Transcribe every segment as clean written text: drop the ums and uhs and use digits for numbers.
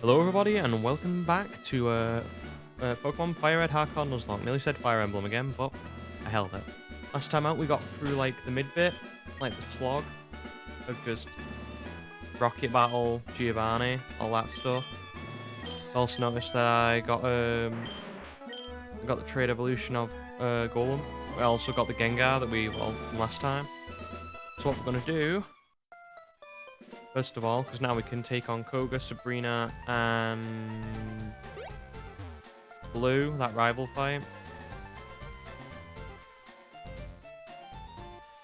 Hello everybody and welcome back to Pokemon FireRed Hardcore Nuzlocke. Nearly said Fire Emblem again, but I held it. Last time out we got through like the mid bit, like the slog of just Rocket Battle, Giovanni, all that stuff. Also noticed that I got the trade evolution of Golem. I also got the Gengar that we evolved from last time. So what we're gonna do, first of all, because now we can take on Koga, Sabrina, and Blue, that rival fight.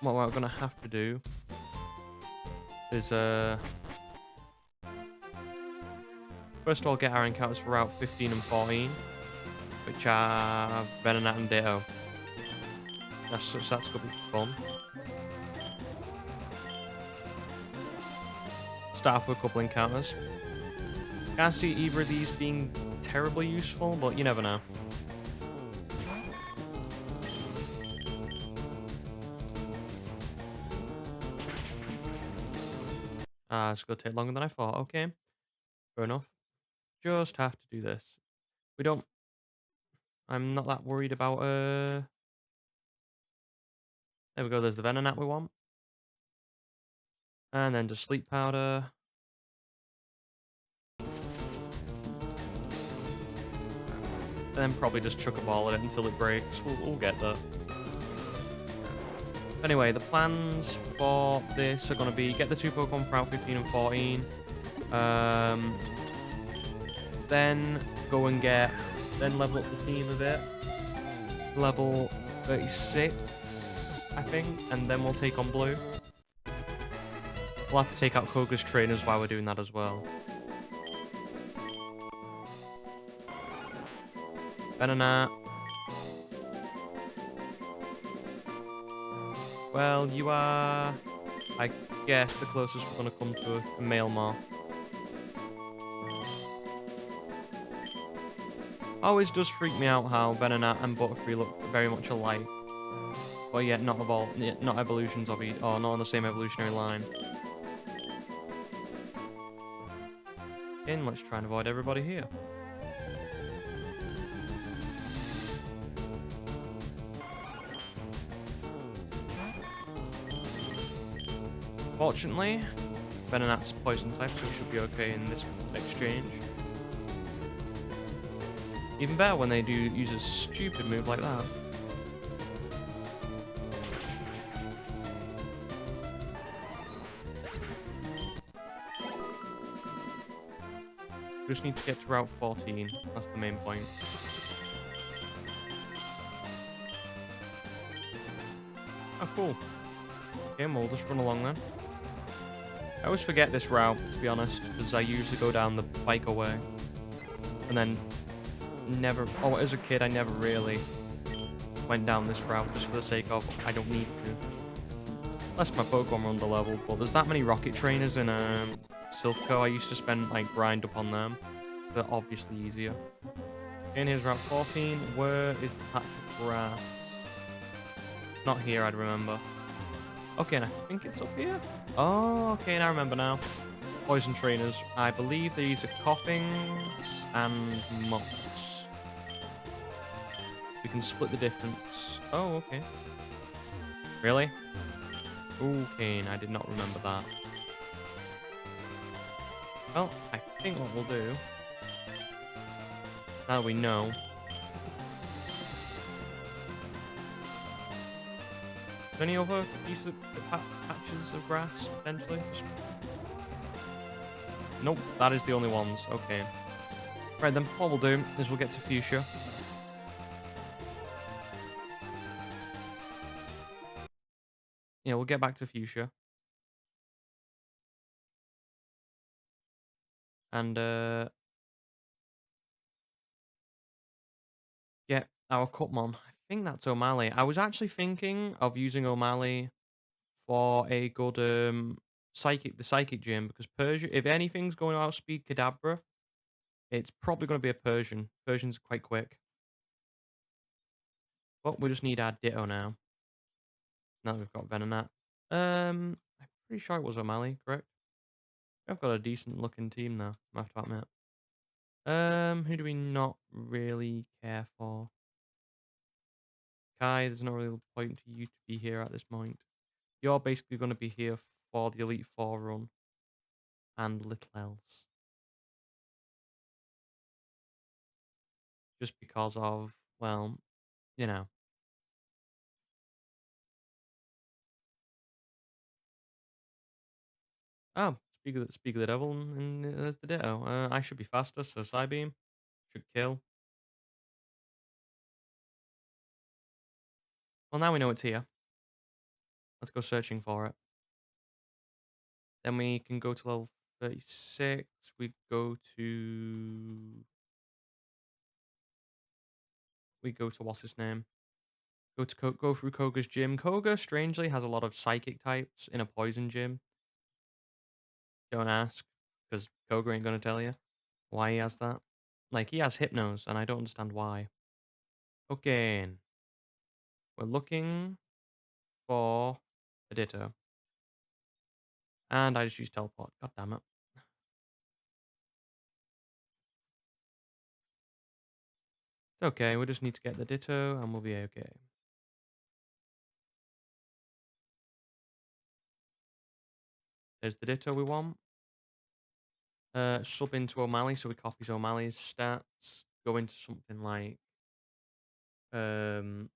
What we're gonna have to do is first of all get our encounters for Route 15 and 14, which are Venonat and Ditto. That's gonna be fun. Start off with a couple encounters. Can't see either of these being terribly useful, but you never know. It's gonna take longer than I thought. Okay, fair enough. Just have to do this. We don't. I'm not that worried about. There we go. There's the Venonat we want, and then just sleep powder. And then probably just chuck a ball at it until it breaks. We'll get that. Anyway, the plans for this are going to be get the two Pokemon for Route 15 and 14. Then go and then level up the team a bit. Level 36, I think. And then we'll take on Blue. We'll have to take out Koga's trainers while we're doing that as well. Venonat. Well, you are, I guess, the closest we're going to come to a male moth. Always does freak me out how Venonat and Butterfree look very much alike, but yet not evolutions of each, or not on the same evolutionary line. Again, let's try and avoid everybody here. Fortunately, Venonat's poison type, so we should be okay in this exchange. Even better when they do use a stupid move like that. We just need to get to Route 14. That's the main point. Oh, cool. Okay, we'll just run along then. I always forget this route, to be honest, because I usually go down the bike way. And then never... Oh, as a kid, I never really went down this route just for the sake of I don't need to. Unless my Pokemon are under level, but there's that many rocket trainers in Silphco. I used to spend, like, grind up on them. They're obviously easier. Okay, and here's Route 14. Where is the patch of grass? It's not here, I'd remember. Okay, and I think it's up here. Oh, okay, and I remember now. Poison trainers. I believe these are Coughings and Moths. We can split the difference. Oh, okay. Really? Okay, and I did not remember that. Well, I think what we'll do, now that we know, any other pieces of patches of grass, potentially? Nope, that is the only ones. Okay. Right, then what we'll do is we'll get to Fuchsia. Yeah, we'll get back to Fuchsia. And, get our Cutmon. I think that's O'Malley. I was actually thinking of using O'Malley for a good the psychic gym, because Persia, if anything's going to outspeed Kadabra, it's probably going to be a Persian. Persian's quite quick. But we just need our Ditto now. Now that we've got Venonat. I'm pretty sure it was O'Malley, correct? I've got a decent looking team now, I have to admit. Who do we not really care for? Kai, there's no real point to you to be here at this point. You're basically going to be here for the Elite Four run and little else. Just because of, well, you know. Oh, speak of the devil, and there's the Ditto. I should be faster, so Psybeam should kill. Well, now we know it's here. Let's go searching for it. Then we can go to level 36. We go to what's his name? Go through Koga's gym. Koga strangely has a lot of psychic types in a poison gym. Don't ask, because Koga ain't gonna tell you why he has that. Like he has Hypnos, and I don't understand why. Okay, we're looking for a Ditto, and I just used teleport. God damn it! It's okay. We just need to get the Ditto, and we'll be okay. There's the Ditto we want. Sub into O'Malley, so we copies O'Malley's stats. Go into something like um,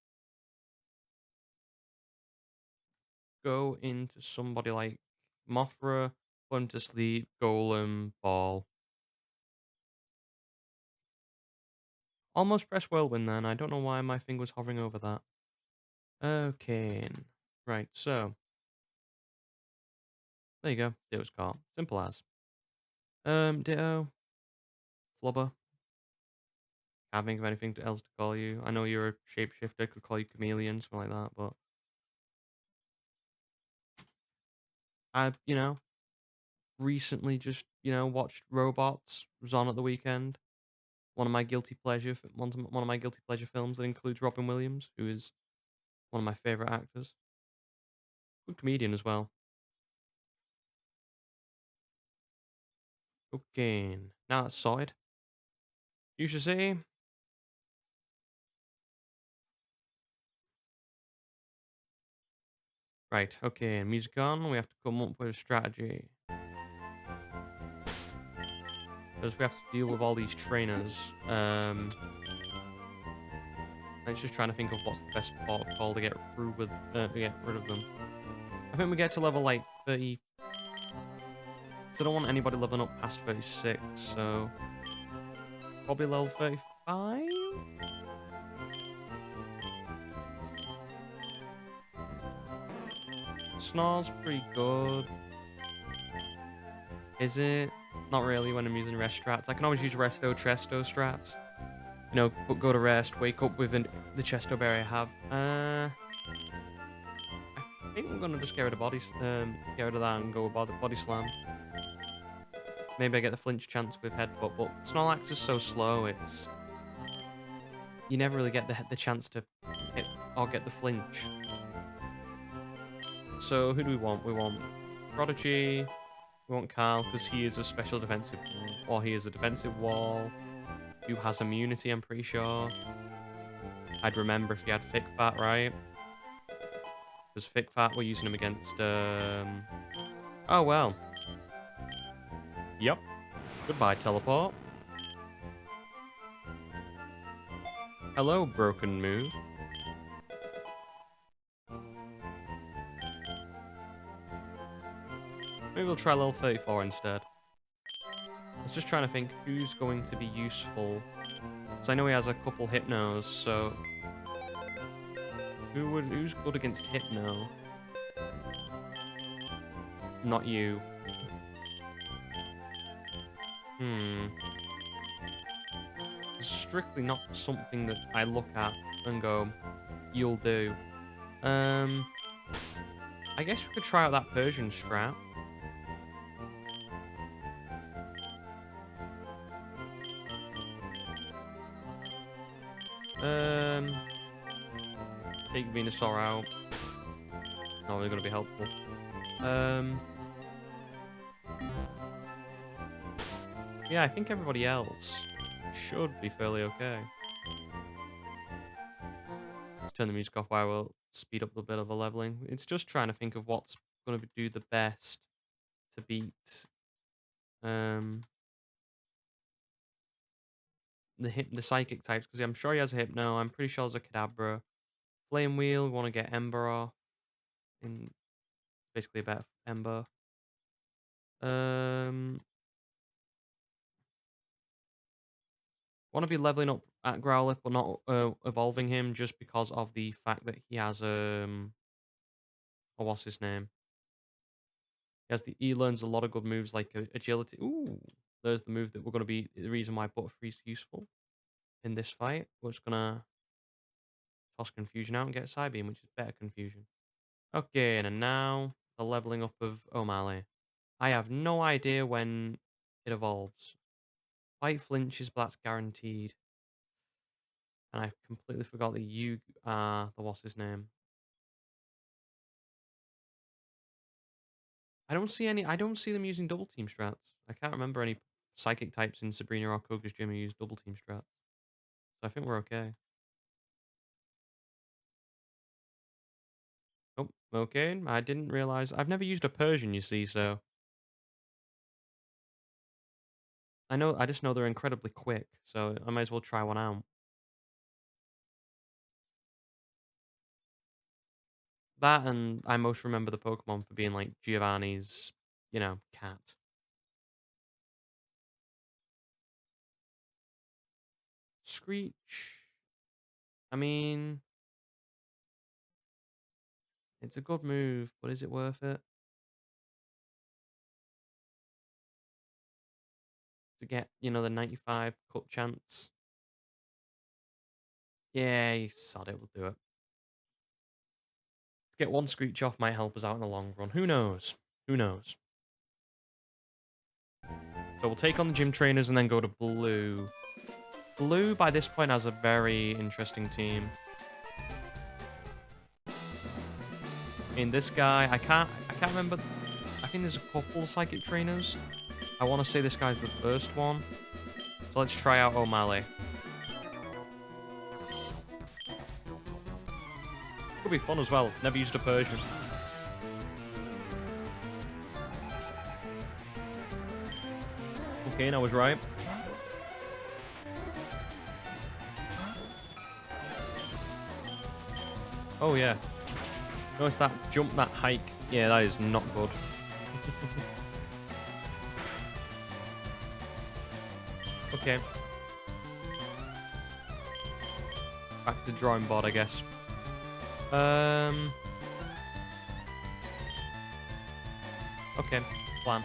go into somebody like Mothra, put him to sleep, Golem, Ball. Almost press Whirlwind then. I don't know why my finger was hovering over that. Okay. Right, so. There you go. Ditto's caught. Simple as. Ditto. Flubber. Can't think of anything else to call you. I know you're a shapeshifter, could call you Chameleon, something like that, but I recently just, watched Robots. Was on at the weekend. One of my one of my guilty pleasure films that includes Robin Williams, who is one of my favorite actors. Good comedian as well. Okay, now that's sorted. You should see. Right, okay, music on. We have to come up with a strategy. Because we have to deal with all these trainers. I'm just trying to think of what's the best protocol to get through with, to get rid of them. I think we get to level like 30. So I don't want anybody leveling up past 36, so probably level 35. Snor's pretty good. Is it? Not really when I'm using rest strats. I can always use resto, chesto strats. Go to rest, wake up with the chesto berry I have. I think I'm gonna just get rid of get rid of that and go with body slam. Maybe I get the flinch chance with headbutt, but Snorlax is so slow. You never really get the chance to hit or get the flinch. So who do we want? We want Prodigy. We want Carl because he is a special defensive, or he is a defensive wall. Who has immunity? I'm pretty sure. I'd remember if he had Thick Fat, right? Because Thick Fat, we're using him against. Oh well. Yep. Goodbye, teleport. Hello, broken move. Maybe we'll try level 34 instead. I was just trying to think who's going to be useful. Because I know he has a couple Hypnos, so... Who's good against Hypno? Not you. It's strictly not something that I look at and go, you'll do. I guess we could try out that Persian strat. Take Venusaur out. Not really going to be helpful. Yeah, I think everybody else. should be fairly okay. Let's turn the music off while we'll speed up a bit of the leveling. It's just trying to think of what's going to do the best to beat the psychic types, because I'm sure he has a Hypno. I'm pretty sure there's a Kadabra. Flame Wheel, we want to get Ember off. In basically a better Ember. Want to be leveling up at Growlithe, but not evolving him just because of the fact that he has what's his name? He learns a lot of good moves like agility. Ooh, there's the move that we're going to be the reason why Butterfree's useful in this fight. We're just gonna toss Confusion out and get Psybeam, which is better Confusion. Okay, and now the leveling up of O'Malley. I have no idea when it evolves. Fight flinches, but that's guaranteed. And I completely forgot that you are the what's his name. I don't see them using double team strats. I can't remember any psychic types in Sabrina or Koga's gym who use double team strats. So I think we're okay. Oh, okay. I didn't realize. I've never used a Persian, you see, so I just know they're incredibly quick, so I might as well try one out. That, and I most remember the Pokemon for being like Giovanni's, cat. Screech. I mean, it's a good move, but is it worth it? To get, the 95 cut chance? Yeah, you sod it, we'll do it. To get one Screech off might help us out in the long run. Who knows? Who knows? So we'll take on the gym trainers and then go to blue. Blue, by this point, has a very interesting team. In this guy, I can't remember. I think there's a couple psychic trainers. I want to say this guy's the first one. So let's try out O'Malley. Could be fun as well. Never used a Persian. Okay, and I was right. Oh yeah. Notice that jump, that hike. Yeah, that is not good. Okay. Back to drawing board, I guess. Okay, plan.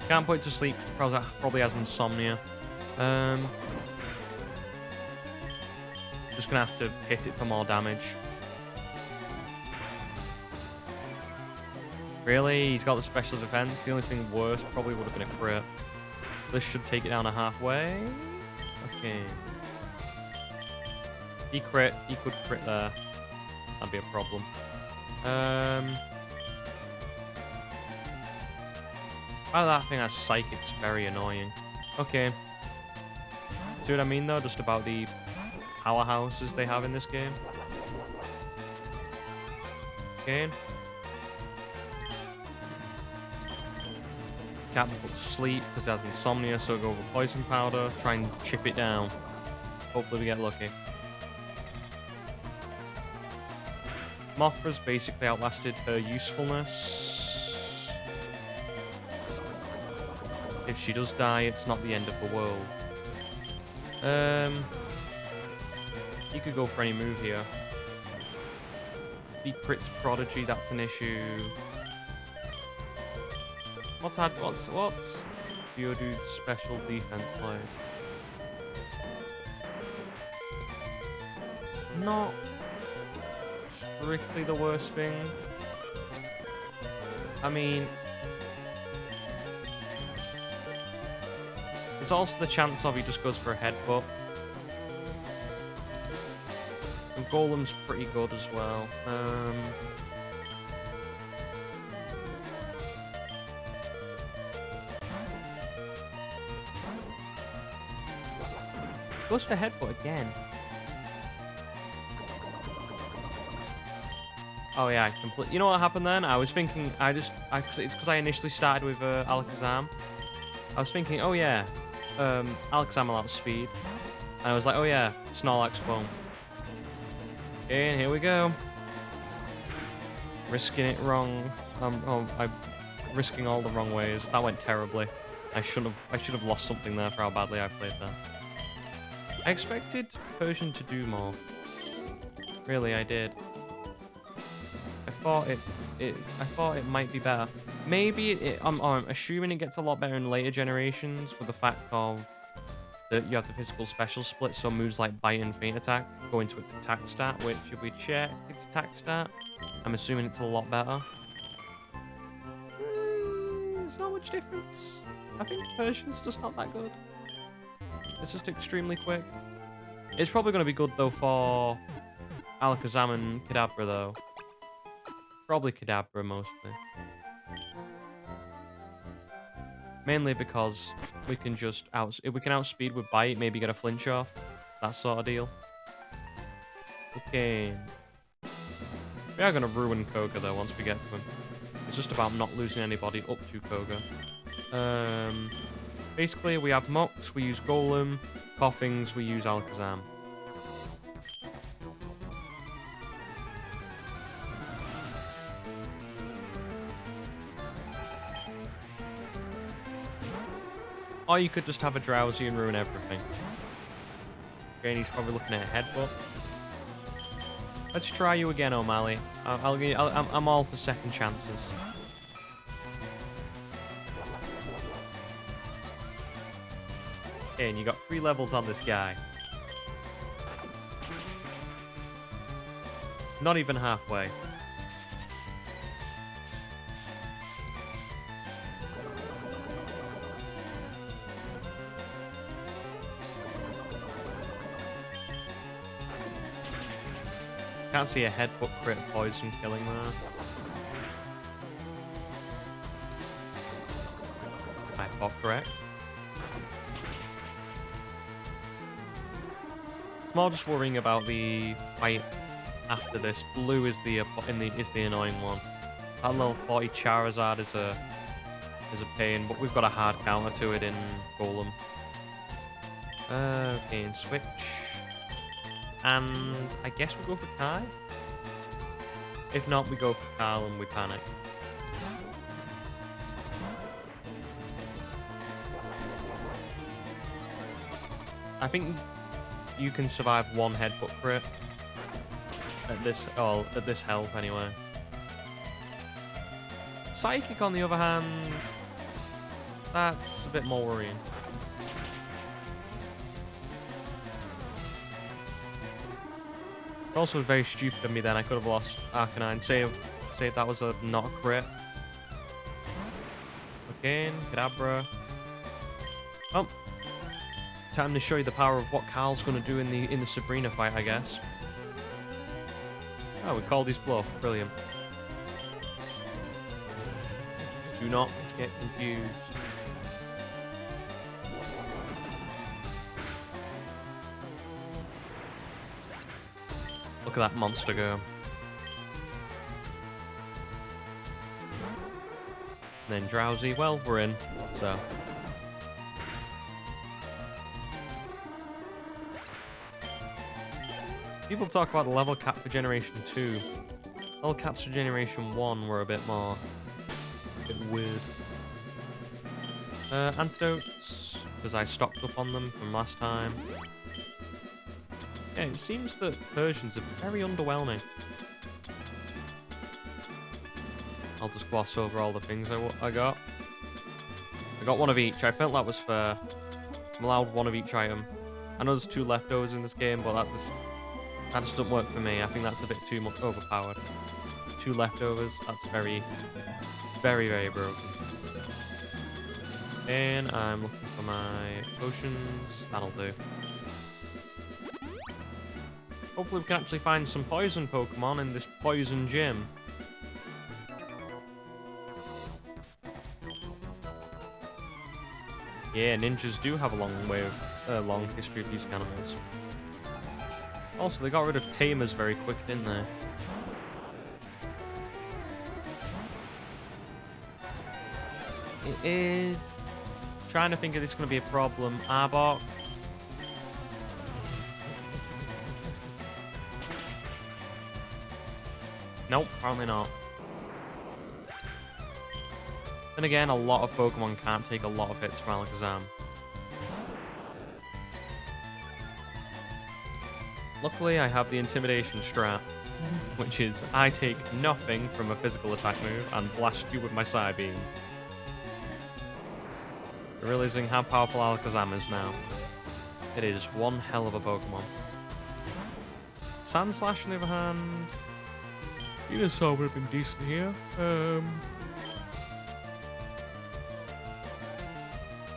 Can't put it to sleep because it probably has insomnia. Just gonna have to hit it for more damage. Really? He's got the special defense. The only thing worse probably would have been a crit. This should take it down to halfway. Okay. He crit. He could crit there. That'd be a problem. Oh, that thing has psychic's very annoying. Okay. See what I mean though? Just about the powerhouses they have in this game. Okay. Can't put sleep because it has insomnia, so go for poison powder. Try and chip it down. Hopefully we get lucky. Mothra's basically outlasted her usefulness. If she does die, it's not the end of the world. You could go for any move here. Beat crits Prodigy, that's an issue. What's Geodude's special defense like? It's not strictly the worst thing. I mean, there's also the chance of he just goes for a headbutt. And Golem's pretty good as well. Goes for headbutt again. Oh yeah, You know what happened then? I was thinking, it's because I initially started with Alakazam. I was thinking, oh yeah, Alakazam will outspeed. And I was like, oh yeah, Snorlax won't. And here we go. Risking it wrong. I'm risking all the wrong ways. That went terribly. I should have lost something there for how badly I played that. I expected Persian to do more. Really, I did. I thought it might be better. Maybe I'm assuming it gets a lot better in later generations with the fact of that you have the physical special split, so moves like Bite and Feint Attack go into its attack stat, which if we check its attack stat, I'm assuming it's a lot better. There's not much difference. I think Persian's just not that good. It's just extremely quick. It's probably going to be good though for Alakazam and Kadabra though. Probably Kadabra mostly. Mainly because we can just outspeed with Bite, maybe get a flinch off, that sort of deal. Okay. We are gonna ruin Koga though once we get to him. It's just about not losing anybody up to Koga. Basically we have Mox, we use Golem, Coughings, we use Alakazam. Or you could just have a Drowsy and ruin everything. Okay, and he's probably looking at a headbutt. Let's try you again, O'Malley. I'm all for second chances. Okay, and you got 3 levels on this guy. Not even halfway. Can't see a headbutt crit poison killing there. I thought correct. It's more just worrying about the fight after this. Blue is the annoying one. That level 40 Charizard is a pain, but we've got a hard counter to it in Golem. Okay, and switch. And I guess we go for Kai. If not, we go for Carl and we panic. I think you can survive 1 headbutt crit at this health anyway. Psychic, on the other hand, that's a bit more worrying. Also very stupid of me then. I could have lost Arcanine. Say that was not a crit. Again, Kadabra. Oh. Time to show you the power of what Carl's gonna do in the Sabrina fight, I guess. Oh, we called his bluff. Brilliant. Do not get confused. Look at that monster go. And then Drowsy. Well, we're in. So. People talk about the level cap for Generation 2. Level caps for Generation 1 were a bit weird. Antidotes, because I stocked up on them from last time. Yeah, it seems that Persians are very underwhelming. I'll just gloss over all the things I got. I got 1 of each. I felt that was fair. I'm allowed 1 of each item. I know there's 2 leftovers in this game, but that just doesn't work for me. I think that's a bit too much overpowered. 2 leftovers, that's very, very, very broken. And I'm looking for my potions. That'll do. Hopefully we can actually find some poison Pokemon in this poison gym. Yeah, ninjas do have a long history of using animals. Also, they got rid of tamers very quick, didn't they? It is... Trying to think if this is going to be a problem. Arbok. Nope, apparently not. Then again, a lot of Pokemon can't take a lot of hits from Alakazam. Luckily, I have the Intimidation strat, which is I take nothing from a physical attack move and blast you with my Psy Beam. Realizing how powerful Alakazam is now. It is one hell of a Pokemon. Sandslash, on the other hand... Venusaur would have been decent here.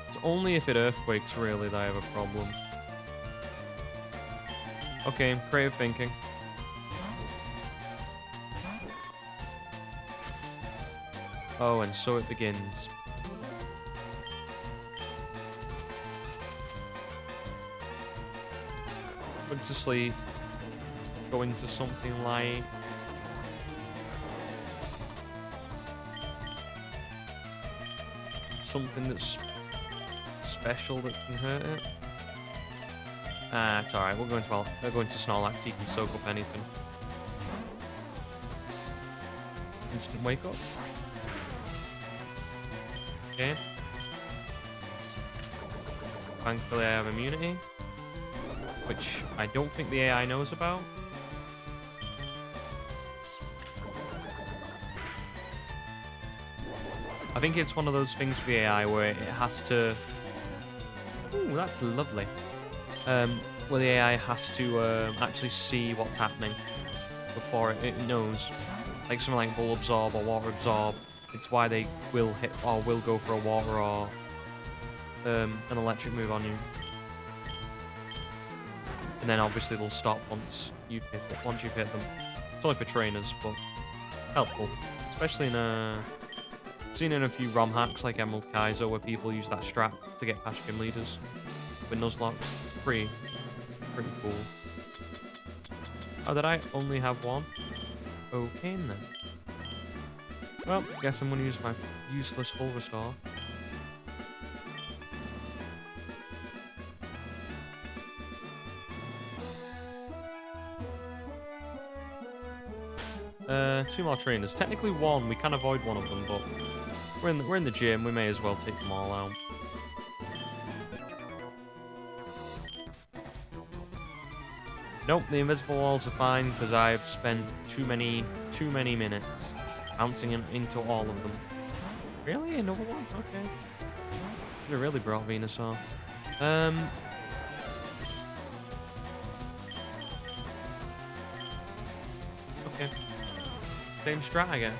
It's only if it Earthquakes, really, that I have a problem. Okay, creative thinking. Oh, and so it begins. Put to sleep. Go into something like... something that's special that can hurt it. Ah, it's alright. We're going to Snorlax. He can soak up anything. Instant wake up. Okay. Thankfully, I have immunity, which I don't think the AI knows about. I think it's one of those things with the AI where it has to... Ooh, that's lovely. Where the AI has to actually see what's happening before it knows. Like something like Bull Absorb or Water Absorb. It's why they will hit or will go for a Water or an Electric move on you. And then obviously they'll stop once you've hit it. Once you've hit them. It's only for trainers, but helpful. Especially in a... I've seen in a few ROM hacks like Emerald Kaiser where people use that strat to get past gym leaders with Nuzlocke. It's pretty cool. Oh, did I only have one? Okay then. Well, guess I'm gonna use my useless full restore. Two more trainers. Technically one, we can avoid one of them, but we're in the gym, we may as well take them all out. Nope, the invisible walls are fine because I've spent too many minutes bouncing into all of them. Really? Another one? Okay. Should have really brought Venusaur. Okay. Same strat, I guess.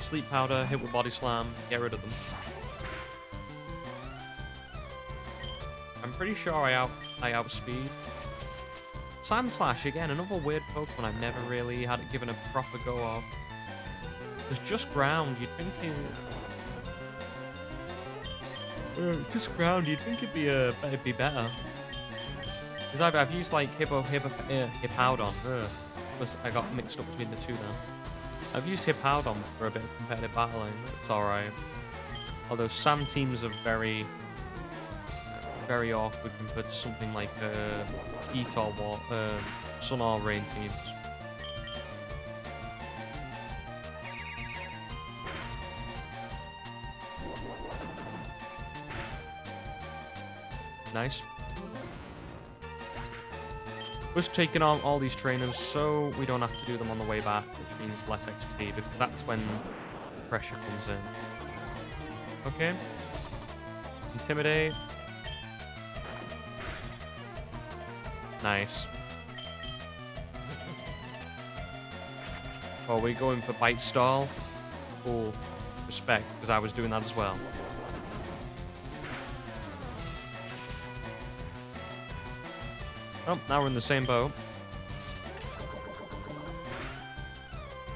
Sleep powder, hit with body slam, get rid of them. I'm pretty sure I outspeed. Sandslash, again, another weird Pokemon I've never really had it given a proper go of. There's just ground, you'd think just ground, you'd think it'd be better. Because I've used like Hippowdon. Plus I got mixed up between the two now. I've used Hippowdon for a bit of competitive battling, but it's alright. Although Sand teams are very awkward compared to something like Heat or Sun or Rain teams. Nice. We're just taking on all these trainers so we don't have to do them on the way back, which means less XP, because that's when pressure comes in. Okay. Intimidate. Nice. Oh, we're going for Bite Stall. Cool. Respect, because I was doing that as well. Oh, now we're in the same boat.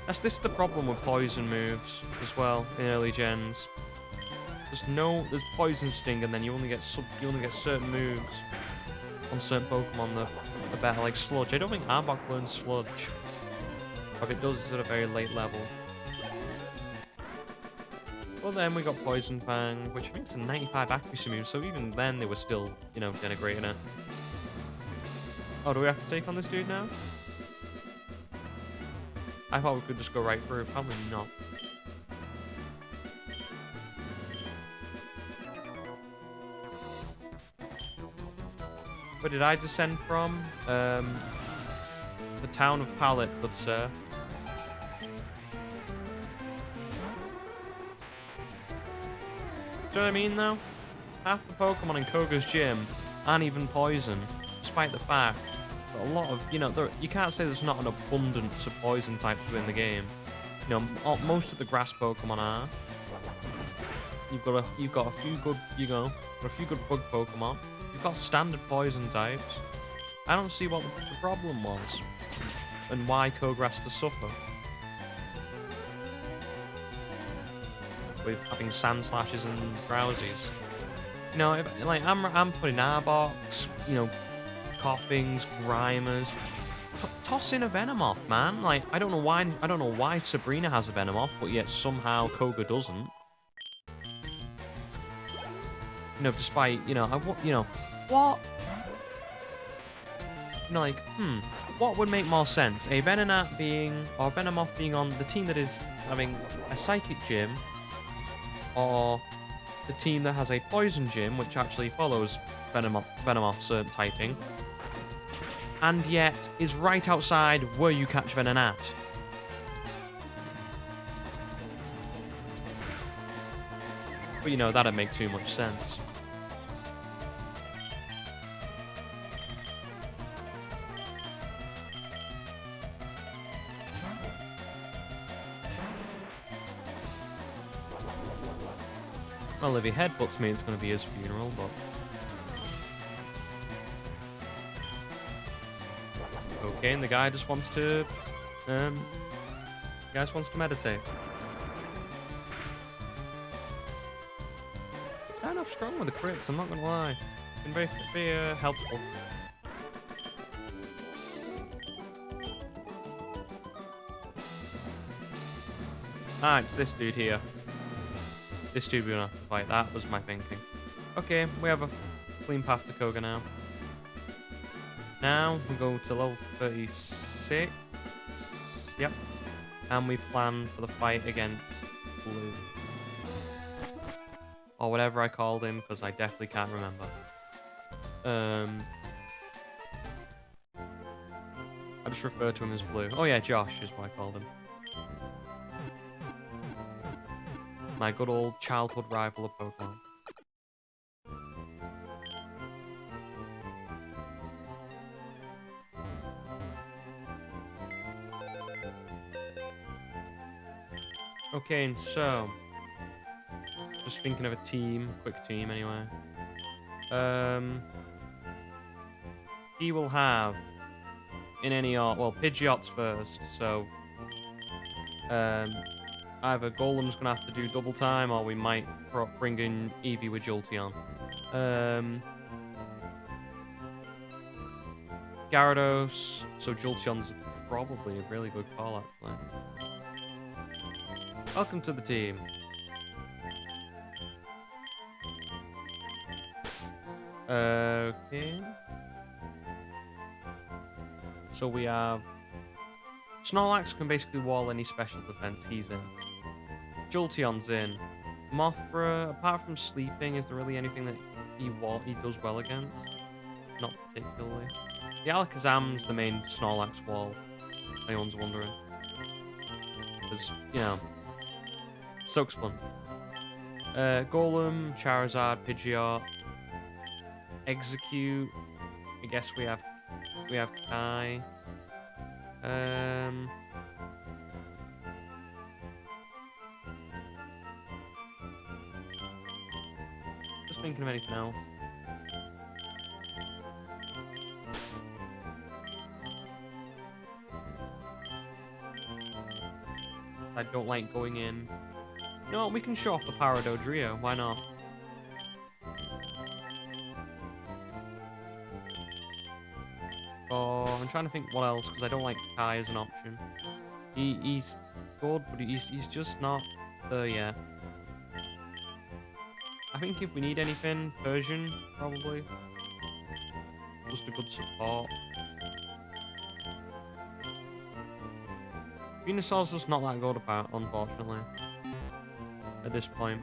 This is the problem with poison moves as well in early gens. There's Poison Sting, and then you only get certain moves on certain Pokemon that are better, like Sludge. I don't think Arbok learns Sludge. Or if it does, it's at a very late level. Well, then we got Poison Fang, which I think is a 95 accuracy move, so even then they were still, you know, denigrating it. Oh, do we have to take on this dude now? I thought we could just go right through. Probably not. Where did I descend from? The town of Pallet, good sir. Do you know what I mean, though? Half the Pokemon in Koga's gym aren't even poison, despite the fact that a lot of, you know, you can't say there's not an abundance of poison types within the game. You know, most of the grass Pokemon are. You've got a few good, a few good bug Pokemon. You've got standard poison types. I don't see what the problem was and why Koga has to suffer with having Sand Slashes and Drowsies. You know, like I'm putting Arboks, you know, Coughings, Grimers. Toss in a Venomoth, man. Like I don't know why Sabrina has a Venomoth, but yet somehow Koga doesn't. You know, despite, you know, what? You know, like, what would make more sense? A Venonat being, or Venomoth being on the team that is having a Psychic Gym, or the team that has a Poison Gym, which actually follows Venomoth's typing, and yet is right outside where you catch Venonat. But, you know, that'd make too much sense. Well, if he headbutts me, it's going to be his funeral, but... Okay, and the guy just wants to... meditate. It's kind of strong with the crits, I'm not going to lie. It's been very helpful. Ah, it's this dude here. This dude we're gonna have to fight. That was my thinking. Okay, we have a clean path to Koga now. Now we go to level 36. Yep. And we plan for the fight against Blue. Or whatever I called him, because I definitely can't remember. I just refer to him as Blue. Oh yeah, Josh is what I called him. My good old childhood rival of Pokemon. Okay, and so... just thinking of a team. Quick team, anyway. He will have... in any order... well, Pidgeot's first, so... either Golem's gonna have to do double time, or we might bring in Eevee with Jolteon. Gyarados, so Jolteon's probably a really good call, actually. Welcome to the team. Okay. So we have... Snorlax can basically wall any special defense he's in. Jolteon's in. Mothra, apart from sleeping, is there really anything that he does well against? Not particularly. The Alakazam's the main Snorlax wall, if anyone's wondering. Because, you know, Soak Sponge. Golem, Charizard, Pidgeot, Execute. I guess we have Kai. Just thinking of anything else. I don't like going in No, we can show off the Paradodrio. Why not? Oh, I'm trying to think what else, because I don't like Kai as an option. He's good, but he's just not there yet. I think if we need anything, Persian, probably. Just a good support. Venusaur's just not that good about, unfortunately, at this point.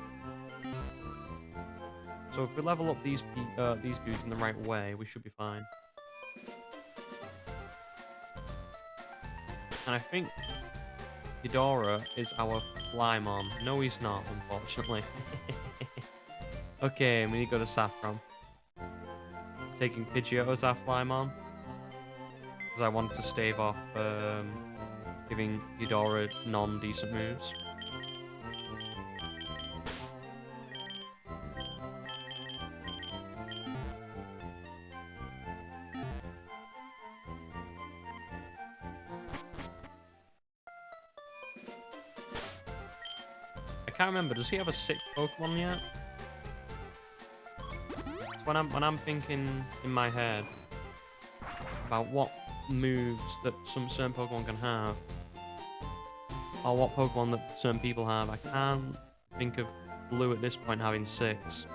So if we level up these dudes in the right way, we should be fine. And I think Ghidorah is our Flymon. No, he's not, unfortunately. Okay, we need to go to Saffron. Taking Pidgeotto as our Flymon. Because I wanted to stave off giving Ghidorah non-decent moves. I can't remember. Does he have a sick Pokemon yet? It's when I'm thinking in my head about what moves that some certain Pokemon can have, or what Pokemon that certain people have. I can't think of Blue at this point having 6.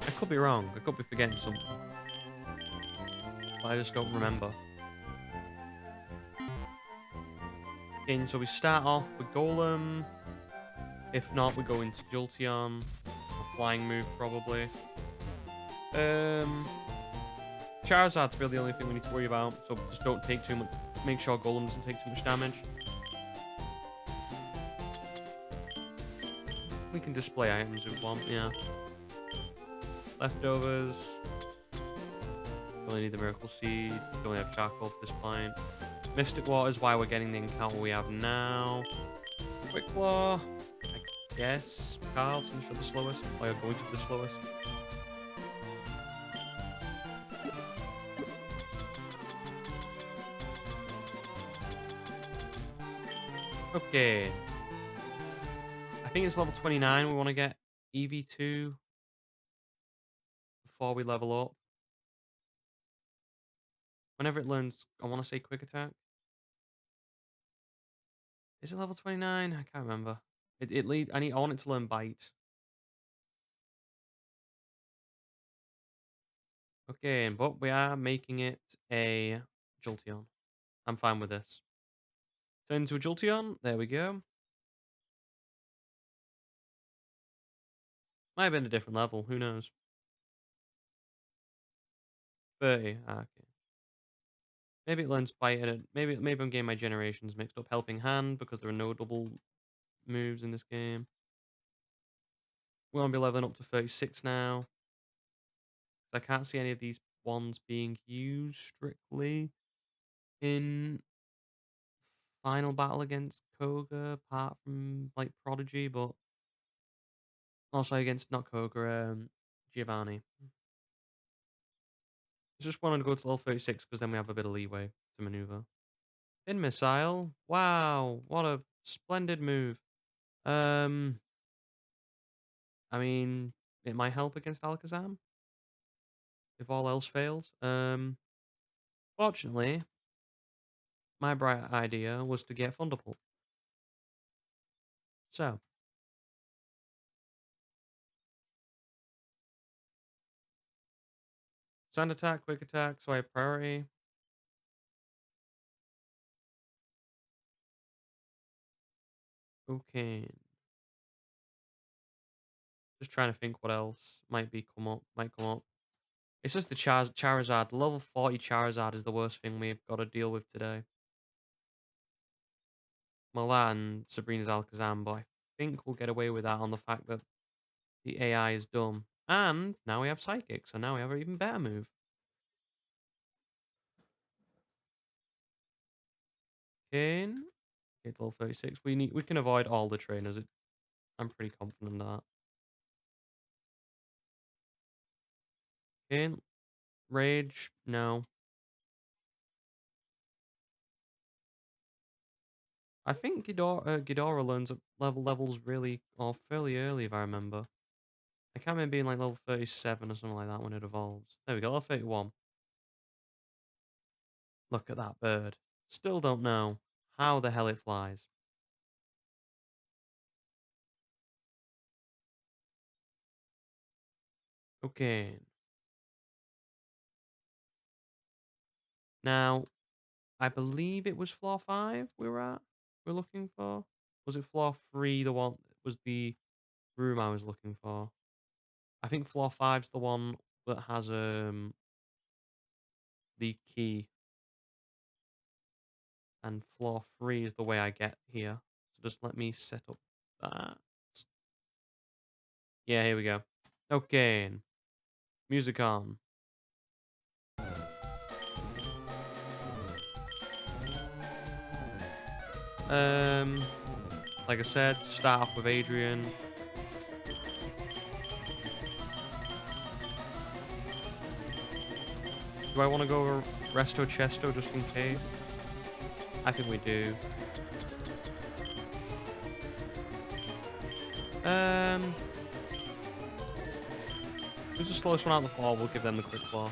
I could be wrong. I could be forgetting something. But I just don't remember. Okay, so we start off with Golem. If not, we go into Jolteon. A flying move, probably. Charizard's really the only thing we need to worry about. So just don't take too much. Make sure Golem doesn't take too much damage. We can display items if we want, yeah. Leftovers. Only need the Miracle Seed. We only have Charcoal at this point. Mystic Water is why we're getting the encounter we have now. Quick Claw. I guess. Carl, since you're the slowest. Or you're going to be the slowest. Okay. I think it's level 29 we want to get EV2 before we level up. Whenever it learns, I want to say Quick Attack. Is it level 29? I can't remember. I want it to learn Bite. Okay, but we are making it a Jolteon. I'm fine with this. Turn into a Jolteon. There we go. Might have been a different level. Who knows? 30. Ah, okay. Maybe it learns Bite at it. Maybe I'm getting my generations mixed up. Helping Hand because there are no double moves in this game. We want to be leveling up to 36 now. I can't see any of these ones being used strictly in final battle against Koga, apart from like Prodigy, but also against not Koga, Giovanni. I just wanted to go to level 36 because then we have a bit of leeway to maneuver. In Missile, wow, what a splendid move. I mean, it might help against Alakazam if all else fails. Fortunately, my bright idea was to get Thunderbolt. So, Sand attack, quick attack, so I have priority. Okay. Just trying to think what else might come up. It's just the Charizard. The level 40 Charizard is the worst thing we've got to deal with today. Well, that and Sabrina's Alakazam, but I think we'll get away with that on the fact that the AI is dumb. And now we have Psychic, so now we have an even better move. Okay. Okay, level 36. We can avoid all the trainers. I'm pretty confident of that. Okay. Rage? No. I think Ghidorah learns at levels really, or fairly early, if I remember. I can't remember being like level 37 or something like that when it evolves. There we go, level 31. Look at that bird. Still don't know how the hell it flies. Okay. Now, I believe it was floor 5 we're looking for. Was it floor 3 the one was the room I was looking for? I think floor five's the one that has the key, and floor 3 is the way I get here. So just let me set up that. Yeah, here we go. Okay. Music on. Um like I said, start off with Adrian. Do I want to go Resto Chesto just in case? I think we do. Who's the slowest one out of the four? We'll give them the quick claw.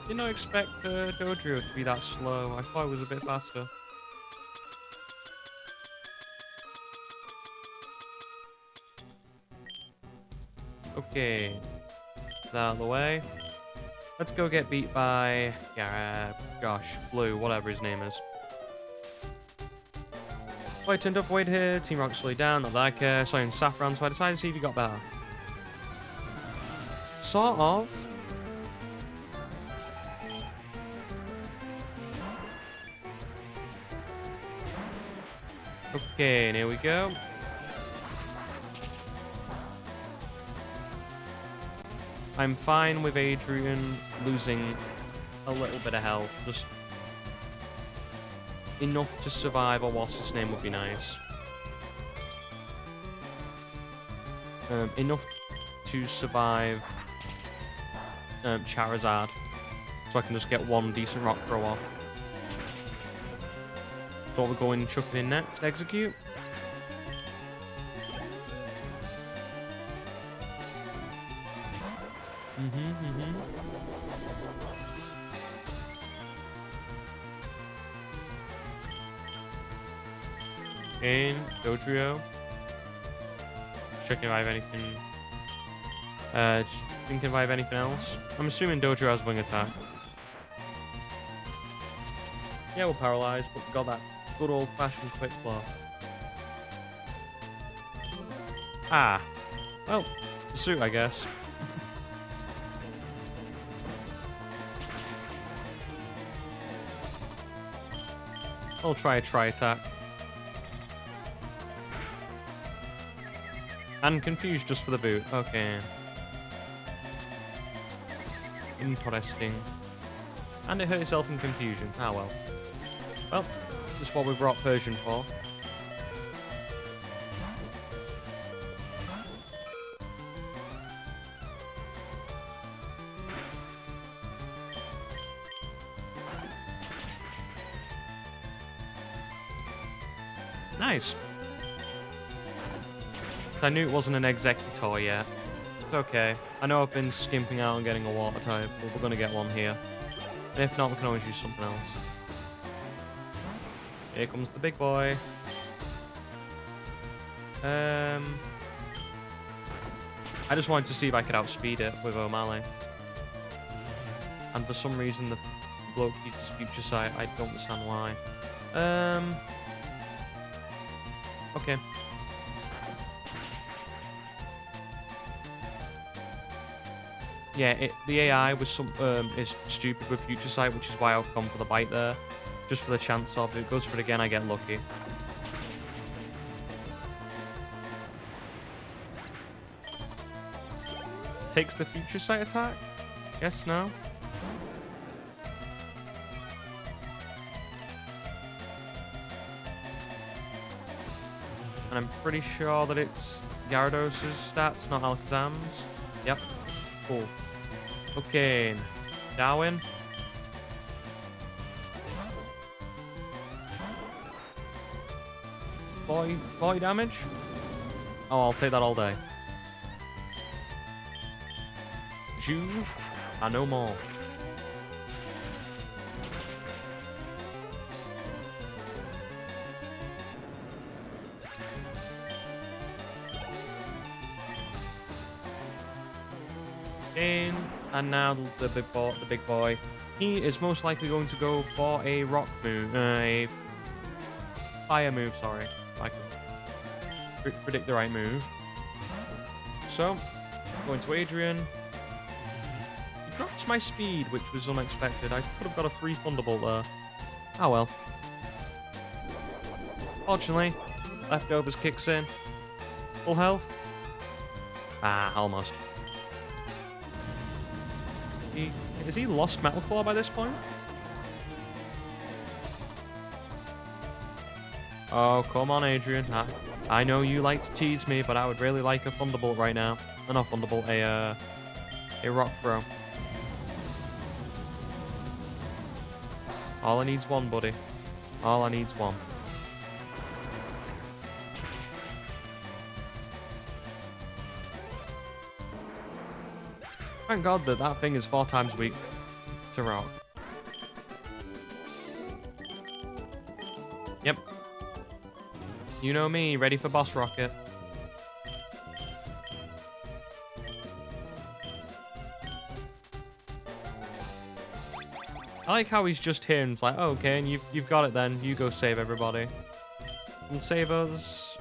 Did not expect Dodrio to be that slow. I thought it was a bit faster. Okay. That out of the way. Let's go get beat by... gosh, Blue, whatever his name is. Oh, I turned up weight here. Team Rocket slowed down. Not that I care. Sorry, in Saffron, so I decided to see if he got better. Sort of. Okay, and here we go. I'm fine with Adrian losing a little bit of health. Just enough to survive, or what's his name would be nice. Enough to survive Charizard. So I can just get one decent rock throw off. So we're going chucking in next. Execute. And Dodrio. Checking if I have anything. Just thinking if I have anything else. I'm assuming Dodrio has wing attack. Yeah, we're paralyzed, but we got that good old fashioned quick claw. Ah. Well, suit, I guess. I'll try a tri-attack. And confused just for the boot. Okay. Interesting. And it hurt itself in confusion. Ah, well. Well, that's what we brought Persian for. Nice. I knew it wasn't an Executor yet. It's okay. I know I've been skimping out on getting a water type, but we're going to get one here. And if not, we can always use something else. Here comes the big boy. I just wanted to see if I could outspeed it with O'Malley. And for some reason, the bloke uses Future Sight. I don't understand why. Okay. Yeah, the AI was is stupid with Future Sight, which is why I've gone for the bite there. Just for the chance of it. Goes for it again, I get lucky. Takes the Future Sight attack? Yes, no? And I'm pretty sure that it's Gyarados' stats, not Alakazam's. Yep. Cool. Okay. Darwin. $40 damage? Oh, I'll take that all day. You are no more. And now the big boy. He is most likely going to go for a rock move, a fire move. Sorry, I could predict the right move. So, going to Adrian. He drops my speed, which was unexpected. I could have got a free Thunderbolt there. Oh well. Fortunately, leftovers kicks in. Full health. Ah, almost. Has he lost Metal Claw by this point? Oh, come on, Adrian. I know you like to tease me, but I would really like a Thunderbolt right now. Not Thunderbolt, a Rock Throw. All I need's one, buddy. All I need's one. Thank God that thing is 4 times weak to rock. Yep. You know me, ready for boss rocket. I like how he's just here and it's like, oh, okay, and you've got it then. You go save everybody. And save us.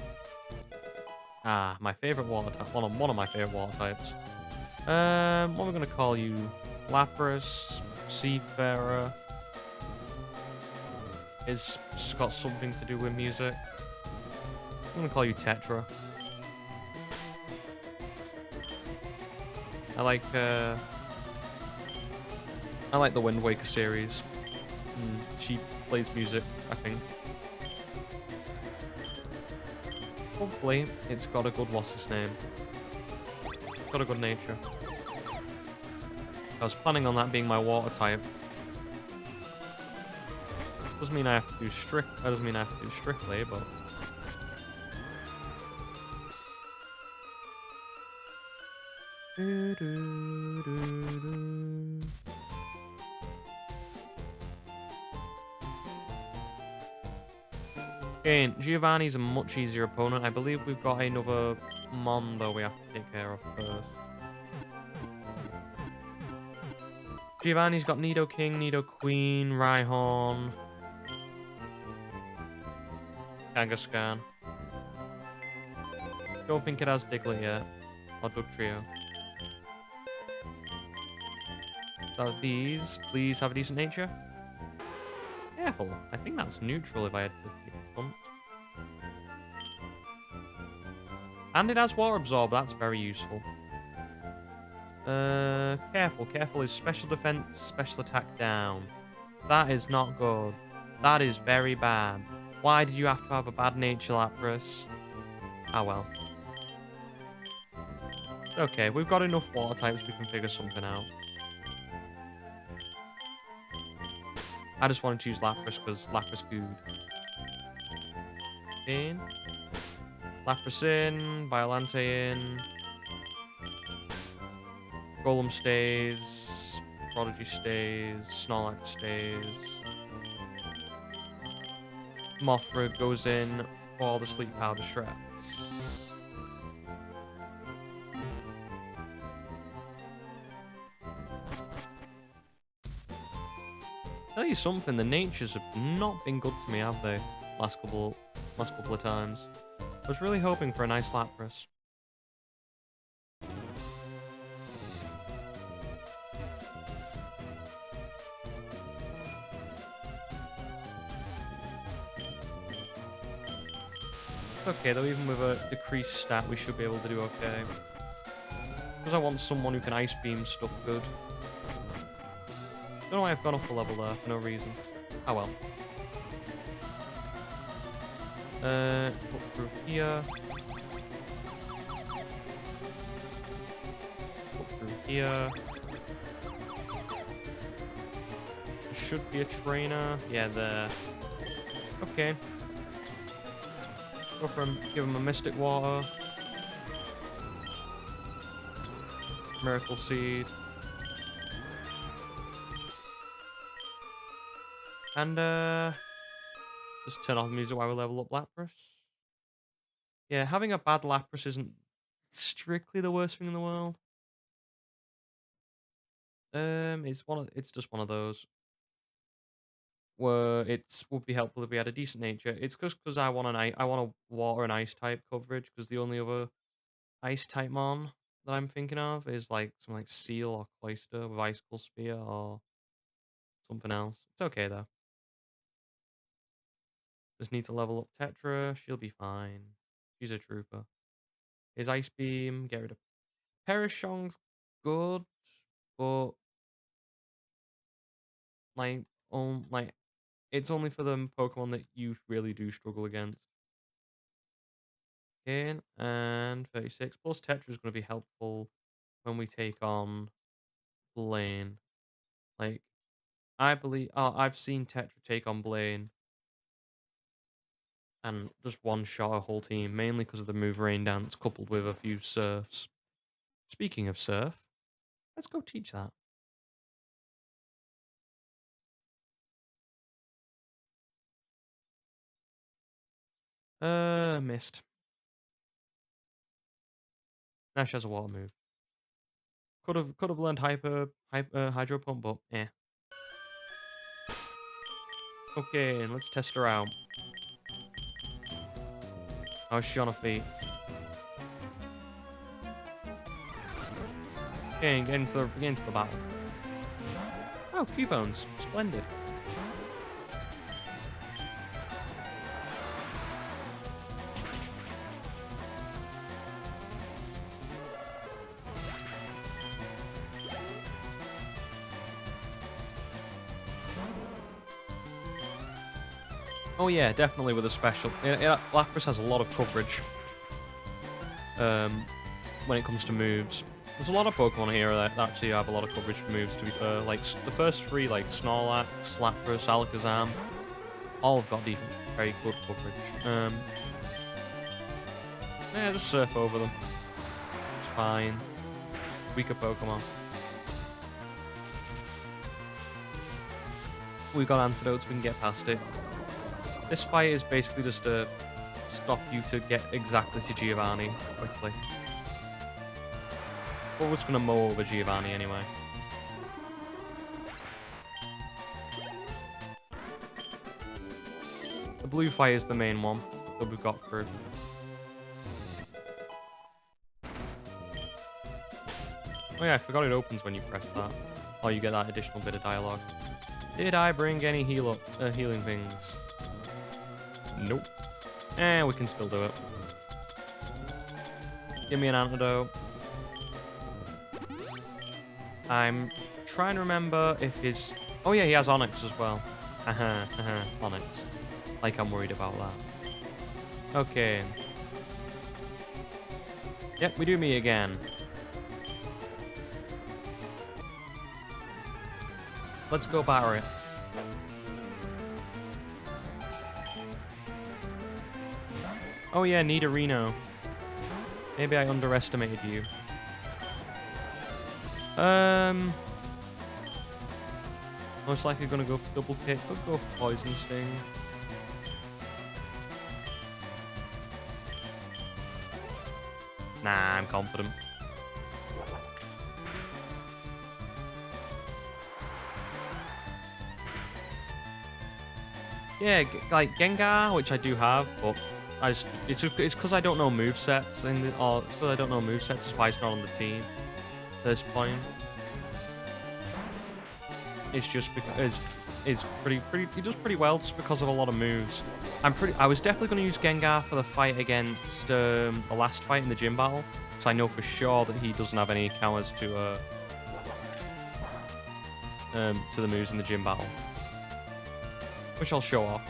Ah, my favorite water type. One of my favorite water types. What am I gonna call you? Lapras, Seafarer. It's got something to do with music. I'm gonna call you Tetra. I like the Wind Waker series. She plays music, I think. Hopefully, it's got a good what's its name. Got a good nature. I was planning on that being my water type. Doesn't mean I have to do strictly, but again, Giovanni's a much easier opponent. I believe we've got another Mondo we have to take care of first. Giovanni's got Nido King, Nido Queen, Rhyhorn, Kangaskhan. Don't think it has Diglett yet. Or Dugtrio. So these, please have a decent nature. Careful. I think that's neutral if I had to take a punt. And it has Water Absorb, that's very useful. Careful. Careful is special defense, special attack down. That is not good. That is very bad. Why did you have to have a bad nature, Lapras? Ah, well. Okay, we've got enough water types, we can figure something out. I just wanted to use Lapras because Lapras good. In. Lapras in. Biolante in. Golem stays. Prodigy stays. Snorlax stays. Mothra goes in for the sleep powder shreds. Tell you something, the natures have not been good to me, have they? Last couple of times. I was really hoping for a nice Lapras. Okay, though, even with a decreased stat, we should be able to do okay. Because I want someone who can Ice Beam stuff good. Don't know why I've gone up a level there for no reason. Oh well. Up through here. Up through here. There should be a trainer. Yeah, there. Okay. Go for him. Give him a Mystic Water. Miracle Seed. And, just turn off the music while we level up Lapras. Yeah, having a bad Lapras isn't strictly the worst thing in the world. It's just one of those where it would be helpful if we had a decent nature. It's just because I want a water and ice type coverage, because the only other ice type mon that I'm thinking of is like something like Seal or Cloyster with Icicle Spear or something else. It's okay though. Just need to level up Tetra. She'll be fine. She's a trooper. His Ice Beam. Get rid of Perishong's good, but like it's only for the Pokemon that you really do struggle against. Okay, and 36 plus Tetra is going to be helpful when we take on Blaine. Like, I believe, I've seen Tetra take on Blaine and just one shot a whole team, mainly because of the move Rain Dance coupled with a few Surfs. Speaking of Surf, let's go teach that. Missed. Nash has a water move. Could have learned Hydro Pump, but eh. Okay, let's test her out. How's she on her feet? Okay, get into the battle. Oh, Cubone, splendid. Oh yeah, definitely with a special. Lapras has a lot of coverage. When it comes to moves, there's a lot of Pokemon here that actually have a lot of coverage for moves. To be fair, like the first three, like Snorlax, Lapras, Alakazam, all have got decent, very good coverage. Yeah, just surf over them. It's fine. Weaker Pokemon. We've got antidotes, we can get past it. This fight is basically just to stop you to get exactly to Giovanni quickly. We're just gonna mow over Giovanni anyway. The blue fight is the main one that we've got through. Oh yeah, I forgot it opens when you press that. Oh, you get that additional bit of dialogue. Did I bring any healing things? Nope. We can still do it. Give me an antidote. I'm trying to remember if his... Oh yeah, he has Onyx as well. Onyx. Like I'm worried about that. Okay. Yep, we do me again. Let's go batter it. Oh yeah, Nidorino. Maybe I underestimated you. Most likely gonna go for double kick. Could go for poison sting. Nah, I'm confident. Yeah, like Gengar, which I do have, but it's because I don't know movesets or it's because I don't know movesets. That's why it's not on the team at this point. It's just because he does pretty well just because of a lot of moves. I was definitely going to use Gengar for the fight against the last fight in the gym battle, because I know for sure that he doesn't have any counters to the moves in the gym battle, which I'll show off.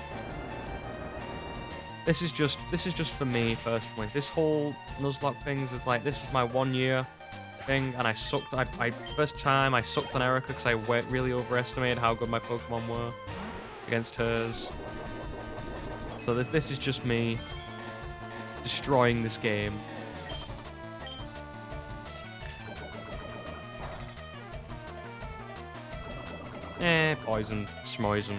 This is just for me personally. This whole Nuzlocke things is like, this was my 1 year thing, and I sucked. First time I sucked on Erica because I really overestimated how good my Pokemon were against hers. So this is just me destroying this game. Poison, smoison.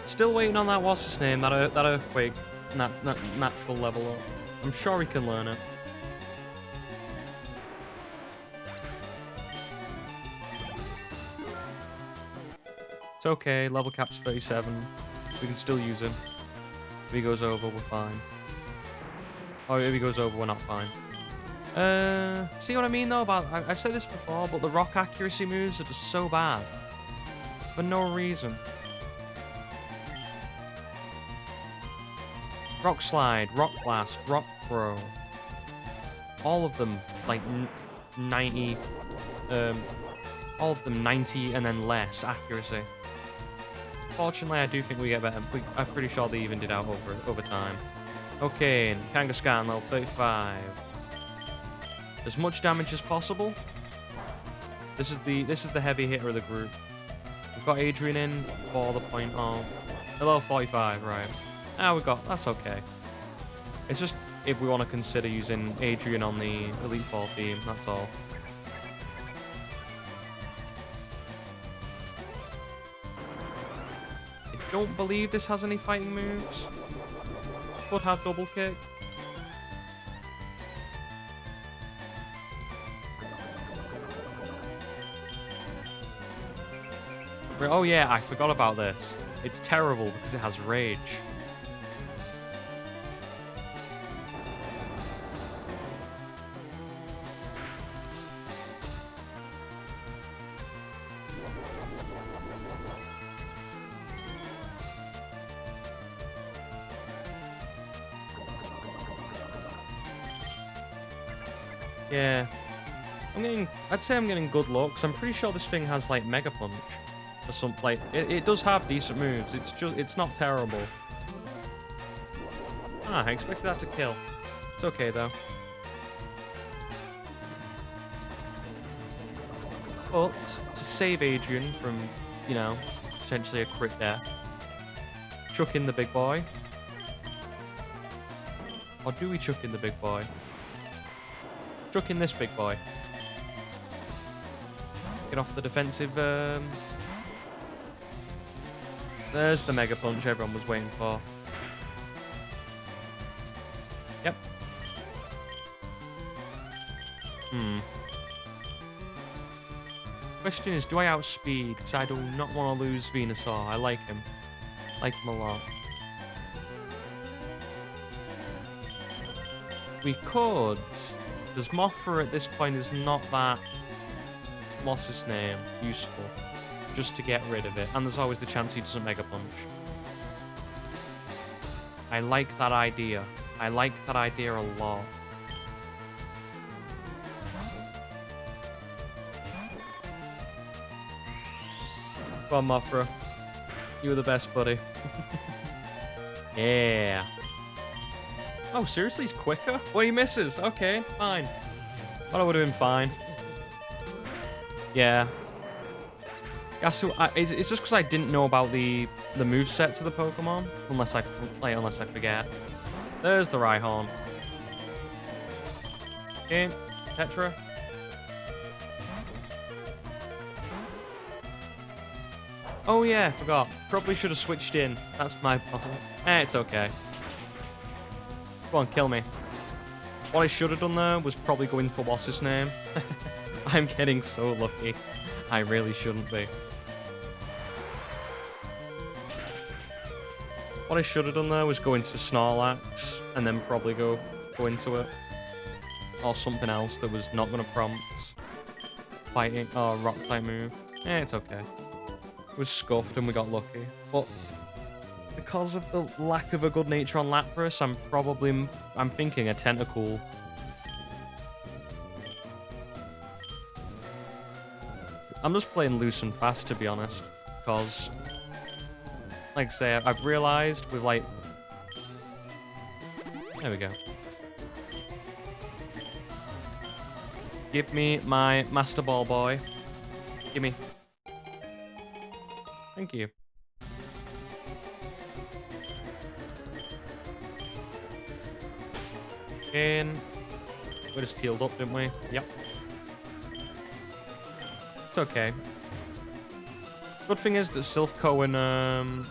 Still waiting on that, what's his name, that earthquake, natural level up. I'm sure he can learn it. It's okay, level cap's 37. We can still use him. If he goes over, we're fine. Oh, if he goes over, we're not fine. See what I mean though about, I've said this before, but the rock accuracy moves are just so bad. For no reason. Rock Slide, Rock Blast, Rock Throw. All of them, like 90, all of them 90 and then less accuracy. Fortunately, I do think we get better. I'm pretty sure they evened it out over time. Okay, Kangaskhan Level 35. As much damage as possible. This is the heavy hitter of the group. We've got Adrian in for the point of level 45, right? That's okay. It's just if we want to consider using Adrian on the Elite Four team, that's all. I don't believe this has any fighting moves. Could have double kick. Oh yeah, I forgot about this. It's terrible because it has rage. Yeah, I'd say I'm getting good luck, because I'm pretty sure this thing has, like, Mega Punch. Or something, like, it does have decent moves, it's not terrible. I expected that to kill. It's okay, though. But, to save Adrian from, you know, potentially a crit death, chuck in the big boy. Or do we chuck in the big boy? Chuck in this big boy. Get off the defensive. There's the Mega Punch everyone was waiting for. Yep. Question is, do I outspeed? Because I do not want to lose Venusaur. I like him. Like him a lot. We could. Because Mothra at this point is not that, what's his name, useful. Just to get rid of it. And there's always the chance he doesn't Mega Punch. I like that idea. I like that idea a lot. Come on, Mothra. You were the best, buddy. Yeah. Oh, seriously? He's quicker? Well, he misses. Okay, fine. Thought I would have been fine. Yeah. It's just because I didn't know about the movesets of the Pokemon. Unless I forget. There's the Rhyhorn. Okay, Tetra. Oh yeah, forgot. Probably should have switched in. That's my fault. It's okay. Go on, kill me. What I should have done there was probably go in for what's his name. I'm getting so lucky. I really shouldn't be. What I should have done there was go into Snorlax and then probably go into it. or something else that was not going to prompt fighting or rock type move. It's okay. It was scuffed and we got lucky. But because of the lack of a good nature on Lapras, I'm thinking a Tentacool. I'm just playing loose and fast, to be honest, because, like I say, I've realized with, like... There we go. Give me my Master Ball boy. Gimme. Thank you. And we just healed up, didn't we? Yep. It's okay. Good thing is that Silphco and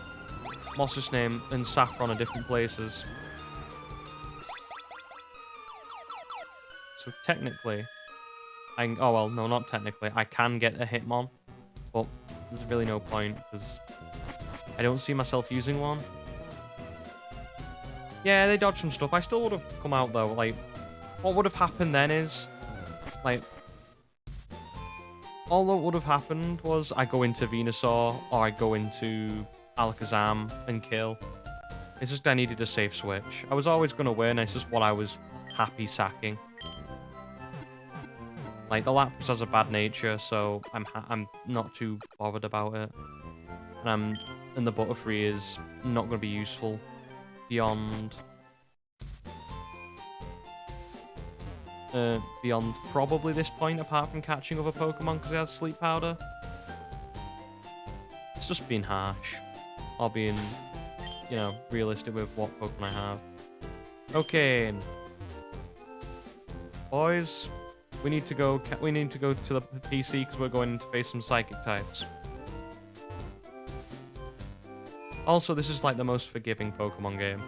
what's his name and Saffron are different places. So technically, oh well, no, not technically. I can get a Hitmon, but there's really no point because I don't see myself using one. Yeah, they dodged some stuff. I still would have come out though. Like, what would have happened then is, like, all that would have happened was I go into Venusaur or I go into Alakazam and kill. It's just I needed a safe switch. I was always going to win. It's just what I was happy sacking. Like, the Lapras has a bad nature, so I'm not too bothered about it. And the Butterfree is not going to be useful beyond probably this point, apart from catching other Pokemon because it has Sleep Powder. It's just being harsh, or being, you know, realistic with what Pokemon I have. Okay, boys, we need to go to the PC because we're going to face some Psychic types. Also, this is like the most forgiving Pokemon game.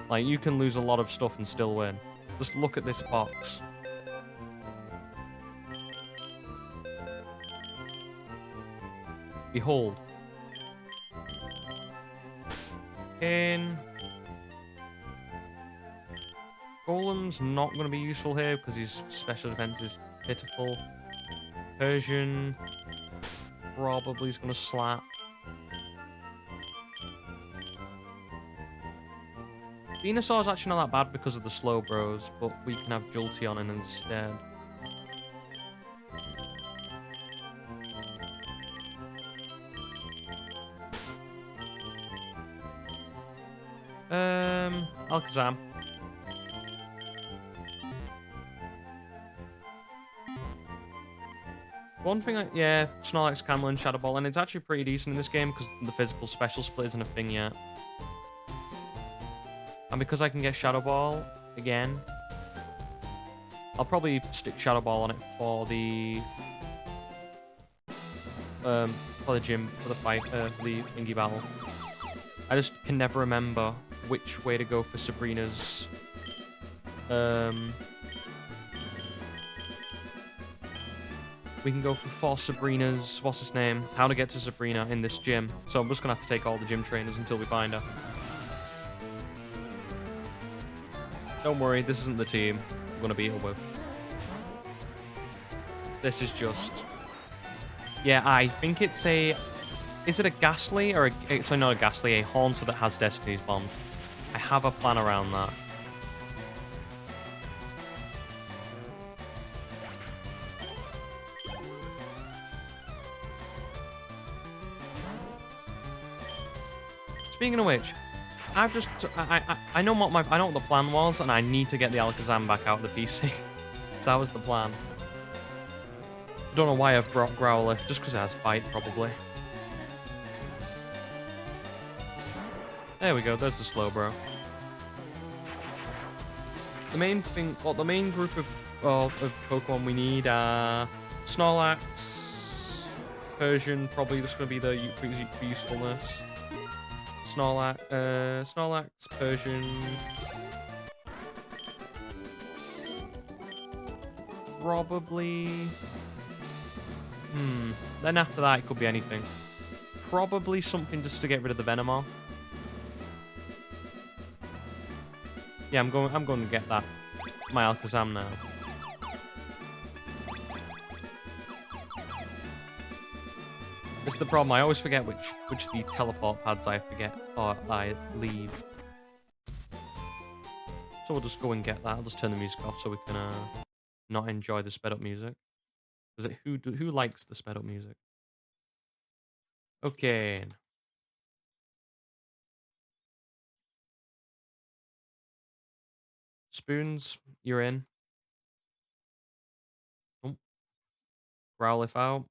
Like, you can lose a lot of stuff and still win. Just look at this box. Behold. Golem's not going to be useful here because his special defense is pitiful. Persian probably is going to slap. Venusaur's actually not that bad because of the slow bros, but we can have Jolteon in instead. Alakazam. One thing, yeah, Snorlax can learn Shadow Ball, and it's actually pretty decent in this game because the physical special split isn't a thing yet. And because I can get Shadow Ball again, I'll probably stick Shadow Ball on it for the gym, for the fight, for the thingy battle. I just can never remember which way to go for Sabrina's we can go for Sabrina's, what's his name? How to get to Sabrina in this gym. So I'm just gonna have to take all the gym trainers until we find her. Don't worry, this isn't the team I'm gonna beat her with. This is just... Yeah, I think it's a... Is it a Ghastly or a... Sorry, not a Ghastly, a Haunter that has Destiny's Bond. I have a plan around that. Speaking of which, I've just... I know what the plan was, and I need to get the Alakazam back out of the PC. So that was the plan. I don't know why I've brought Growlithe, just because it has Bite, probably. There we go, there's the Slowbro. The main thing, well, the main group of Pokemon we need are Snorlax, Persian, probably just going to be the usefulness. Snorlax, Persian. Probably... Then after that, it could be anything. Probably something just to get rid of the Venomoth. Yeah, I'm going to get that. My Alakazam now. It's the problem. I always forget which of the teleport pads I forget or I leave. So we'll just go and get that. I'll just turn the music off so we can not enjoy the sped up music. Is it who likes the sped up music? Okay. Spoons, you're in. Oh, Growlithe out.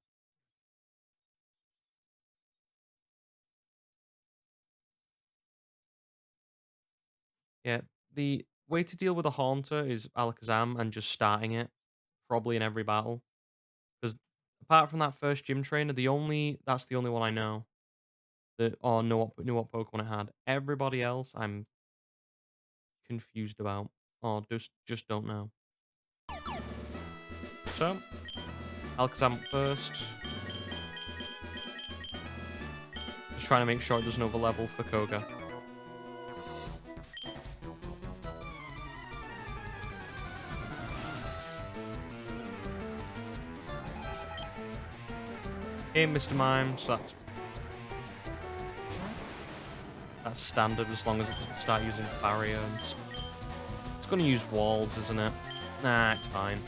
Yeah, the way to deal with a Haunter is Alakazam and just starting it, probably in every battle. Because apart from that first gym trainer, that's the only one I know that or knew what Pokemon it had. Everybody else, I'm confused about or just don't know. So, Alakazam first. Just trying to make sure it doesn't overlevel for Koga. Okay, Mr. Mime, so that's standard as long as it doesn't start using barriers. It's going to use walls, isn't it? Nah, it's fine.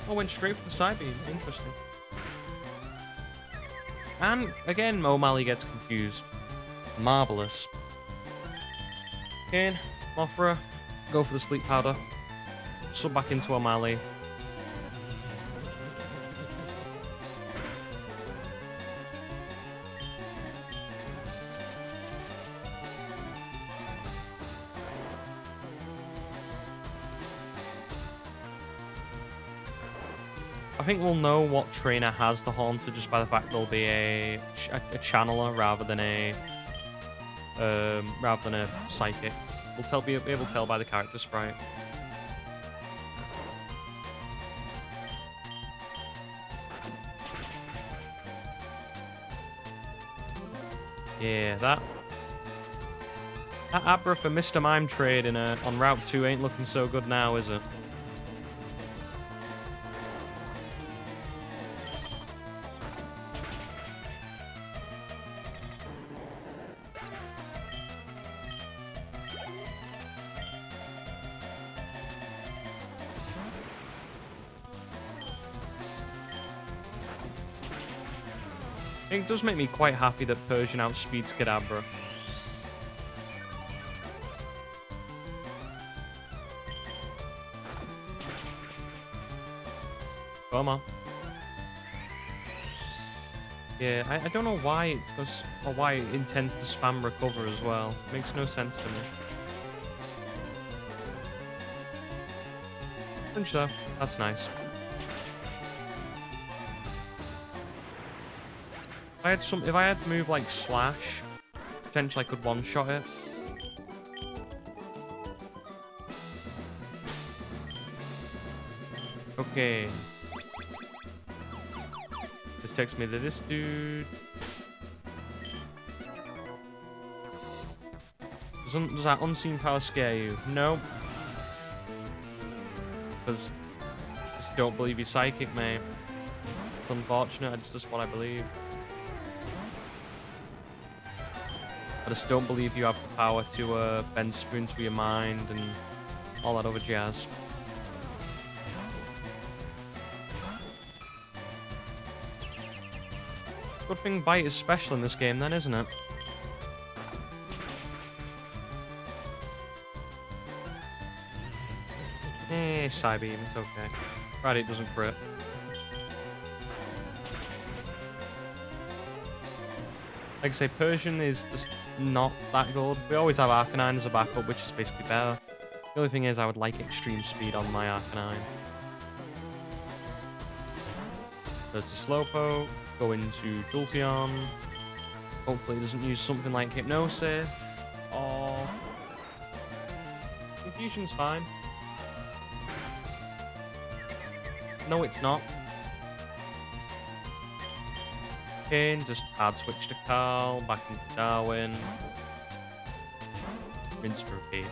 Oh, went straight for the side beam. Interesting. And again, O'Malley gets confused. Marvelous. Again, Mothra, go for the sleep powder. Sub back into O'Malley. I think we'll know what trainer has the Haunter just by the fact there'll be a channeler rather than a psychic. We'll be able to tell by the character sprite. Yeah, that Abra for Mr. Mime trade on Route 2 ain't looking so good now, is it? It does make me quite happy that Persian outspeeds Kadabra. Come on. Yeah, I don't know why it's goes or why it intends to spam recover as well. Makes no sense to me. Punch though, that's nice. If I had to move like Slash, potentially I could one-shot it. Okay. This takes me to this dude. Does that unseen power scare you? No. Because I just don't believe you're psychic, mate. It's unfortunate, it's just what I believe. I just don't believe you have the power to bend spoons with your mind and all that other jazz. Good thing Bite is special in this game then, isn't it? Psybeam, it's okay. Right, it doesn't crit. Like I say, Persian is just not that good. We always have Arcanine as a backup, which is basically better. The only thing is I would like extreme speed on my Arcanine. There's the Slowpoke. Go into Jolteon. Hopefully it doesn't use something like Hypnosis. Or... Confusion's fine. No, it's not. Okay, just hard switch to Carl, back into Darwin. Rinse to repeat.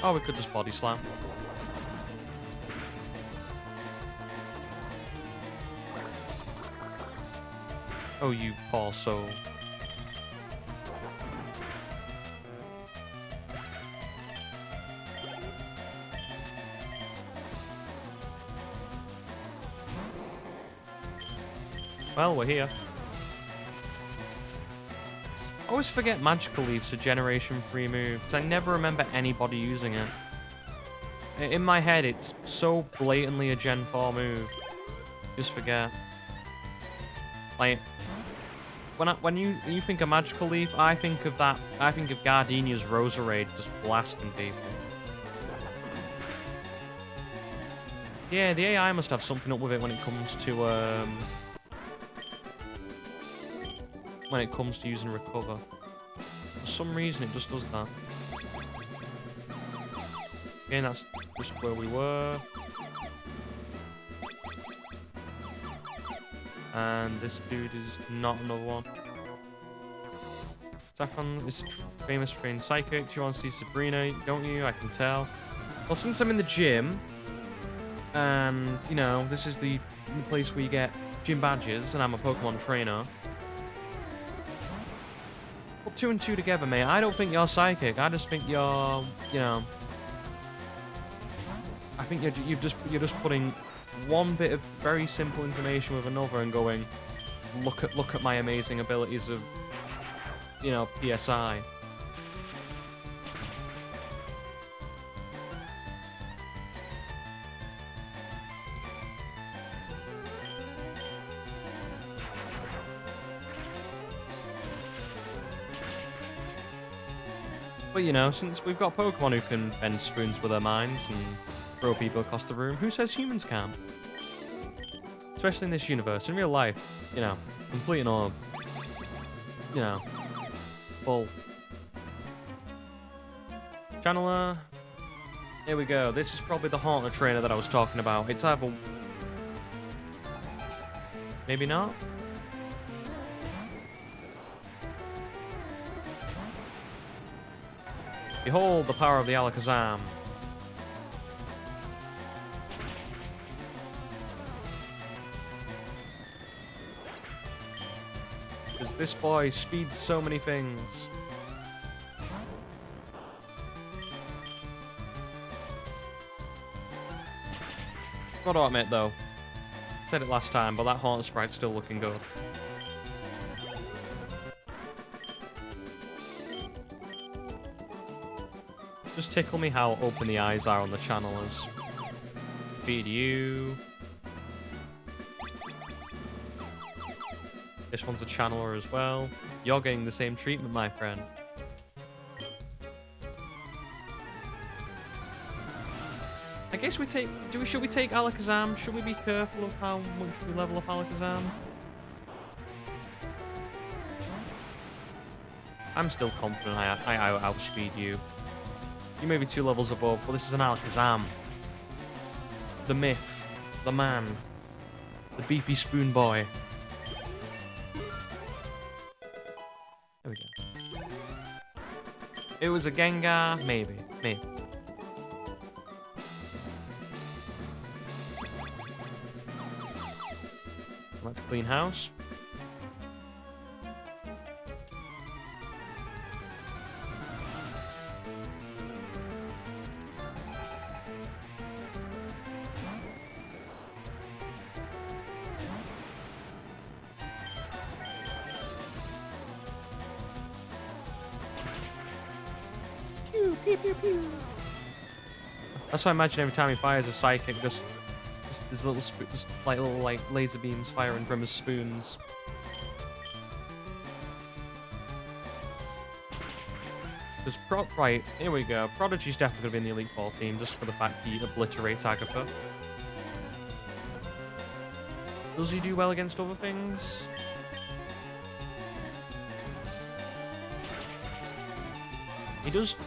Oh, we could just body slam. Oh, you poor soul. Well, we're here. I always forget Magical Leaf's a Generation 3 move, because I never remember anybody using it. In my head, it's so blatantly a Gen 4 move. Just forget. Like, when you think of Magical Leaf, I think of that. I think of Gardenia's Roserade just blasting people. Yeah, the AI must have something up with it when it comes to using Recover. For some reason, it just does that. Again, that's just where we were. And this dude is not another one. Saffron is famous for being psychic. You want to see Sabrina, don't you? I can tell. Well, since I'm in the gym, and, you know, this is the place where you get gym badges, and I'm a Pokemon trainer. Put 2 and 2 together, mate. I don't think you're psychic. I just think you're, you know... I think you're just putting one bit of very simple information with another and going, look at my amazing abilities of, you know, PSI. But, you know, since we've got Pokemon who can bend spoons with their minds and throw people across the room, who says humans can't? Especially in this universe. In real life, you know, complete and all, you know, full. Channeler. Here we go. This is probably the Haunter trainer that I was talking about. It's either... Maybe not? Behold the power of the Alakazam. Because this boy speeds so many things. Gotta admit though, said it last time, but that Haunter sprite's still looking good. Just tickle me how open the eyes are on the channelers. Feed you. This one's a channeler as well. You're getting the same treatment, my friend. I guess we take... Should we take Alakazam? Should we be careful of how much we level up Alakazam? I'm still confident I outspeed you. You may be 2 levels above, but this is an Alakazam. The myth. The man. The beefy spoon boy. There we go. It was a Gengar? Maybe. Maybe. Let's clean house. Pew, pew, pew. That's why I imagine every time he fires a psychic, just there's little laser beams firing from his spoons. Right, here we go. Prodigy's definitely going to be in the Elite Four team just for the fact he obliterates Agatha. Does he do well against other things?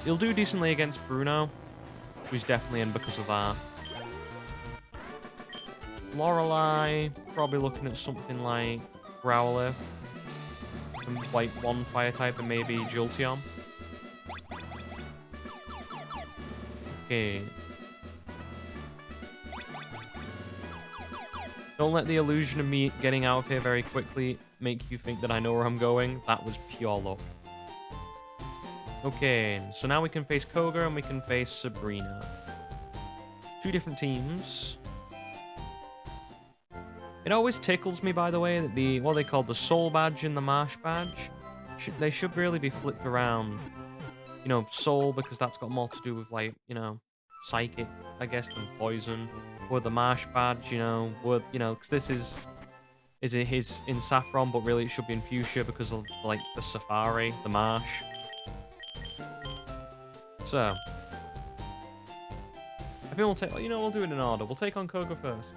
He'll do decently against Bruno, who's definitely in because of that. Lorelei, probably looking at something like Growler, and like one fire type and maybe Jolteon. Okay. Don't let the illusion of me getting out of here very quickly make you think that I know where I'm going. That was pure luck. Okay, so now we can face Koga and we can face Sabrina. 2 different teams. It always tickles me, by the way, that the what they call the Soul Badge and the Marsh Badge, they should really be flipped around. You know, Soul, because that's got more to do with, like, you know, Psychic, I guess, than Poison. Or the Marsh Badge, you know, would, you know, because this is it his in Saffron, but really it should be in Fuchsia because of, like, the Safari, the Marsh. So, I think we'll take, you know, we'll do it in order. We'll take on Koga first.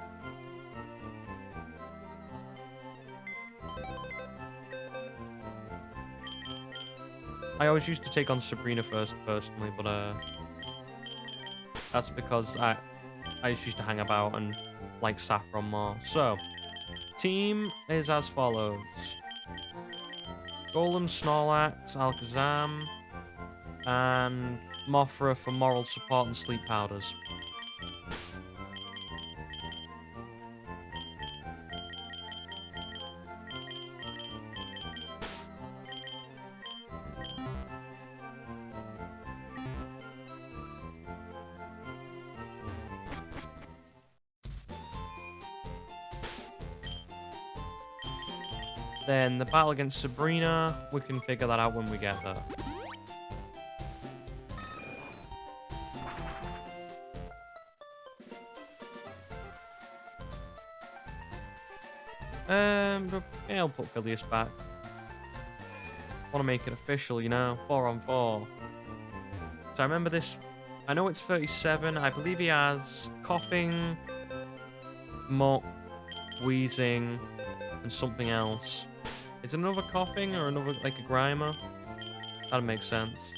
I always used to take on Sabrina first, personally, but that's because I just used to hang about and like Saffron more. So, team is as follows: Golem, Snorlax, Alakazam, and Mothra for moral support and sleep powders. Then the battle against Sabrina, we can figure that out when we get there. Yeah, I'll put Phileas back. Want to make it official, you know, 4-on-4. So I remember this. I know it's 37. I believe he has coughing, muck, wheezing, and something else. Is it another coughing or another, like a Grimer? That'd make sense.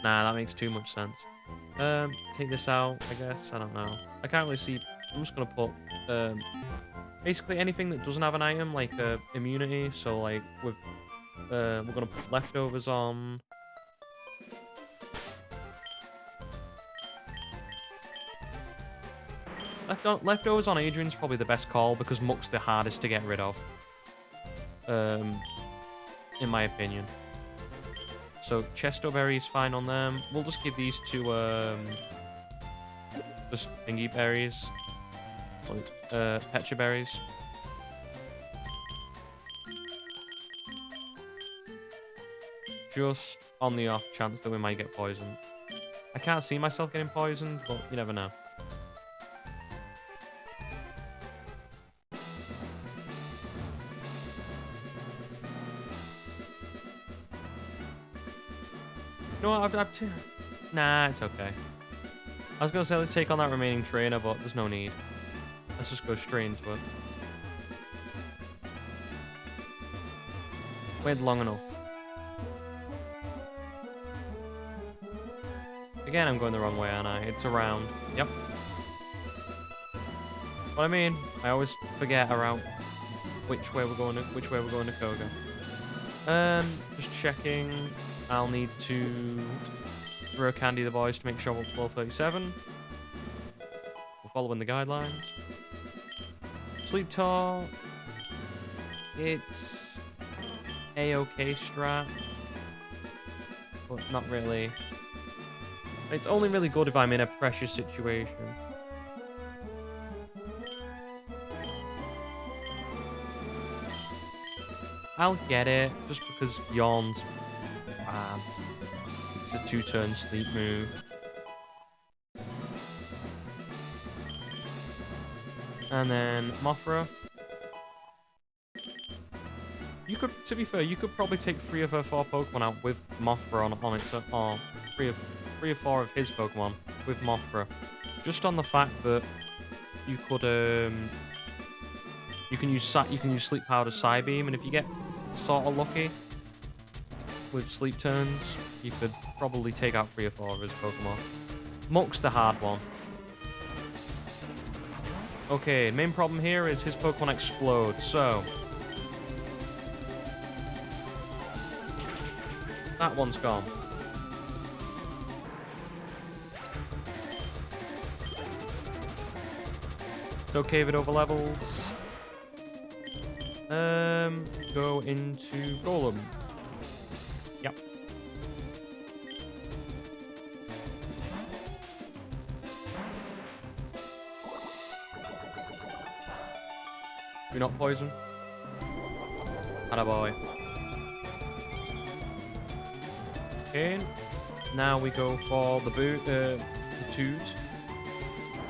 Nah, that makes too much sense. Take this out, I guess. I don't know. I can't really see. I'm just gonna put basically anything that doesn't have an item, like immunity. So like with we're gonna put leftovers on. Leftovers on Adrian's probably the best call because Muck's the hardest to get rid of. In my opinion. So Chesto Berry is fine on them. We'll just give these two just thingy berries. Pecha berries. Just on the off chance that we might get poisoned. I can't see myself getting poisoned, but you never know. You know what, nah, it's okay. I was gonna say let's take on that remaining trainer, but there's no need. Let's just go straight into it. Waited long enough. Again, I'm going the wrong way, aren't I? It's around. Yep. What I mean, I always forget around which way we're going to Koga. Just checking. I'll need to throw candy the boys to make sure we're below 37. We're following the guidelines. Sleep Talk. It's a-okay strat, but not really. It's only really good if I'm in a pressure situation. I'll get it, just because Yawn's bad. It's a 2-turn sleep move. And then Mothra. You could, to be fair, you could probably take 3 of her 4 Pokemon out with Mothra on its own, or 3 or 4 of his Pokemon with Mothra. Just on the fact that you could you can use Sleep Powder Psybeam, and if you get sort of lucky with sleep turns, you could probably take out 3 or 4 of his Pokemon. Muck's the hard one. Okay, main problem here is his Pokemon explode, so that one's gone. Just okay if it over levels. Go into Golem. Yep. You're not poison. Attaboy. Okay. Now we go for the toot.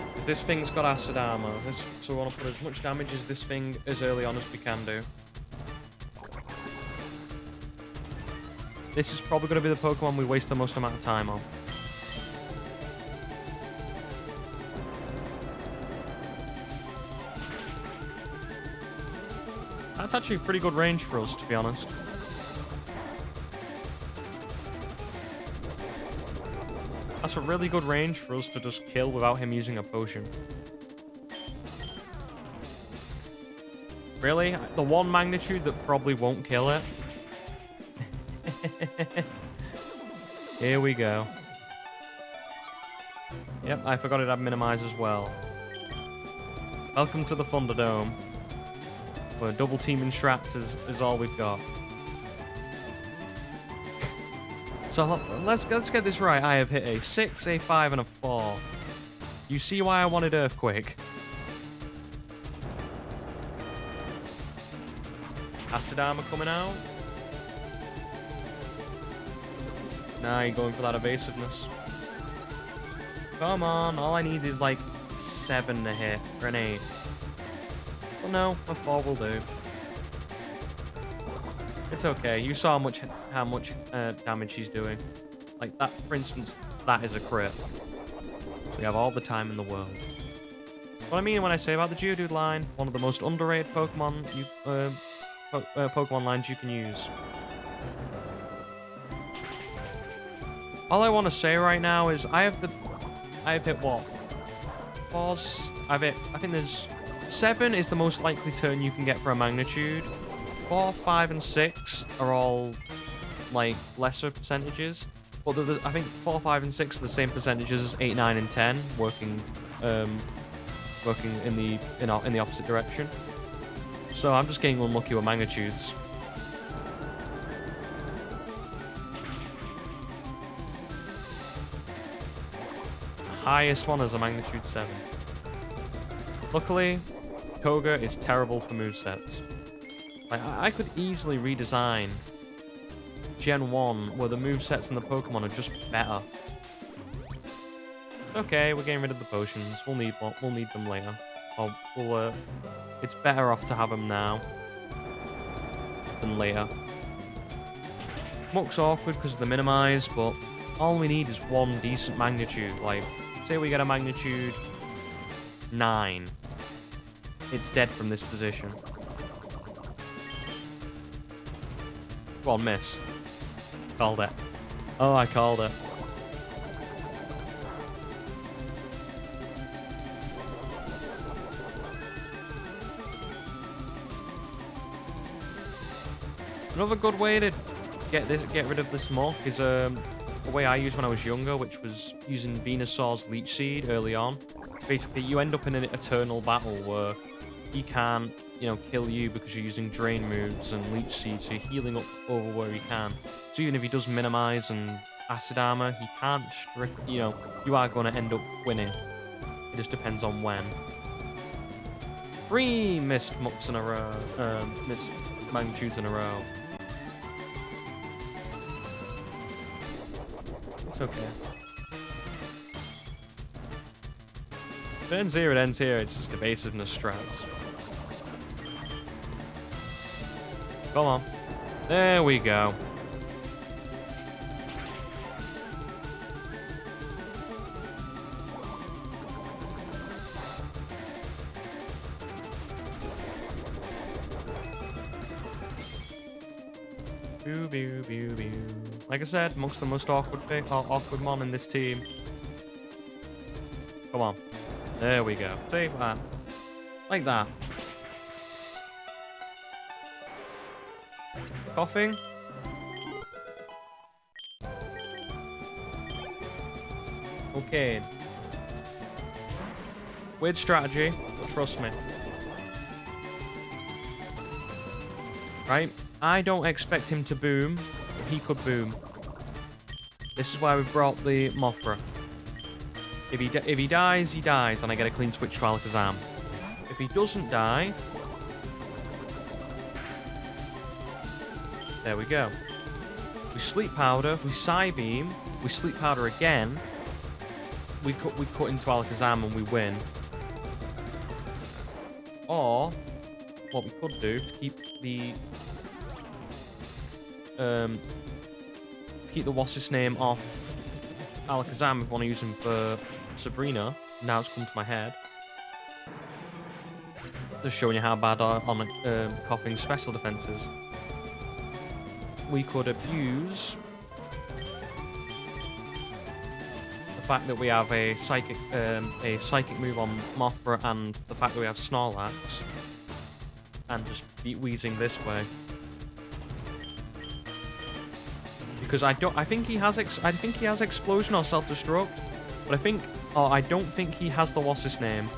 Because this thing's got acid armor. So we want to put as much damage as this thing as early on as we can do. This is probably going to be the Pokemon we waste the most amount of time on. That's actually a pretty good range for us, to be honest. That's a really good range for us to just kill without him using a potion. Really? The one magnitude that probably won't kill it? Here we go. Yep, I forgot it had minimize as well. Welcome to the Thunderdome. Where double teaming strats is all we've got. So let's get this right. I have hit a 6, a 5, and a 4. You see why I wanted Earthquake. Acid Armor coming out. Nah, you're going for that evasiveness. Come on, all I need is like 7 to hit, or an 8. Well, no, a 4 will do. It's okay. You saw how much damage he's doing. Like that, for instance, that is a crit. We have all the time in the world. What I mean when I say about the Geodude line, one of the most underrated Pokemon Pokemon lines you can use. All I want to say right now is I have hit what? I think there's 7 is the most likely turn you can get for a magnitude. 4, 5, and 6 are all like lesser percentages, but I think 4, 5, and 6 are the same percentages as 8, 9, and 10, working in the opposite direction. So I'm just getting unlucky with magnitudes. The highest one is a magnitude 7. Luckily, Koga is terrible for movesets. Like, I could easily redesign Gen 1 where the movesets and the Pokemon are just better. Okay, we're getting rid of the potions. We'll need them later. It's better off to have them now than later. Muck's awkward because of the minimize, but all we need is one decent magnitude. Like, say we get a magnitude 9. It's dead from this position. Go on, miss. Called it. Oh, I called it. Another good way to get rid of this muck is a way I used when I was younger, which was using Venusaur's Leech Seed early on. It's basically you end up in an eternal battle where he can't, kill you because you're using Drain moves and Leech Seed, so you're healing up over where he can. So even if he does minimize and acid armor, he can't you are going to end up winning. It just depends on when. 3 missed mucks in a row, missed magnitudes in a row. It's okay. If it ends here, it ends here. It's just evasiveness strats. Come on. There we go. Boo, boo, boo, boo. Like I said, Muck's the most awkward mon in this team. Come on. There we go. See that. Like that. Coughing. Okay. Weird strategy, but trust me. Right? I don't expect him to boom, but he could boom. This is why we brought the Mothra. If he dies, he dies, and I get a clean switch to Alakazam. If he doesn't die... There we go. We Sleep Powder, we Psybeam, we Sleep Powder again. We cut into Alakazam and we win. Or, what we could do to keep the... keep the what's-his name off Alakazam if we want to use him for Sabrina. Now it's come to my head. Just showing you how bad our Coughing's special defense is. We could abuse the fact that we have a psychic move on Mothra and the fact that we have Snorlax, and just beat Weezing this way. Because I think he has Explosion or Self-Destruct, but I don't think he has the what's-his name.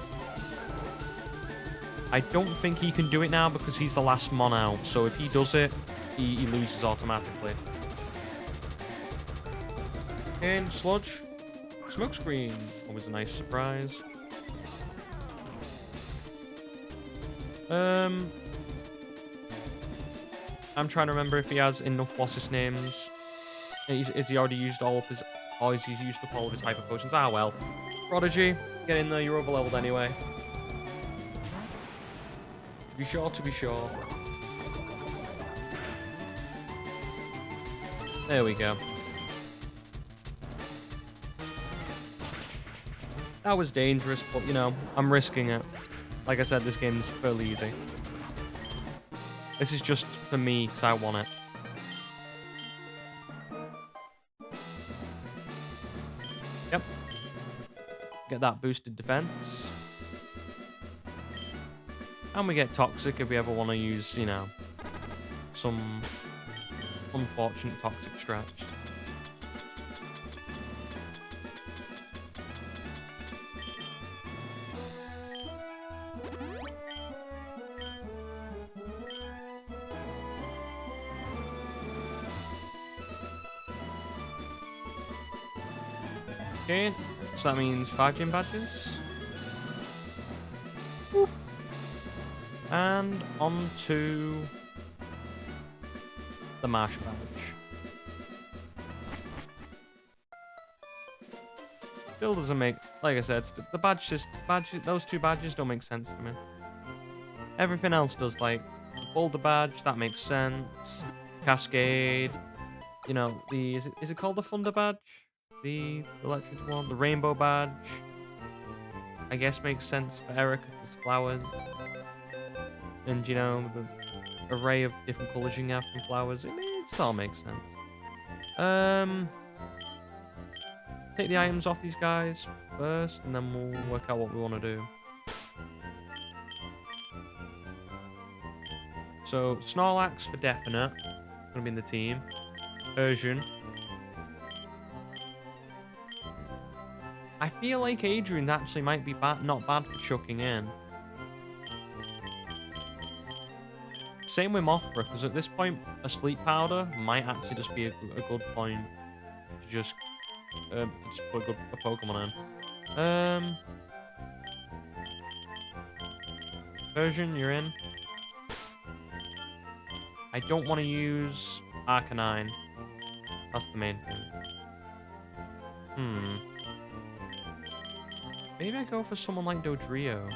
I don't think he can do it now because he's the last mon out. So if he does it, he loses automatically. And Sludge, Smokescreen, always a nice surprise. I'm trying to remember if he has enough what's-his names. Is he already used all of his... Or is he used up all of his Hyper Potions? Ah, well. Prodigy, get in there. You're over-leveled anyway. To be sure, to be sure. There we go. That was dangerous, but, you know, I'm risking it. Like I said, this game's fairly easy. This is just for me, because I want it. Yep. Get that boosted defense. And we get Toxic if we ever want to use, you know, some unfortunate Toxic stretch. Okay, so that means 5 gym badges. Whoop. And on to the Marsh badge. Still doesn't make, like I said, the badge those 2 badges don't make sense to me. Everything else does, like Boulder badge, that makes sense. Cascade, you know, is it called the Thunder badge? The electric one, the Rainbow badge, I guess makes sense for Erica because flowers, and you know the array of different colours you can have from flowers. It all makes sense. Take the items off these guys first, and then we'll work out what we want to do. So Snorlax for definite, gonna be in the team. Persian. I feel like Adrian actually might be not bad for chucking in. Same with Mothra, because at this point, a Sleep Powder might actually just be a good point to just put a Pokemon in. Persian, you're in. I don't want to use Arcanine. That's the main thing. Maybe I go for someone like Dodrio.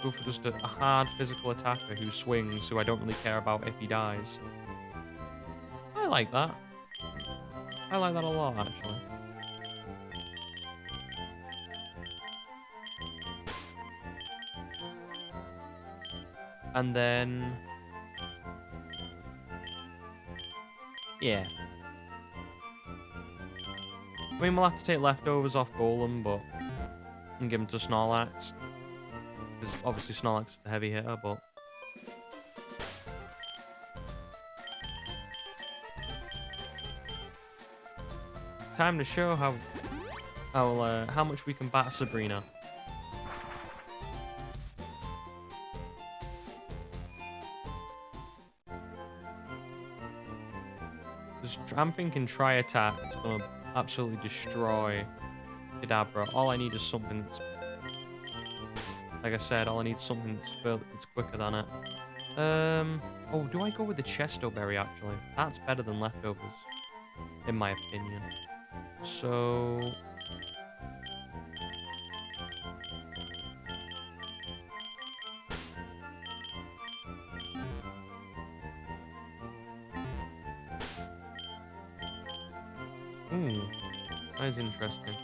Go for just a hard physical attacker who swings, who I don't really care about if he dies. I like that. I like that a lot, actually. And then... yeah. I mean, we'll have to take leftovers off Golem, but... and give him to Snorlax. Because obviously Snorlax is the heavy hitter, but... it's time to show how much we can bat Sabrina. I'm thinking Tri-Attack is going to absolutely destroy Kadabra. All I need is something that's... Like I said, all I need is something that's quicker than it. Oh, do I go with the Chesto Berry, actually? That's better than Leftovers, in my opinion. So... Ooh, that is interesting.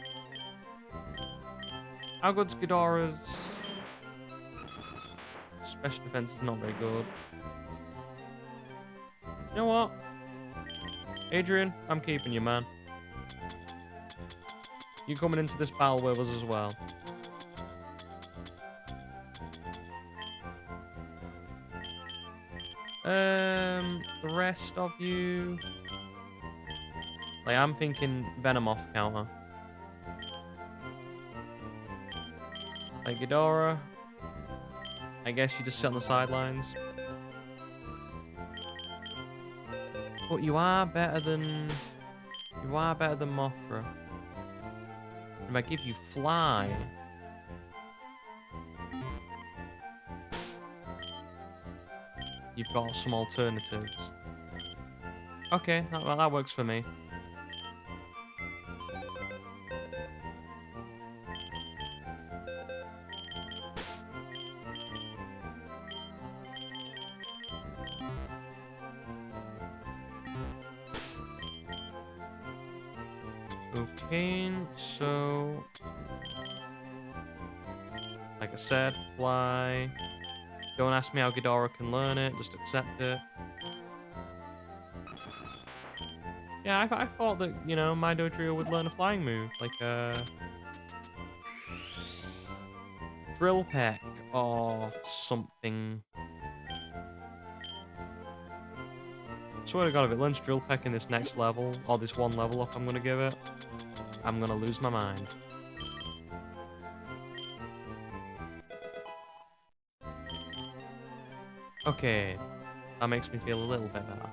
How good's Ghidorah's special defense is not very good. You know what? Adrian, I'm keeping you, man. You coming into this battle with us as well. The rest of you... Like, I'm thinking Venomoth counter. Like, Ghidorah. I guess you just sit on the sidelines. But you are better than... You are better than Mothra. If I give you Fly... You've got some alternatives. Okay, that works for me. Okay, so... Like I said, Fly. Don't ask me how Ghidorah can learn it, just accept it. Yeah, I thought that, you know, my Dodrio would learn a flying move, like Drill Peck or something. Swear to God, if it learns Drill Peck in this next level, or this one level up I'm gonna give it, I'm gonna lose my mind. Okay, that makes me feel a little bit better.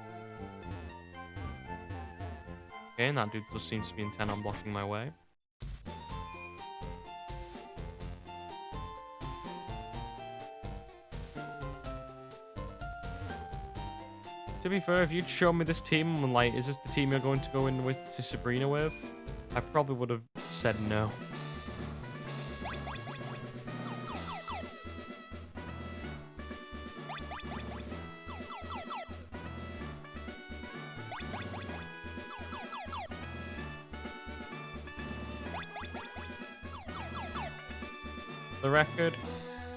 Okay, and that dude just seems to be intent on blocking my way. To be fair, if you'd shown me this team and like, is this the team you're going to go in with to Sabrina with? I probably would have said no. The record,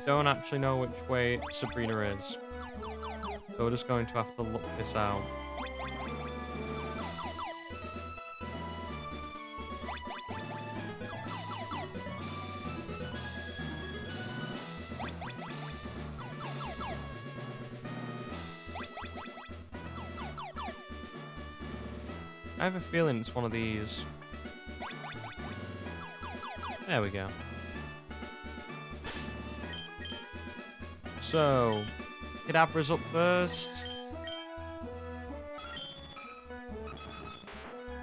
don't actually know which way Sabrina is. So we're just going to have to look this out. I have a feeling it's one of these. There we go. So, Kadabra's up first.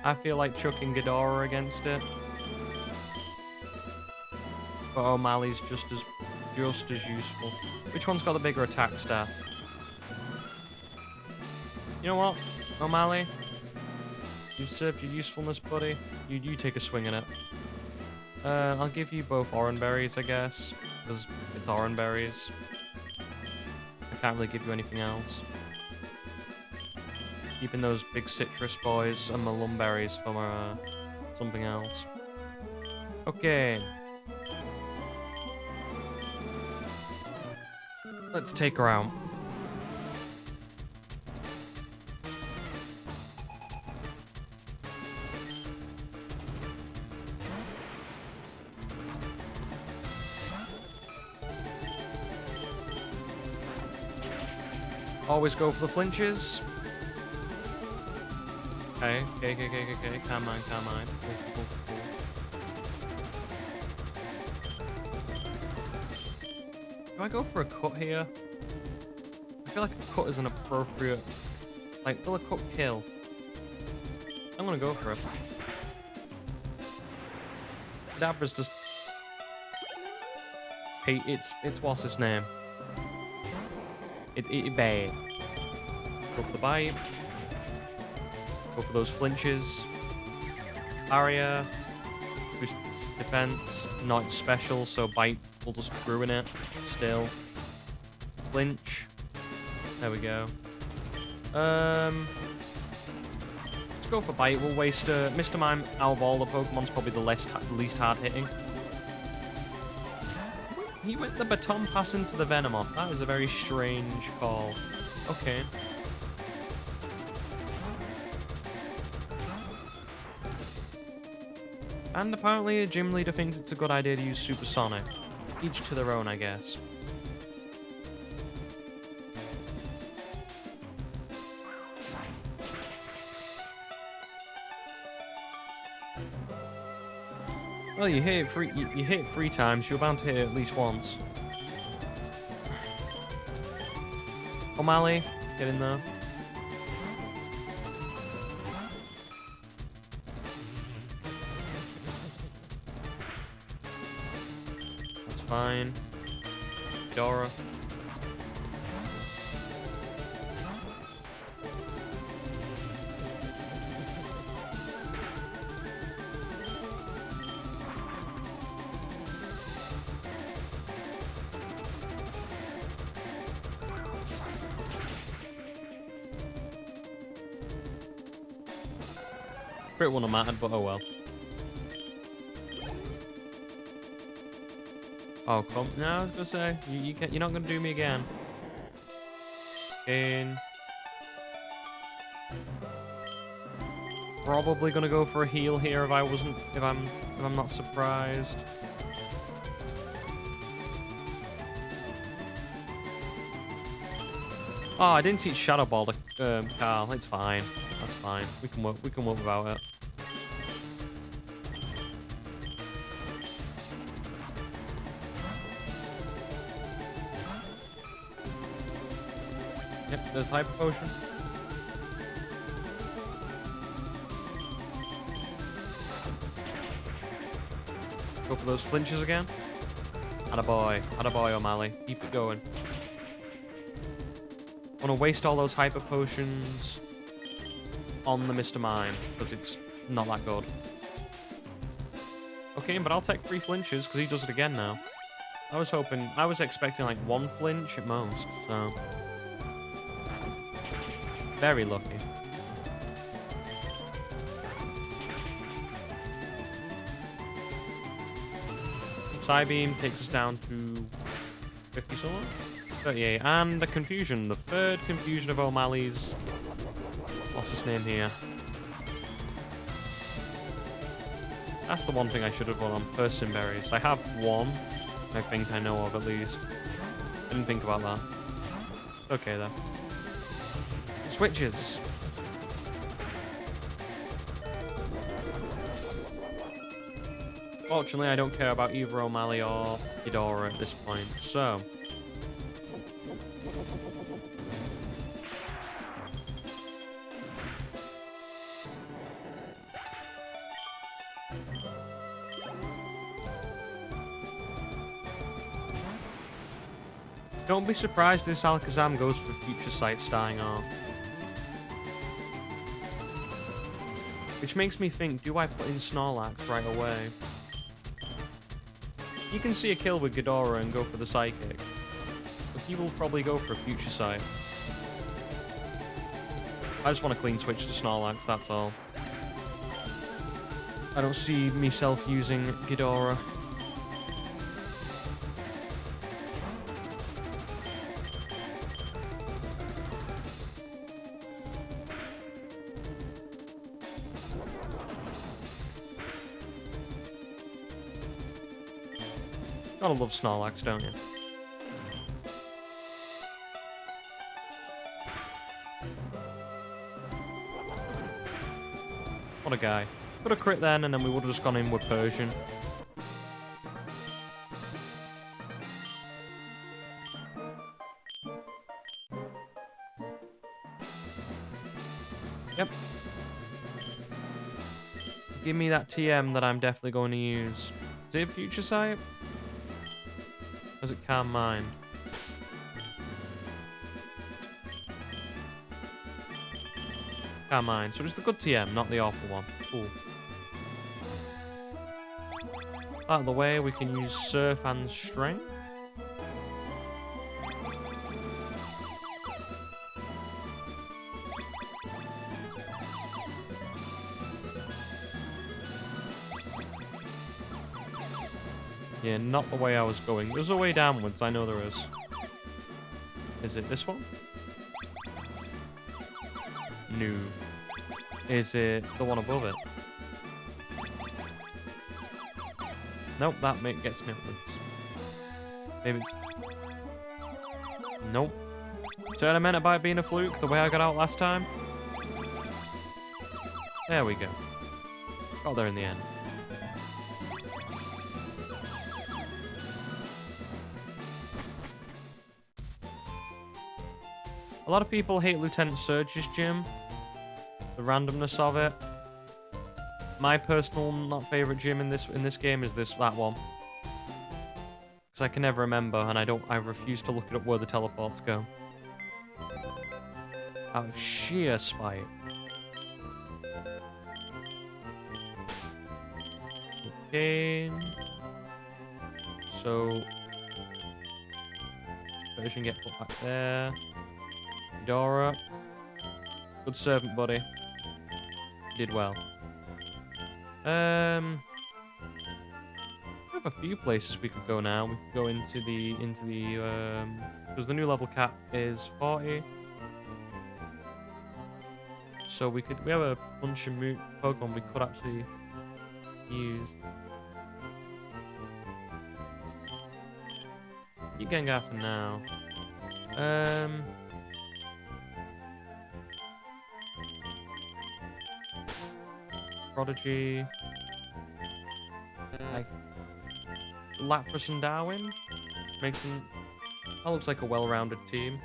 I feel like chucking Ghidorah against it. But O'Malley's just as useful. Which one's got the bigger attack stat? You know what, O'Malley? You've served your usefulness, buddy. You take a swing at it. I'll give you both Oran Berries, I guess. Because it's Oran Berries. I can't really give you anything else. Keeping those big citrus boys and my lumberries for something else. Okay. Let's take her out. Always go for the flinches. Okay. Calm on. Cool. Do I go for a cut here? I feel like a cut is an appropriate... Like, will a cut kill? I'm gonna go for it. Kadabra's just... Hey, it's what's his name? It's bad. Go for the bite. Go for those flinches. Barrier. Boost its defense. Not special, so bite will just ruin it. Still. Flinch. There we go. Let's go for bite. We'll waste Mr. Mime out of all the Pokemon's probably the least hard hitting. He went the baton pass into the Venonat. That is a very strange call. Okay. And apparently a gym leader thinks it's a good idea to use Supersonic. Each to their own, I guess. Well, you hit it you hit it 3 times. You're bound to hit it at least once. O'Malley, get in there. That's fine. Dora. Crit wouldn't have mattered, but oh well. Oh, come. No, I was gonna say, you're not gonna do me again. Probably gonna go for a heal here if I'm not surprised. Oh, I didn't teach Shadow Ball to Carl. It's fine. That's fine. We can work without it. Yep, there's Hyper Potion. Go for those flinches again. Attaboy. Attaboy, O'Malley. Keep it going. I want to waste all those Hyper Potions on the Mr. Mime, because it's not that good. Okay, but I'll take 3 flinches, because he does it again now. I was expecting like 1 flinch at most, so... Very lucky. Psybeam takes us down to 50 something? 38. And the confusion. The 3rd confusion of O'Malley's. What's his name here? That's the one thing I should have gone on. Person berries. I have 1. I think I know of at least. I didn't think about that. Okay then. Switches. Fortunately, I don't care about either O'Malley or Ghidorah at this point, so... Don't be surprised if this Alakazam goes for Future Sight starting off. Which makes me think, do I put in Snorlax right away? You can see a kill with Ghidorah and go for the Psychic. But he will probably go for a Future Sight. I just want a clean switch to Snorlax, that's all. I don't see myself using Ghidorah. Gotta love Snorlax, don't you? What a guy. Could have crit then, and then we would have just gone in with Persian. Yep. Give me that TM that I'm definitely going to use. Is it Future Sight? Or is it Calm Mind? Calm Mind. So it's the good TM, not the awful one. Cool. Out of the way, we can use Surf and Strength. Yeah, not the way I was going. There's a way downwards, I know there is. Is it this one? No. Is it the one above it? Nope, that gets me upwards. Maybe it's... Nope. So I meant it by being a fluke, the way I got out last time? There we go. Got there in the end. A lot of people hate Lieutenant Surge's gym. The randomness of it. My personal not favorite gym in this game is that one. Because I can never remember and I refuse to look it up where the teleports go. Out of sheer spite. Okay. So version get put back there. Dora. Good servant, buddy. Did well. We have a few places we could go now. We could go into the because the new level cap is 40. So we have a bunch of Pokemon we could actually use. You Gengar for now. Prodigy, like Lapras and Darwin, makes them. That looks like a well-rounded team.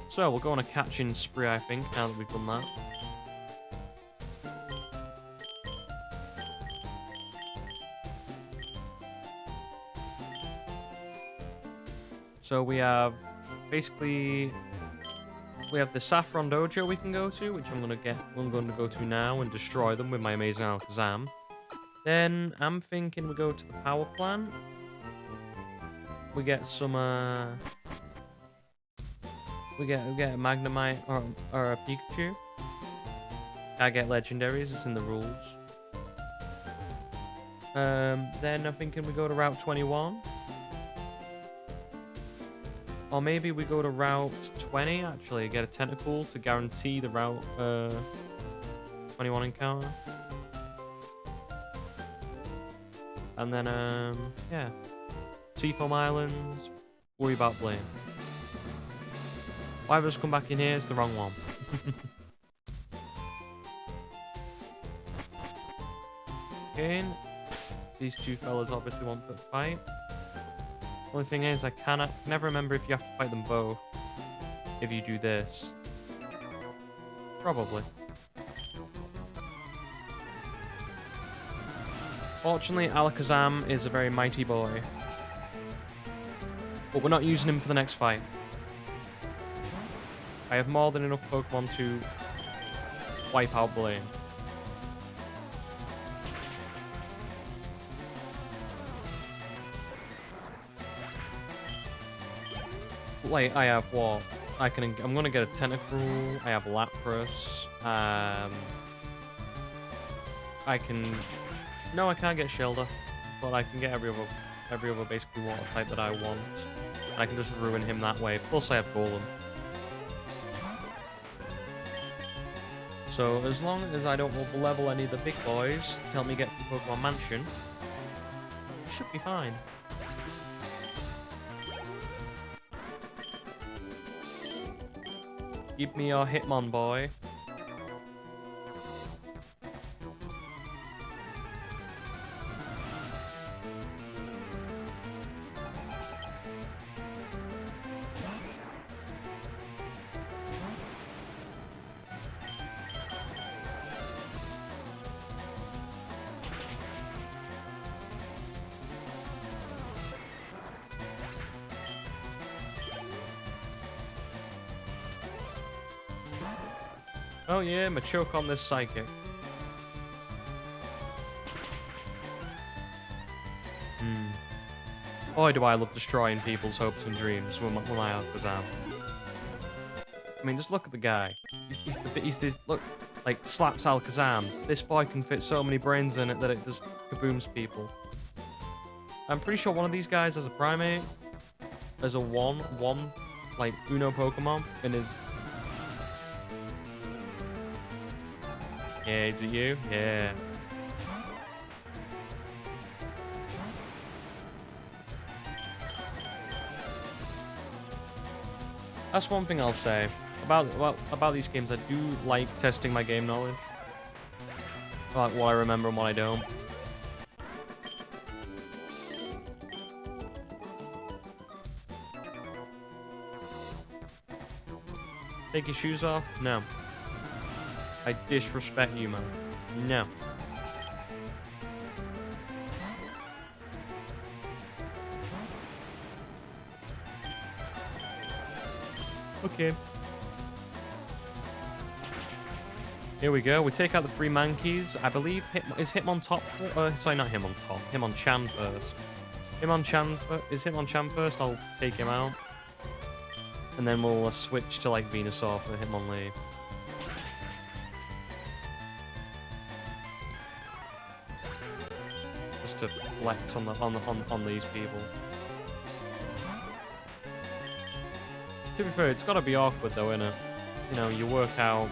So we'll go on a catching spree, I think, now that we've done that. So we have basically the Saffron Dojo we can go to, which I'm going to go to now and destroy them with my amazing Alakazam. Then I'm thinking we go to the power plant. We get some we get a Magnemite or a Pikachu. I get legendaries, it's in the rules. Then I'm thinking we go to Route 21. Or maybe we go to Route 20, actually, get a Tentacle to guarantee the Route 21 encounter. And then, yeah. Seafoam Islands, worry about Blame. Why have I just come back in here? It's the wrong one. Again, these two fellas obviously want to fight. Only thing is, I never remember if you have to fight them both. If you do this. Probably. Fortunately, Alakazam is a very mighty boy. But we're not using him for the next fight. I have more than enough Pokemon to wipe out Blaine. Like, I have what? I'm gonna get a Tentacle. I have Lapras. No, I can't get Shellder, but I can get every other basically water type that I want. And I can just ruin him that way. Plus, I have Golem. So as long as I don't overlevel any of the big boys to help me get to Pokemon Mansion, should be fine. Give me your Hitmon, boy. Oh yeah, Machoke on this psychic. Boy, do I love destroying people's hopes and dreams with my Alakazam. I mean, just look at the guy. He's this, look, like, slaps Alakazam. This boy can fit so many brains in it that it just kabooms people. I'm pretty sure one of these guys has a primate. There's a one, like, Uno Pokemon in his... Yeah, is it you? Yeah. That's one thing I'll say. About these games, I do like testing my game knowledge. Like what I remember and what I don't. Take your shoes off? No. I disrespect you, man. No. Okay. Here we go. We take out the 3 Mankeys. I believe is Hitmon top. Sorry, not Hitmon top. Hitmonchan first. Is Hitmonchan first? I'll take him out, and then we'll switch to like Venusaur for Hitmonlee. Just to flex on these people. To be fair, it's gotta be awkward though, innit? You know, you work for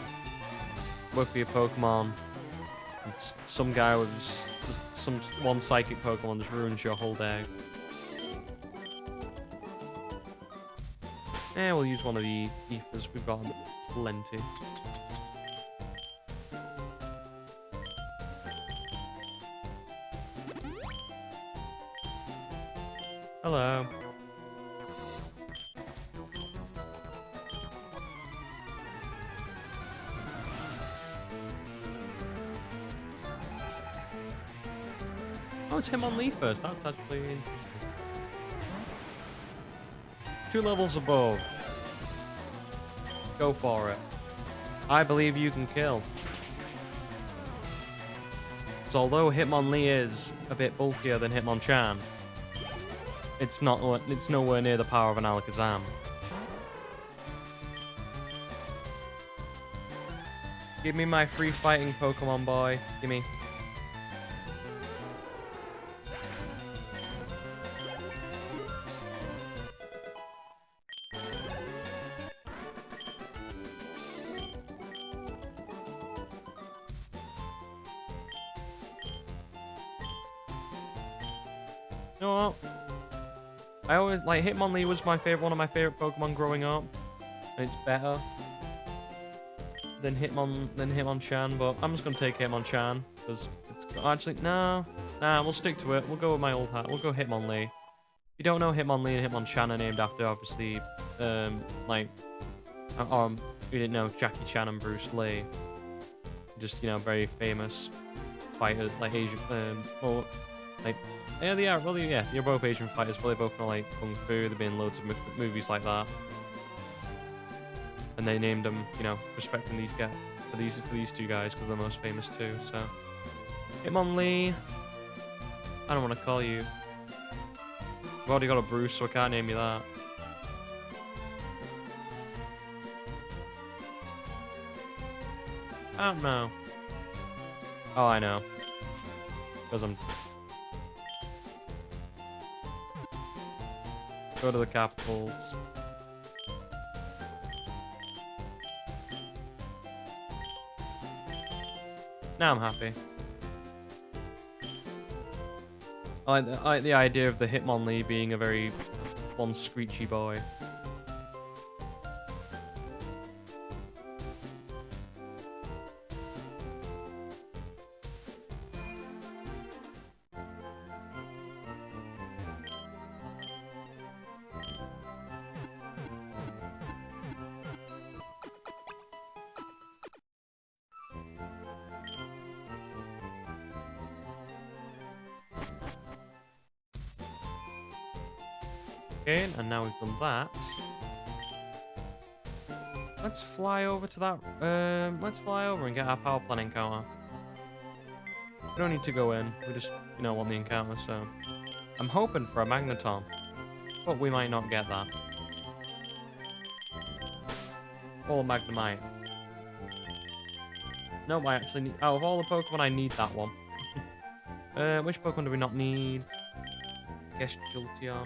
your Pokemon, and some guy with just some one psychic Pokemon just ruins your whole day. Yeah, we'll use one of the ethers. We've got plenty. Hello. Oh, it's Hitmonlee first. That's actually interesting. 2 levels above. Go for it. I believe you can kill. So although Hitmonlee is a bit bulkier than Hitmonchan, it's nowhere near the power of an Alakazam. Give me my free fighting Pokemon, boy. Gimme. You know what? I always like Hitmonlee was one of my favorite Pokemon growing up, and it's better than Hitmonchan. But I'm just gonna take Hitmonchan because it's actually we'll stick to it. We'll go with my old hat. We'll go Hitmonlee. If you don't know, Hitmonlee and Hitmonchan are named after obviously you didn't know Jackie Chan and Bruce Lee. Just very famous fighters like Asian you're both Asian fighters, but they both know like Kung Fu. They've been in loads of movies like that. And they named them, respecting these guys for these 2 guys because they're the most famous too. So, Hitmonlee, I don't want to call you. I've already got a Bruce, so I can't name you that. I don't know. Oh, I know. Because I'm... Go to the capitals. Now I'm happy. I like the idea of the Hitmonlee being a very one screechy boy. Okay, and now we've done that. Let's fly over to that. Let's fly over and get our power plant encounter. We don't need to go in. We just, want the encounter, so... I'm hoping for a Magneton. But we might not get that. Or a Magnemite. No, I actually need... Out of all the Pokemon, I need that one. Which Pokemon do we not need? I guess Jolteon.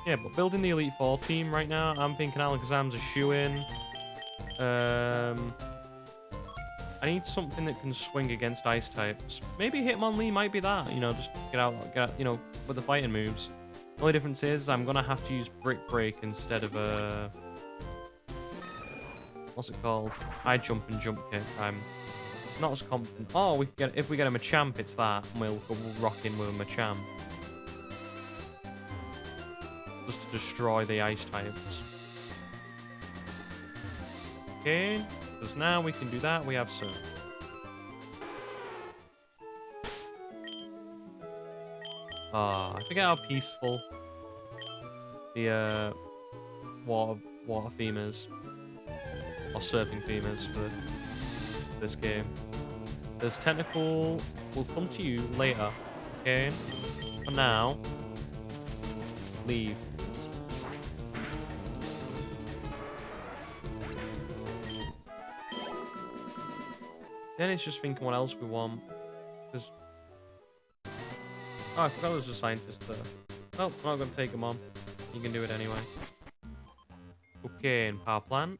Yeah, but building the Elite Four team right now, I'm thinking Alakazam's a shoe-in. I need something that can swing against ice types. Maybe Hitmonlee might be that, just get out, with the fighting moves. The only difference is I'm gonna have to use Brick Break instead of what's it called? I jump and jump kick. I'm not as confident. Oh, if we get a Machamp, it's that, and we'll rock in with a Machamp. Just to destroy the ice types. Okay, because now we can do that. We have Surf. I forget how peaceful the water theme is, or surfing theme is for this game. There's Tentacle. We'll come to you later. Okay. For now, leave. Then it's just thinking what else we want. Because... Oh, I forgot there was a scientist there. Well, I'm not going to take him on. You can do it anyway. Okay, and power plant.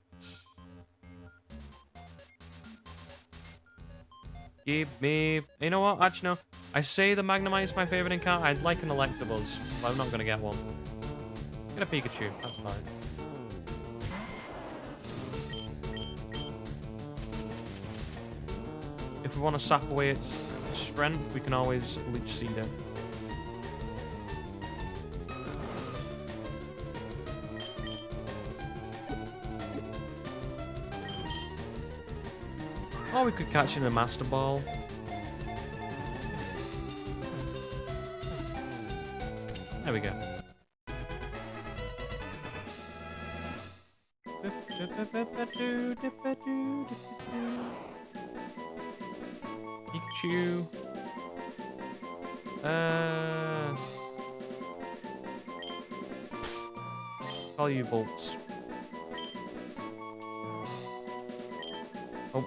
Give me... You know what? Actually, no. I say the Magnemite is my favorite encounter. I'd like an Electabuzz, but I'm not going to get one. Get a Pikachu. That's fine. If we want to sap away its strength, we can always Leech Seed it. Or we could catch it in a Master Ball. There we go. Pikachu. Call you Bolts. Oh,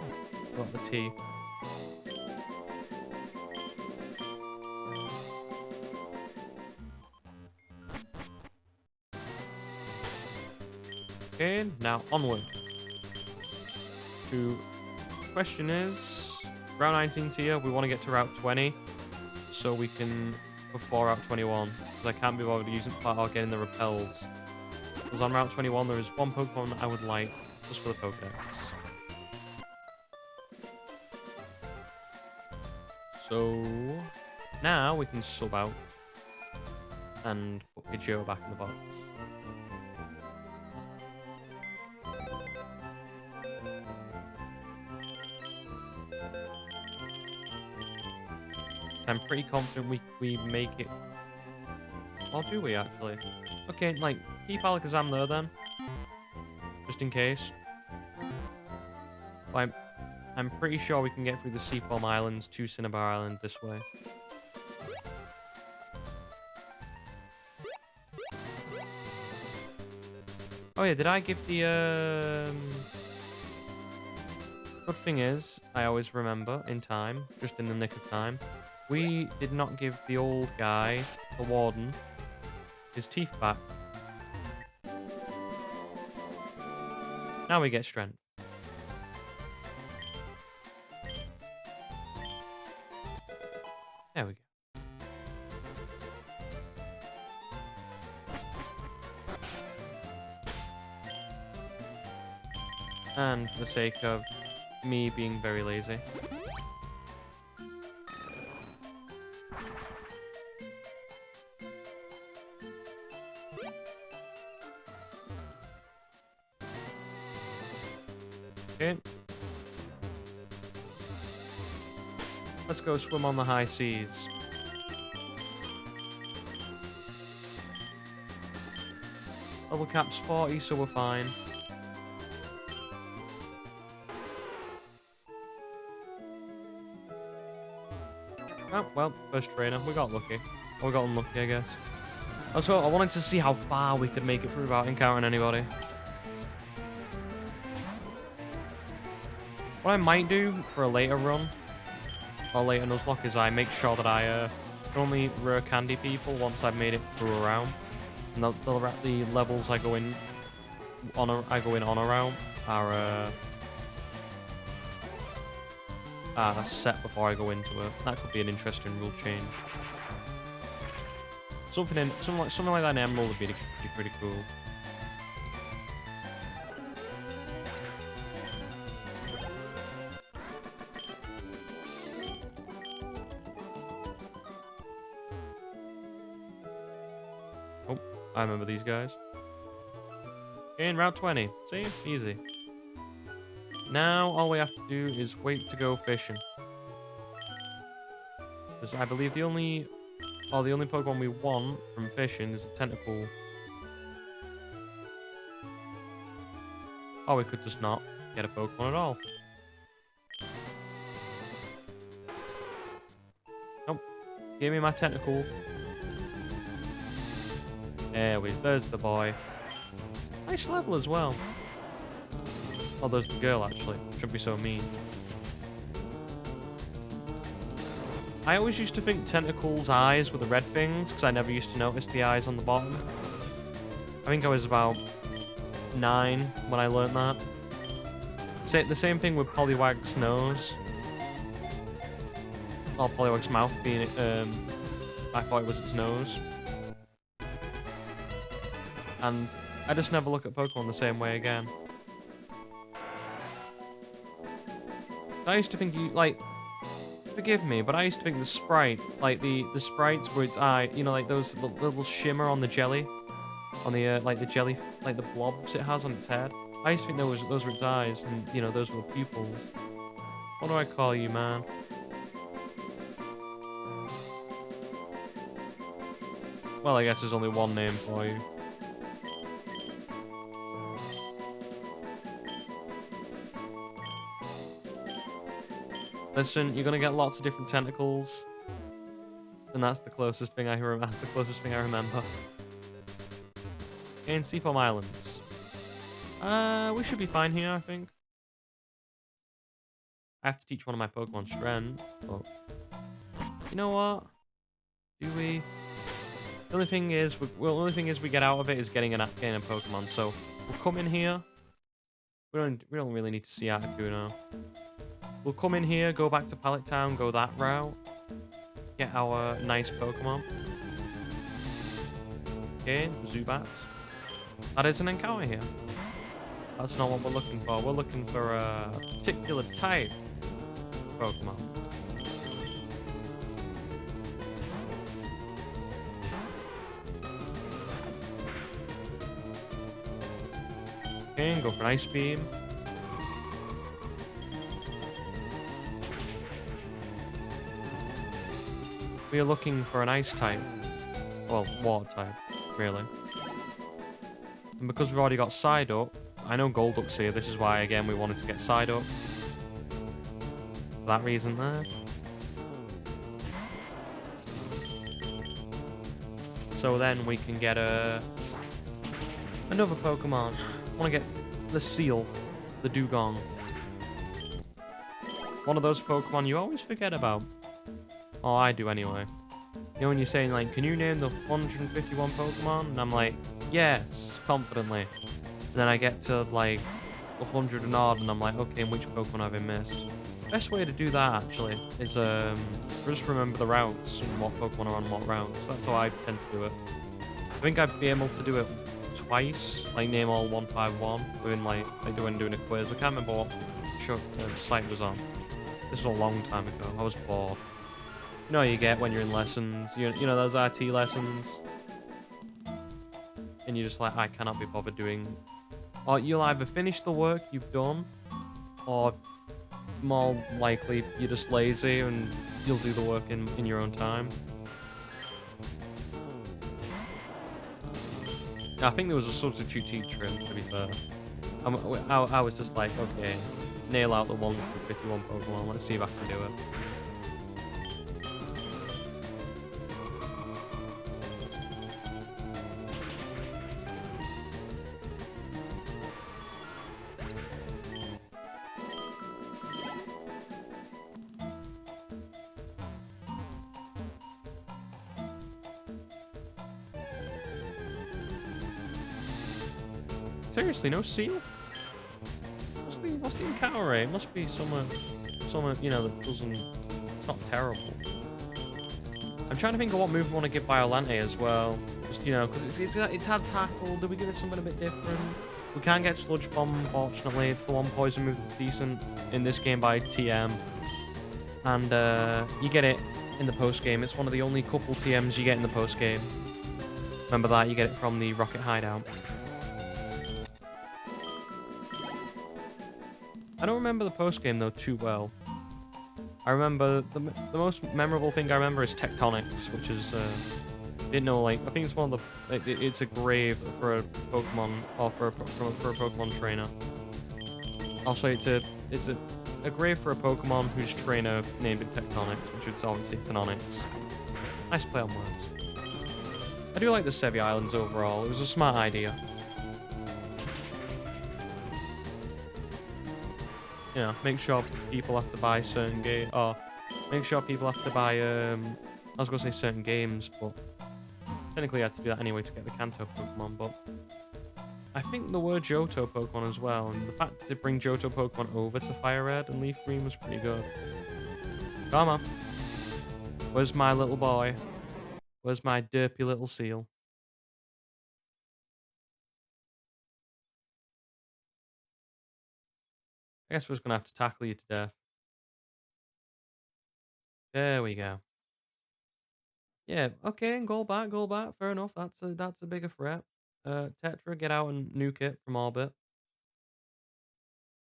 got the T. Okay, now onward. The question is, Route 19's here. We want to get to Route 20, so we can before Route 21. Because I can't be bothered using or getting the repels. Because on Route 21 there is one Pokemon I would like just for the Pokédex. So now we can sub out and put Pidgeot back in the box. I'm pretty confident we make it. Or do we actually? Okay, like, keep Alakazam there then. Just in case. I'm pretty sure we can get through the Seafoam Islands to Cinnabar Island this way. Oh yeah, did I give the Good thing is, I always remember in time, just in the nick of time. We did not give the old guy, the warden, his teeth back. Now we get strength. There we go. And for the sake of me being very lazy. Okay. Let's go swim on the high seas. Level cap's 40, so we're fine. Oh, well, first trainer. We got lucky. Or we got unlucky, I guess. Also, I wanted to see how far we could make it through without encountering anybody. What I might do for a later run, or later Nuzlocke, is I make sure that I only rare candy people once I've made it through a round. And the levels I go in on a round are set before I go into it. That could be an interesting rule change. Something like that in Emerald would be pretty cool. Oh, I remember these guys. In Route 20. See? Easy. Now, all we have to do is wait to go fishing. Because I believe the only Pokemon we want from fishing is the Tentacool. Or we could just not get a Pokemon at all. Nope. Give me my Tentacool. There's the boy. Nice level as well. Oh, there's the girl, actually. Shouldn't be so mean. I always used to think Tentacool's eyes were the red things, because I never used to notice the eyes on the bottom. I think I was about 9 when I learned that. The same thing with Poliwag's nose. Or Poliwag's mouth being I thought it was its nose. And I just never look at Pokemon the same way again. I used to think forgive me, but I used to think the sprite, like the sprites were its eye, you know, like those little shimmer on the jelly, on the like the jelly, like the blobs it has on its head. I used to think those were its eyes, and you know those were pupils. What do I call you, man? Well, I guess there's only one name for you. Listen, you're gonna get lots of different tentacles, and that's the closest thing I remember. In Seafoam Islands, we should be fine here, I think. I have to teach one of my Pokemon Strength, but you know what? Do we? The only thing is, we get out of it is getting a Pokemon. So we'll come in here. We don't really need to see Articuno. We'll come in here, go back to Pallet Town, go that route, get our nice Pokemon. Okay, Zubat. That is an encounter here. That's not what we're looking for. We're looking for a particular type Pokemon. Okay, and go for an Ice Beam. We are looking for an Ice type. Well, Water type, really. And because we've already got Psyduck, I know Golduck's here. This is why, again, we wanted to get Psyduck. For that reason there. So then we can get another Pokemon. I want to get the Seal, the Dugong. One of those Pokemon you always forget about. Oh, I do anyway. You know when you're saying, like, can you name the 151 Pokemon? And I'm like, yes, confidently. And then I get to, like, 100 and odd, and I'm like, okay, and which Pokemon have I missed? Best way to do that, actually, is just remember the routes and what Pokemon are on what routes. That's how I tend to do it. I think I'd be able to do it twice, like name all 151, doing a quiz. I can't remember what site was on. This was a long time ago. I was bored. You know you get when you're in lessons, you know those RT lessons, and you're just like, I cannot be bothered doing. Or you'll either finish the work you've done, or more likely you're just lazy and you'll do the work in your own time. I think there was a substitute teacher in, to be fair. I was just like, okay, nail out the 1 through 51 Pokemon. Let's see if I can do it. Seriously, no seal? What's the encounter rate? It must be somewhere, you know, that doesn't... It's not terrible. I'm trying to think of what move I want to give Biolante as well. Just, you know, because it's had tackle. Do we give it something a bit different? We can get Sludge Bomb, unfortunately. It's the one poison move that's decent in this game by TM. And you get it in the post-game. It's one of the only couple TMs you get in the post-game. Remember that? You get it from the Rocket Hideout. I don't remember the post-game, though, too well. I remember... The most memorable thing I remember is Tectonics, which is... didn't know, like... I think it's one of the... It's a grave for a Pokemon... Or for a Pokemon trainer. Also, it's a grave for a Pokemon whose trainer named it Tectonics, which is obviously it's an Onix. Nice play on words. I do like the Sevi Islands overall. It was a smart idea. You know, make sure people have to buy certain games, or make sure people have to buy, I was going to say certain games, but technically I had to do that anyway to get the Kanto Pokemon, but I think there were Johto Pokemon as well, and the fact to bring Johto Pokemon over to FireRed and Leaf Green was pretty good. Come on. Where's my little boy? Where's my derpy little seal? I guess we're just going to have to tackle you to death. There we go. Yeah, okay, goal back, fair enough. That's a bigger threat. Tetra, get out and nuke it from orbit.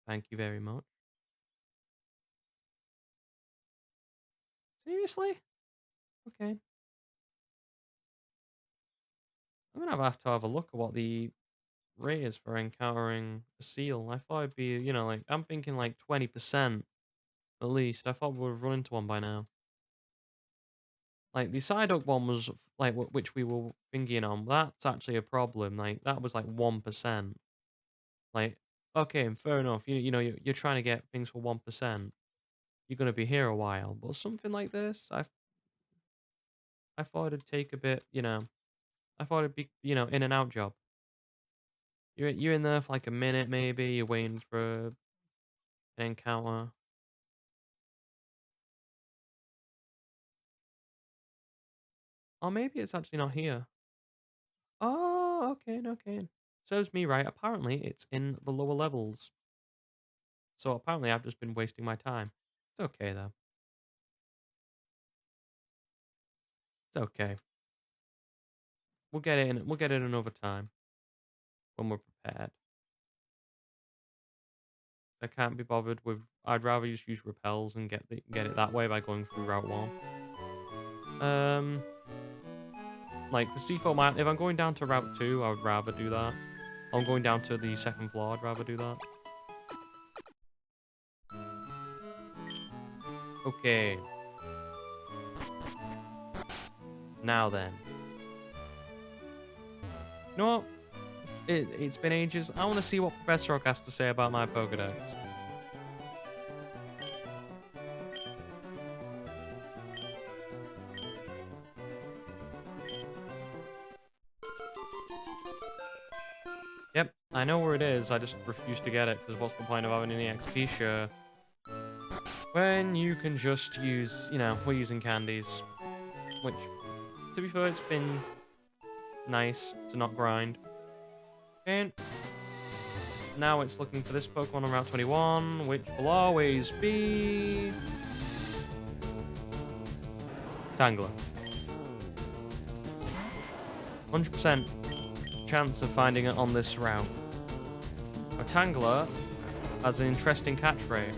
Thank you very much. Seriously? Okay. I'm gonna have to have a look at what the rate is for encountering a seal. I thought it'd be, you know, like, I'm thinking like 20% at least. I thought we would have run into one by now. Like, the Psyduck one was, like, which we were thinking on. That's actually a problem. Like, that was like 1%. Like, okay, fair enough. You know, you're trying to get things for 1%. You're gonna be here a while. But something like this, I thought it'd take a bit, you know. I thought it'd be, you know, in and out job. You're in there for like a minute maybe. You're waiting for an encounter. Or maybe it's actually not here. Oh, okay, okay. Serves me right. Apparently, it's in the lower levels. So apparently, I've just been wasting my time. It's okay though. It's okay. We'll get it in. We'll get it another time when we're prepared. I can't be bothered with. I'd rather just use repels and get it that way by going through Route 1. Like for C4 if I'm going down to Route 2, I would rather do that. I'm going down to the second floor, I'd rather do that. Okay. Now then. You know what? It's been ages. I want to see what Professor Oak has to say about my Pokedex. Yep, I know where it is. I just refuse to get it, because what's the point of having an EXP share when you can just use, you know, we're using candies. Which, to be fair, it's been nice to not grind. And now it's looking for this Pokemon on Route 21, which will always be Tangler. 100% chance of finding it on this route. A Tangler has an interesting catch rate.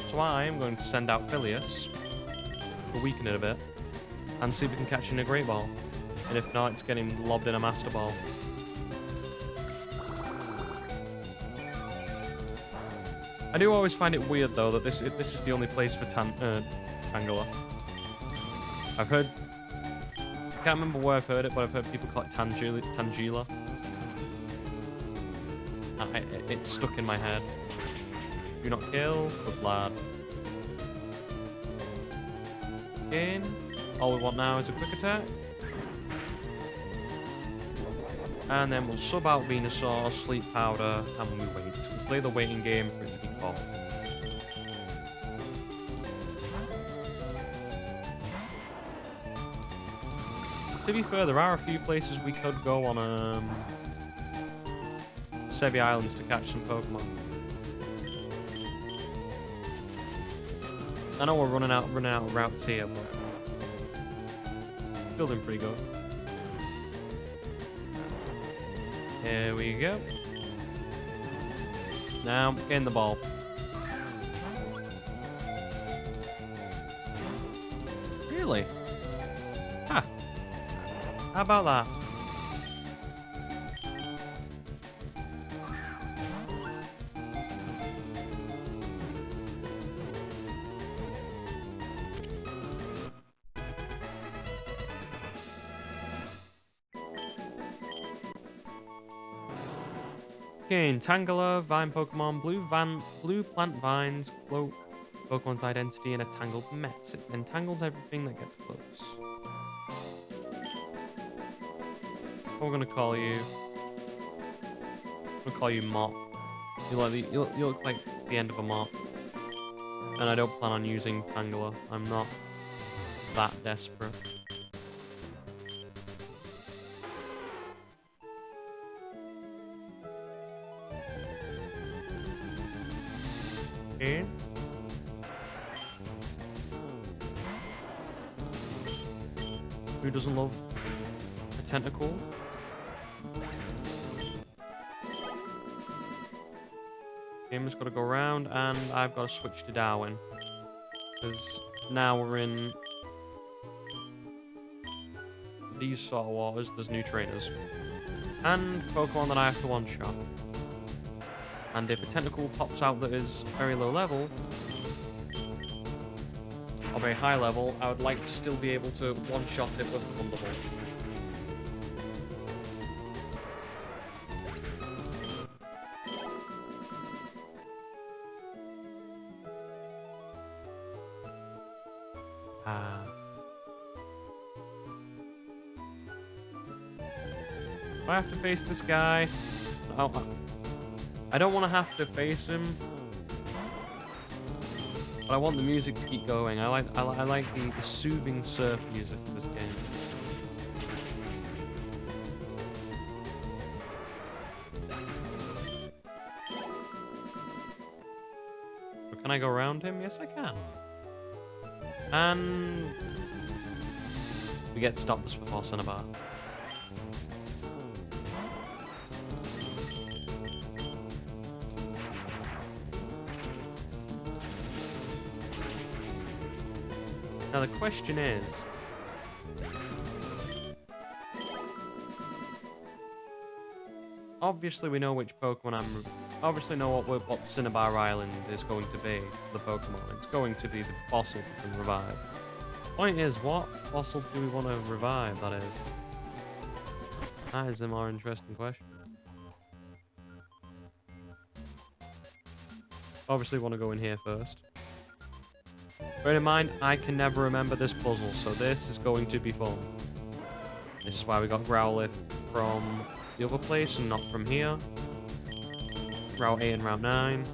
So I am going to send out Phileas to weaken it a bit. and see if we can catch in a Great Ball. And if not, it's getting lobbed in a Master Ball. I do always find it weird though that this is the only place for Tangela. I've heard, I can't remember where I've heard it, but I've heard people call it Tangela. It's stuck in my head. Do not kill, good lad. Again, all we want now is a quick attack. And then we'll sub out Venusaur, Sleep Powder, and we wait. We play the waiting game for it to be called. To be fair, there are a few places we could go on Sevi Islands to catch some Pokemon. I know we're running out of routes here, but still doing pretty good. Here we go. Now, in the ball. Really? Huh. How about that? Okay, Tangela, Vine Pokemon, blue plant vines, cloak Pokemon's identity in a tangled mess. It entangles everything that gets close. What we're gonna call you? We'll call you Mop. You look like it's the end of a mop. And I don't plan on using Tangela. I'm not that desperate. Okay. Who doesn't love a tentacle? Game has got to go around, and I've got to switch to Darwin. Because now we're in these sort of waters, there's new trainers. And Pokemon that I have to one-shot. And if a tentacle pops out that is very low level, or very high level, I would like to still be able to one-shot it with the Thunderbolt. Do I have to face this guy? Oh, I don't want to have to face him, but I want the music to keep going. I like the soothing surf music for this game. So can I go around him? Yes, I can. And we get stopped just before Cinnabar. Now the question is, obviously we know which Pokemon obviously know what Cinnabar Island is going to be for the Pokemon. It's going to be the fossil we can revive. Point is, what fossil do we want to revive, that is? That is the more interesting question. Obviously want to go in here first. Bear in mind, I can never remember this puzzle, so this is going to be fun. This is why we got Growlithe from the other place and not from here. Route 8 and Route 9.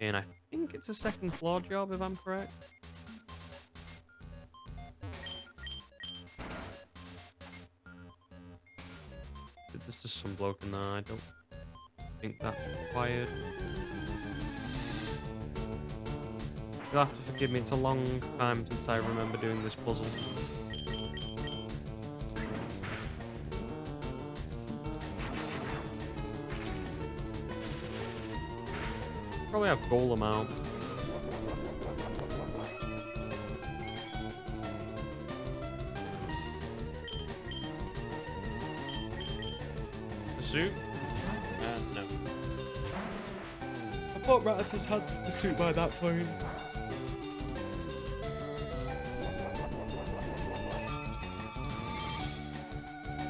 And I think it's a second floor job, if I'm correct. There's just some bloke in there. I don't think that's required. You'll have to forgive me, it's a long time since I remember doing this puzzle. Probably have Golem out. The suit? No. I thought Rattatas had the suit by that point.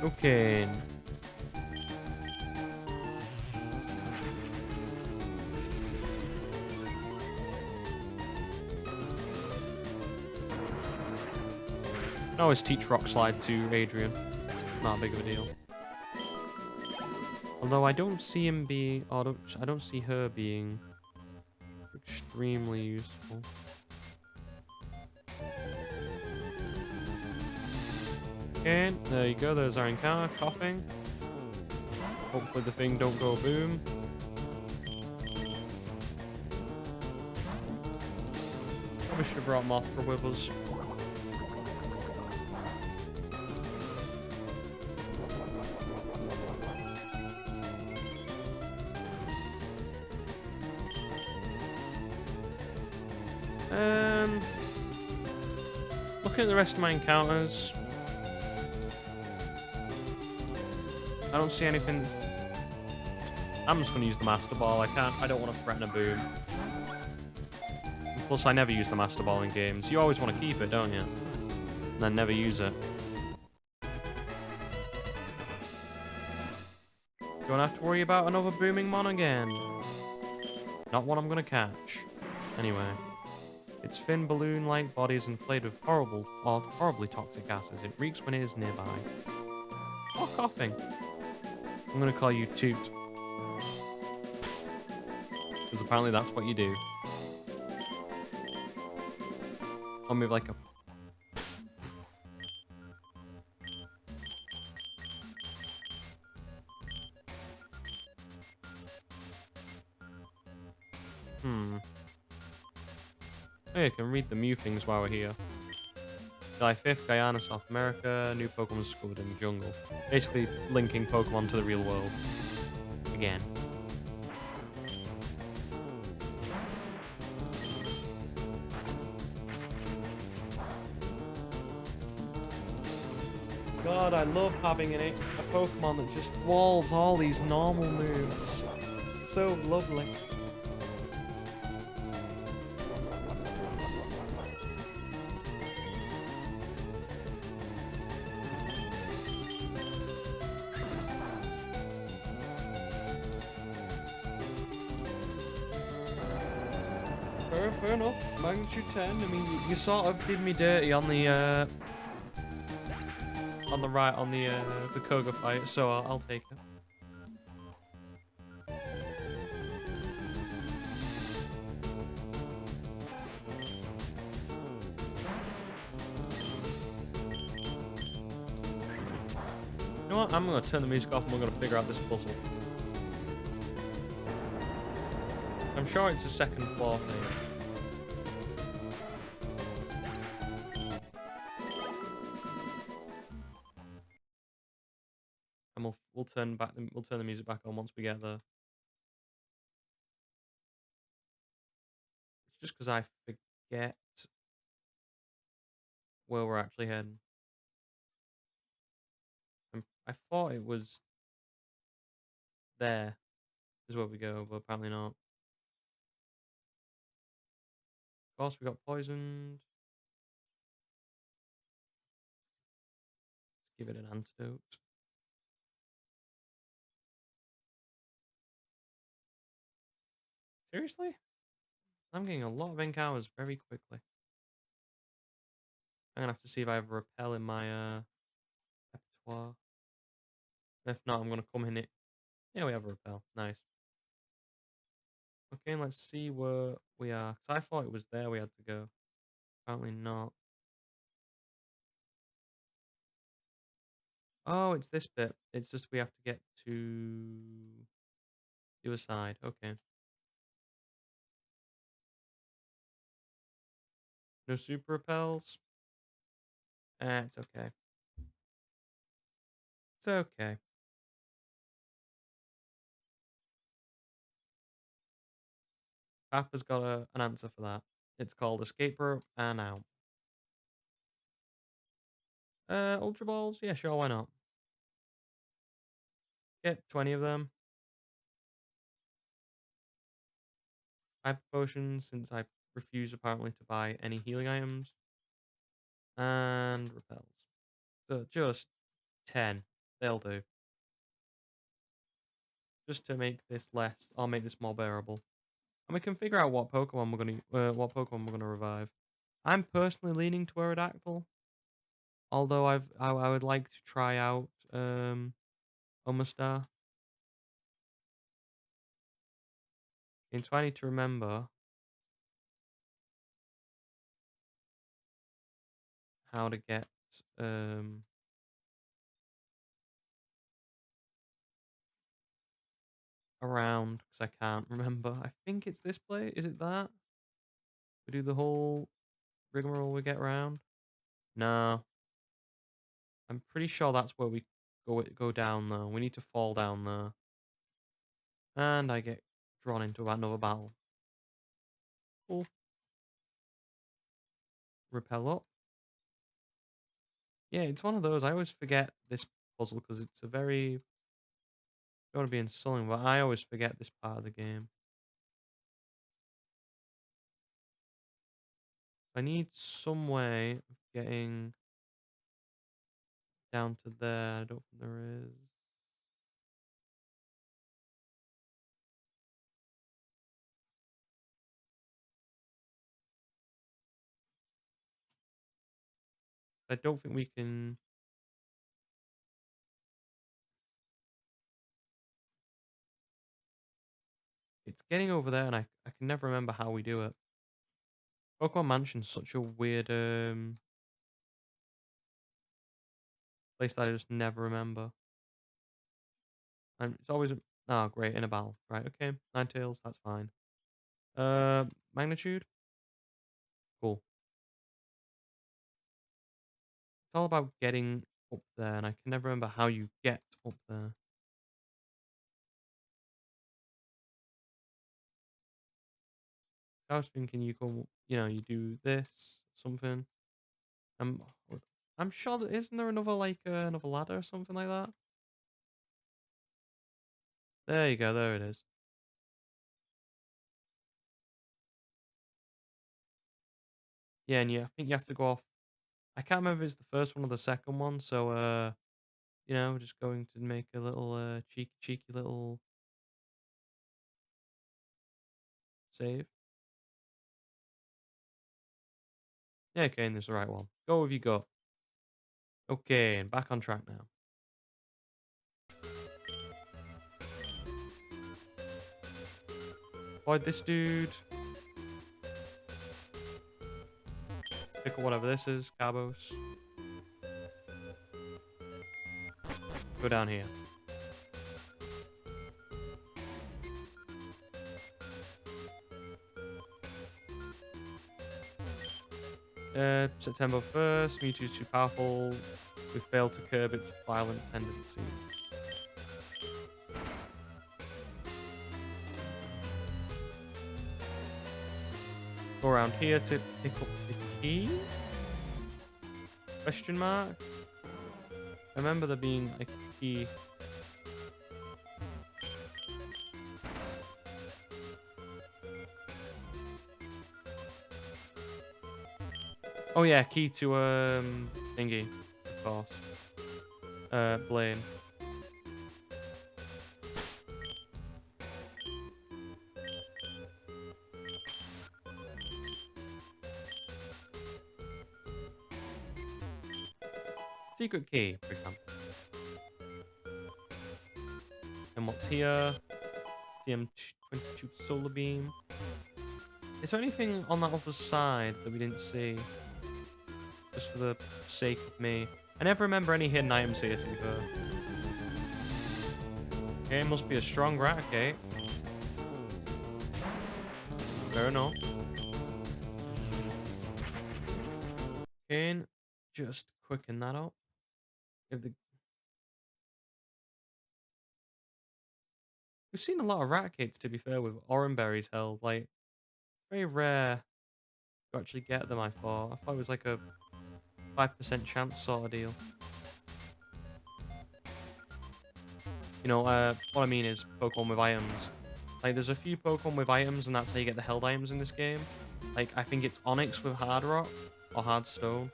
Okay. I always teach Rock Slide to Adrian. Not big of a deal. Although I don't see him being, I don't see her being extremely useful. Okay, there you go. There's our encounter. Coughing. Hopefully the thing don't go boom. Probably should have brought Mothra with us. Looking at the rest of my encounters, I don't see anything. I'm just going to use the Master Ball. I don't want to threaten a boom. Plus, I never use the Master Ball in games. You always want to keep it, don't you? And then never use it. Don't have to worry about another booming mon again. Not one I'm going to catch. Anyway. Its thin balloon-like body is inflated with horribly toxic gases. It reeks when it is nearby. Oh, coughing. I'm going to call you Toot. Because apparently that's what you do. Or maybe like a... Oh, yeah, I can read the Mew things while we're here. July 5th, Guyana, South America. New Pokemon discovered in the jungle. Basically linking Pokemon to the real world. Again. God, I love having a Pokemon that just walls all these normal moves. It's so lovely. Fair enough. Magnitude 10. I mean, you sort of did me dirty on the Koga fight, so I'll take it. You know what? I'm gonna turn the music off and we're gonna figure out this puzzle. I'm sure it's a second floor thing. And we'll turn the music back on once we get there. It's just because I forget where we're actually heading. I thought it was there is where we go, but apparently not. Of course, we got poisoned. Give it an antidote. Seriously? I'm getting a lot of encounters very quickly. I'm gonna have to see if I have a repel in my repertoire. If not, I'm gonna come in it. Yeah, we have a repel. Nice. Okay, let's see where we are. Cause I thought it was there we had to go. Apparently not. Oh, it's this bit. It's just we have to get to the other side. Okay. No super repels. It's okay. It's okay. Papa has got an answer for that. It's called escape rope and out. Ultra balls? Yeah, sure, why not? Get 20 of them. Hyper potions, since I refuse apparently to buy any healing items. And repels. So just 10. They'll do. Just to make this less, I'll make this more bearable. And we can figure out what Pokemon we're gonna revive. I'm personally leaning to Aerodactyl. Although I would like to try out Omastar. And so I need to remember how to get um around because I can't remember. I think it's this place. Is it that? We do the whole rigmarole we get around? No. I'm pretty sure that's where we go down though. We need to fall down there. And I get drawn into another battle. Cool. Repel up. Yeah, it's one of those. I always forget this puzzle because it's a very. Don't want to be insulting, but I always forget this part of the game. I need some way of getting down to there. I don't think there is. I don't think we can. It's getting over there, and I can never remember how we do it. Pokemon Mansion's such a weird place that I just never remember. And it's always oh great in a battle. Right, okay. Ninetales, that's fine. Magnitude? Cool. It's all about getting up there, and I can never remember how you get up there. I was thinking you go, you do this, something. Um, I'm sure that isn't there another like another ladder or something like that? There you go, there it is. Yeah, and I think you have to go off. I can't remember if it's the first one or the second one, so just going to make a little cheeky little save. Yeah, okay, and this is the right one. Go with your gut. Okay, and back on track now. Avoid this dude. Pick up whatever this is, Cabos. Go down here. September 1st, Mewtwo's too powerful. We failed to curb its violent tendencies. Go around here to pick up the key? Question mark? I remember there being a key. Oh yeah, key to thingy, of course. Blaine. Secret key, for example. And what's here? TM22 Solar Beam. Is there anything on that other side that we didn't see? Just for the sake of me. I never remember any hidden items here, to be fair. Okay, must be a strong rat, okay. Fair enough. And just quicken that up. If the We've seen a lot of rat kits, to be fair, with oranberries held. Like, very rare to actually get them, I thought. I thought it was like a 5% chance sort of deal. You know, what I mean is Pokemon with items. Like, there's a few Pokemon with items, and that's how you get the held items in this game. Like, I think it's Onyx with Hard Rock or Hard Stone.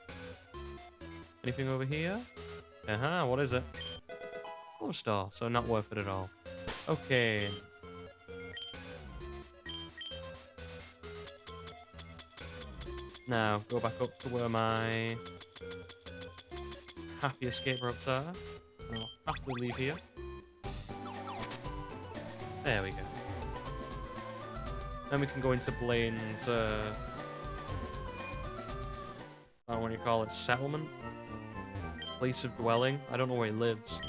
Anything over here? What is it? Full star, so not worth it at all. Okay. Now, go back up to where my happy escape ropes are. I'll happily leave here. There we go. Then we can go into Blaine's, I don't know what you call it, settlement? Place of dwelling? I don't know where he lives.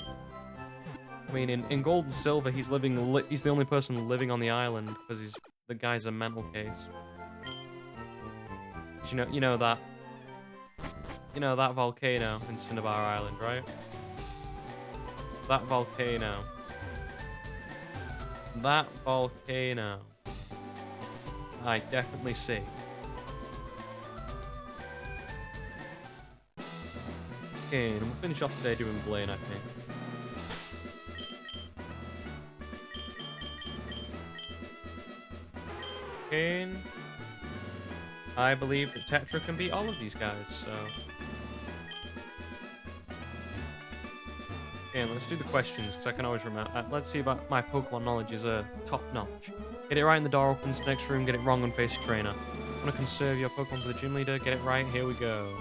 I mean, in Gold and Silver, he's the only person living on the island, because the guy's a mental case. You know that volcano in Cinnabar Island, right? That volcano. I definitely see. Okay, and we'll finish off today doing Blaine, I think. Okay. I believe that Tetra can beat all of these guys, so... Okay, let's do the questions, because I can always remember. Let's see if my Pokemon knowledge is top-notch. Get it right and the door opens to the next room, get it wrong and face a trainer. Want to conserve your Pokemon for the gym leader, get it right, here we go.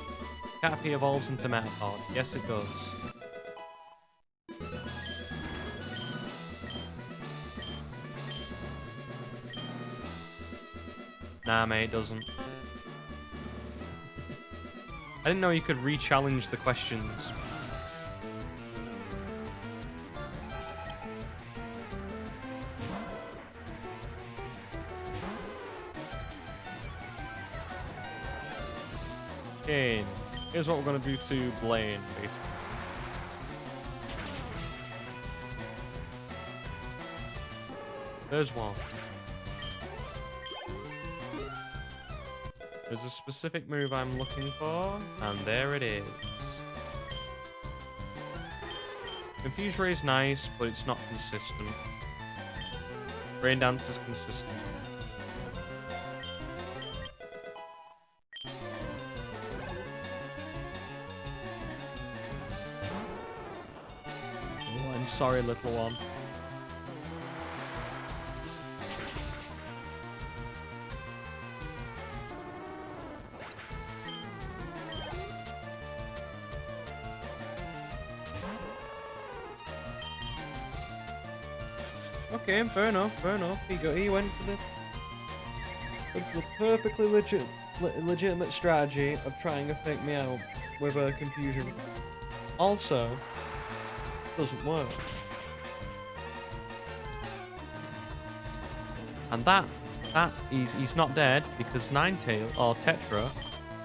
Caterpie evolves into Metapod. Yes, it does. Nah, mate, it doesn't. I didn't know you could re-challenge the questions. Okay, here's what we're going to do to Blaine, basically. There's one. There's a specific move I'm looking for, and there it is. Confuse Ray is nice, but it's not consistent. Rain Dance is consistent. Oh, I'm sorry, little one. Okay, fair enough, fair enough. He went for the perfectly legitimate strategy of trying to fake me out with a confusion. Also, doesn't work. And he's not dead because Ninetale or Tetra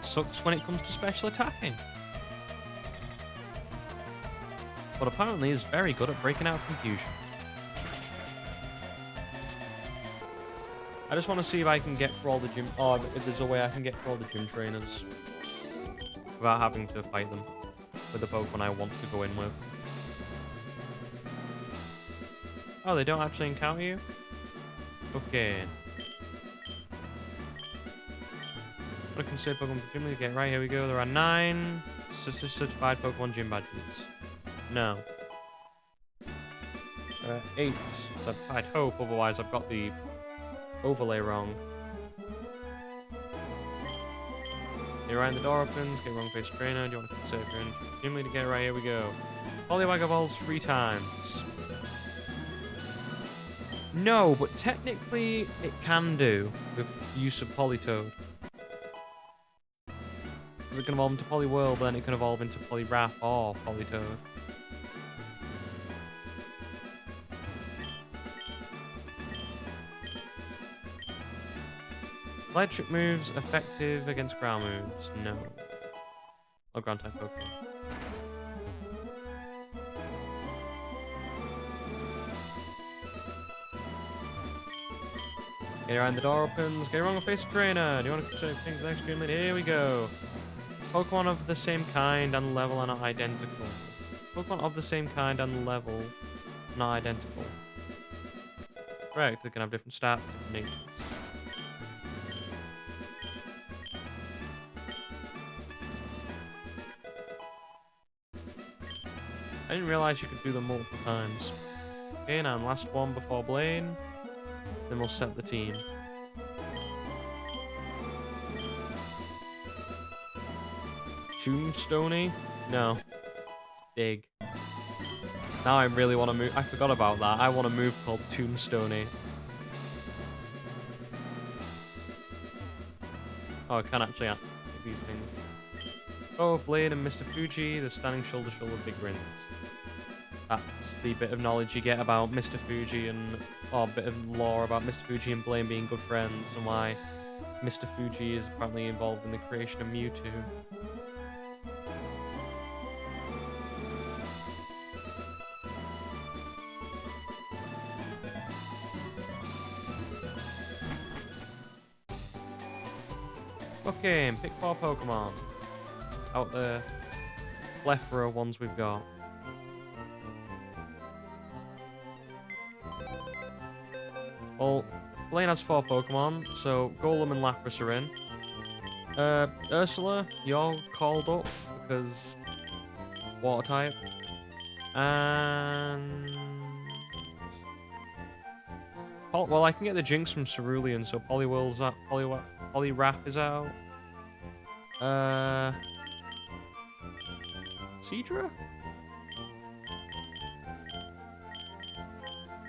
sucks when it comes to special attacking. But apparently is very good at breaking out confusion. I just want to see if I can get through all the gym, or if there's a way I can get through all the gym trainers without having to fight them with the Pokemon I want to go in with. Oh, they don't actually encounter you? Okay. What I can say Pokemon for gym leader, get right, here we go. There are 9 certified Pokemon gym badges. No. 8. So I'd hope, otherwise I've got the overlay wrong. You're right, the door opens, get wrong face trainer, do you want to conserve your gym leader, get right, here we go. Poliwag evolves 3 times. No, but technically it can do with use of Politoed. Because it can evolve into Poliwhirl, but then it can evolve into Poliwrath or Politoed. Electric moves effective against ground moves? No. Or ground type Pokemon. Get around, the door opens. Get wrong, face trainer. Do you want to consider things extremely? Here we go. Pokemon of the same kind and level are not identical. Pokemon of the same kind and level not identical. Correct. They can have different stats, different natures. I didn't realize you could do them multiple times. Okay, now last one before Blaine. Then we'll set the team. Tombstoney? No. It's Dig. Now I really want to move. I forgot about that. I want a move called Tombstoney. Oh, I can actually make these things. Oh, Blaine and Mr. Fuji, they're standing shoulder to shoulder, big grins. That's the bit of knowledge you get about Mr. Fuji and, or a bit of lore about Mr. Fuji and Blaine being good friends and why Mr. Fuji is apparently involved in the creation of Mewtwo. Okay, pick 4 Pokemon out the plethora of ones we've got. Well, Blaine has 4 Pokemon, so Golem and Lapras are in. Ursula, you're called up because water type. And well, I can get the Jinx from Cerulean, so Poliwhirl's out, Poliwrath is out. Seadra?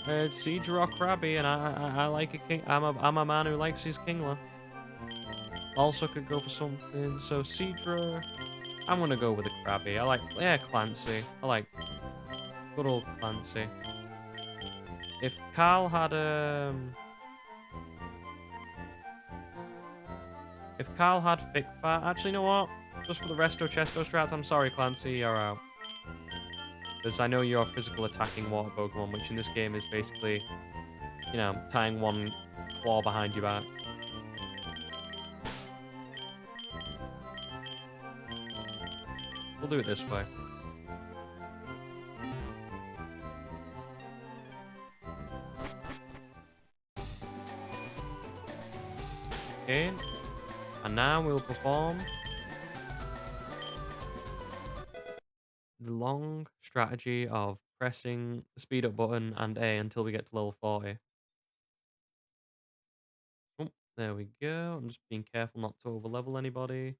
It's Seadra or Krabby, and I like a king. I'm a man who likes his Kingler. Also could go for something. So Seadra, I'm gonna go with a Krabby. I like Clancy. I like good old Clancy. If Carl had Thick Fat, actually, you know what? Just for the Resto Chesto strats, I'm sorry, Clancy, you're out. Because I know you're physical attacking water Pokemon, which in this game is basically, you know, tying one claw behind your back. We'll do it this way. Okay. And now we'll perform the long strategy of pressing the speed up button and A until we get to level 40. Oh, there we go. I'm just being careful not to over level anybody.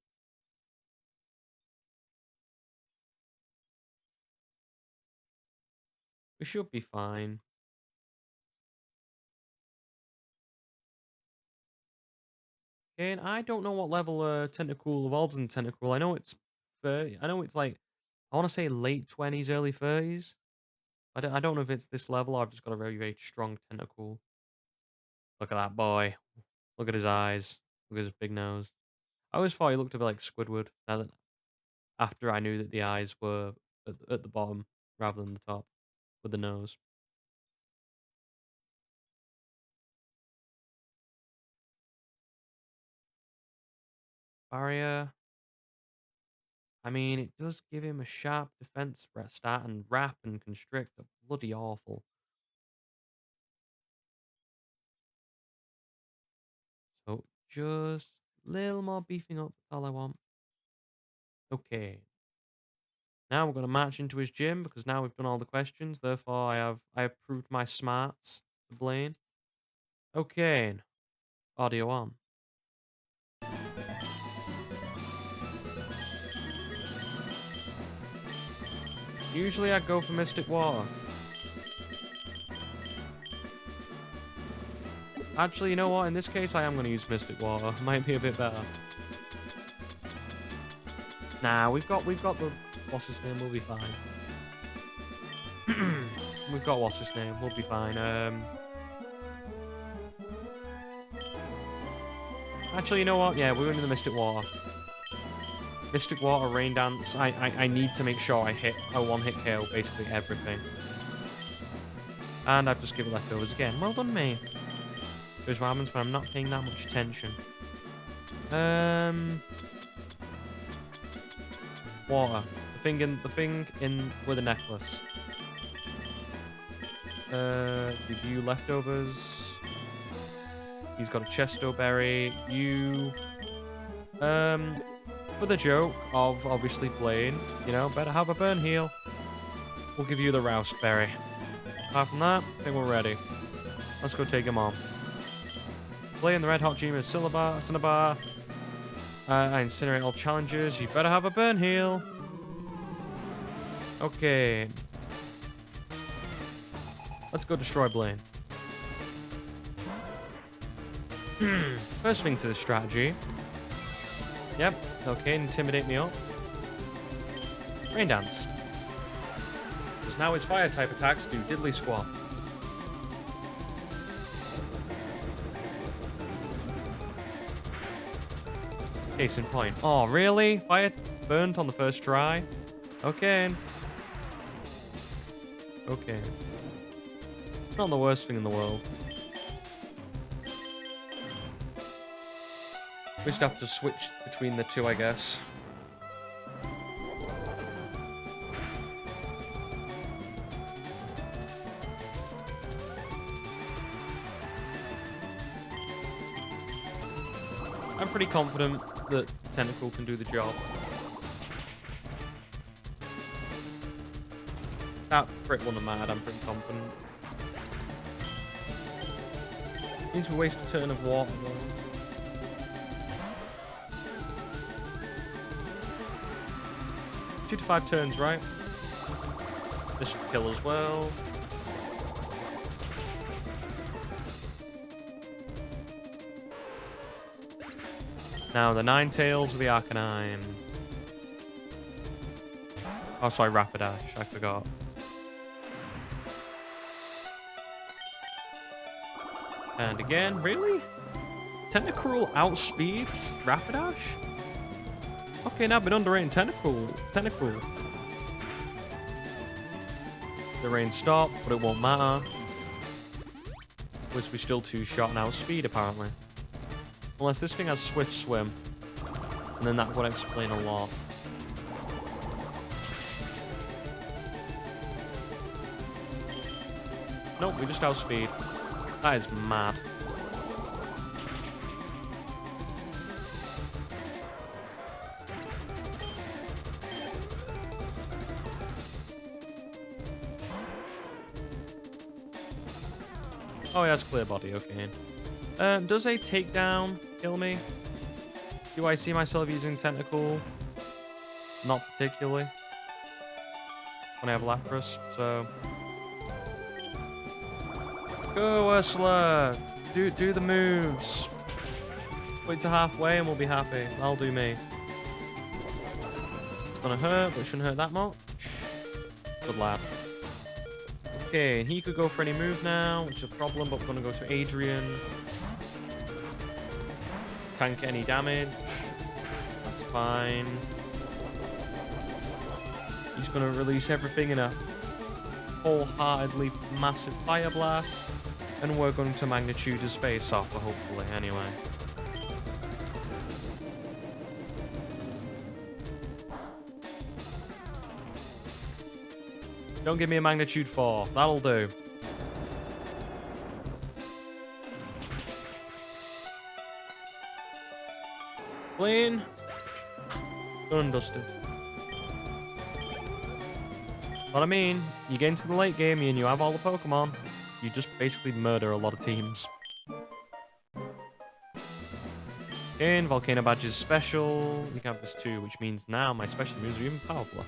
We should be fine. Okay, and I don't know what level Tentacool evolves in Tentacool. I know it's 30. I know it's like, I want to say late 20s, early 30s. I don't know if it's this level or I've just got a very, very strong Tentacool. Look at that boy. Look at his eyes. Look at his big nose. I always thought he looked a bit like Squidward. Now that after I knew that the eyes were at the bottom rather than the top with the nose. Barrier. I mean, it does give him a sharp defense stat, and Wrap and Constrict are bloody awful. So just a little more beefing up. That's all I want. Okay. Now we're going to march into his gym because now we've done all the questions. Therefore, I have proved my smarts to Blaine. Okay. Audio on. Usually I go for Mystic Water. Actually, you know what? In this case, I am going to use Mystic Water. Might be a bit better. Nah, we've got the what's his name. We'll be fine. We've got what's his name. We'll be fine. Actually, you know what? Yeah, we're into the Mystic Water. Mystic Water, Rain Dance. I need to make sure I hit a one-hit KO basically everything. And I've just given leftovers again. Well done, me. Here's what happens when I'm not paying that much attention. Water. The thing in with a necklace. Give you leftovers. He's got a Chesto Berry. You for the joke of obviously playing, you know, better have a burn heal. We'll give you the Roust Berry. Apart from that, I think we're ready. Let's go take him on. Playing the Red Hot Genius Cinnabar. I incinerate all challenges. You better have a burn heal. Okay. Let's go destroy Blaine. First thing to the strategy. Yep. Okay, intimidate me up. Rain Dance. Because now its fire type attacks do diddly squat. Case in point. Oh, really? Fire burnt on the first try? Okay. Okay. It's not the worst thing in the world. We just have to switch between the two, I guess. I'm pretty confident that Tentacle can do the job. That crit wouldn't have mattered, I'm pretty confident. Means we waste a turn of water though. 2 to 5 turns, right? This should kill as well. Now the Ninetales of the Arcanine. Oh, sorry, Rapidash. I forgot. And again, really? Tentacruel outspeeds Rapidash? Okay, now I've been underrating Tentacruel. The rain stopped, but it won't matter. Which we still 2-shot and outspeed, apparently. Unless this thing has Swift Swim. And then that would explain a lot. Nope, we just outspeed. That is mad. Oh, he has clear body, okay. Does a takedown kill me? Do I see myself using Tentacle? Not particularly. When I have Lapras, so... Go, Ursula! Do the moves! Wait to halfway and we'll be happy. That'll do me. It's gonna hurt, but it shouldn't hurt that much. Good lad. Okay, and he could go for any move now, which is a problem, but we're gonna go to Adrian. Tank any damage. That's fine. He's gonna release everything in a wholeheartedly massive fire blast. And we're going to magnitude his face off, hopefully, anyway. Don't give me a magnitude 4. That'll do. Clean. Done and dusted. What I mean, you get into the late game and you have all the Pokemon. You just basically murder a lot of teams. Again, Volcano Badge is special. You can have this too, which means now my special moves are even powerful.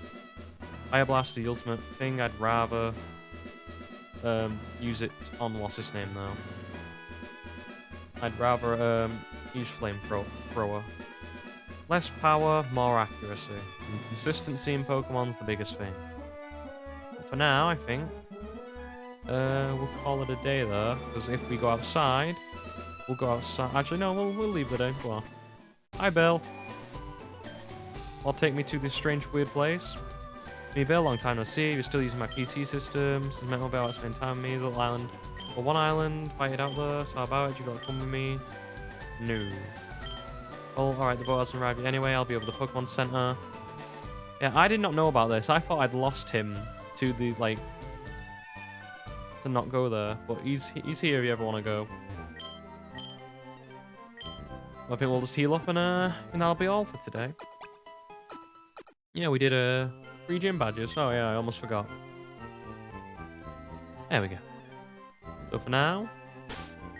Fire Blast is the ultimate thing. I'd rather use it on what's his name though. I'd rather use Flamethrower. Less power, more accuracy. And consistency in Pokemon's the biggest thing. But for now, I think we'll call it a day there, because if we go outside, we'll go outside. Actually, no, we'll leave the day. Go on. Hi, Bill. Or take me to this strange, weird place. Me Bill, long time no see. You're still using my PC system. Since Metal Bill, I spent time with me. This little island. Well, one island. Fight it out there. So how about it? You gotta come with me? No. Oh, alright, the boat hasn't arrived yet anyway. I'll be over the Pokemon Center. Yeah, I did not know about this. I thought I'd lost him to the, like, to not go there. But he's here if you ever want to go. I think we'll just heal up and that'll be all for today. Yeah, we did 3 gym badges. Oh yeah, I almost forgot. There we go. So for now,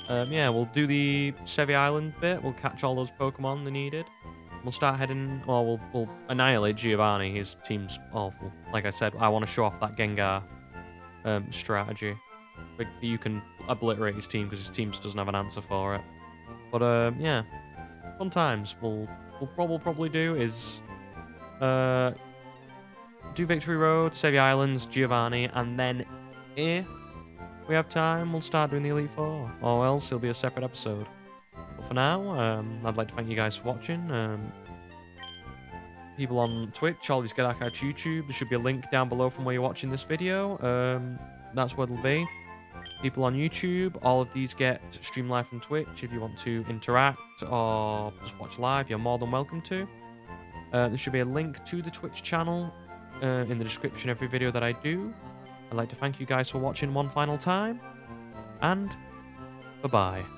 yeah, we'll do the Sevi Island bit. We'll catch all those Pokemon they needed. We'll start heading, well, we'll annihilate Giovanni. His team's awful. Like I said, I want to show off that Gengar strategy. Like, you can obliterate his team because his team just doesn't have an answer for it. But yeah, fun times. What we'll probably do is do Victory Road, Sevi Islands, Giovanni, and then if we have time, we'll start doing the Elite Four. Or else it'll be a separate episode. But for now, I'd like to thank you guys for watching. People on Twitch, always get archived to YouTube. There should be a link down below from where you're watching this video. That's where it'll be. People on YouTube, all of these get streamed live from Twitch. If you want to interact or just watch live, you're more than welcome to. There should be a link to the Twitch channel in the description of every video that I do. I'd like to thank you guys for watching one final time, and bye-bye.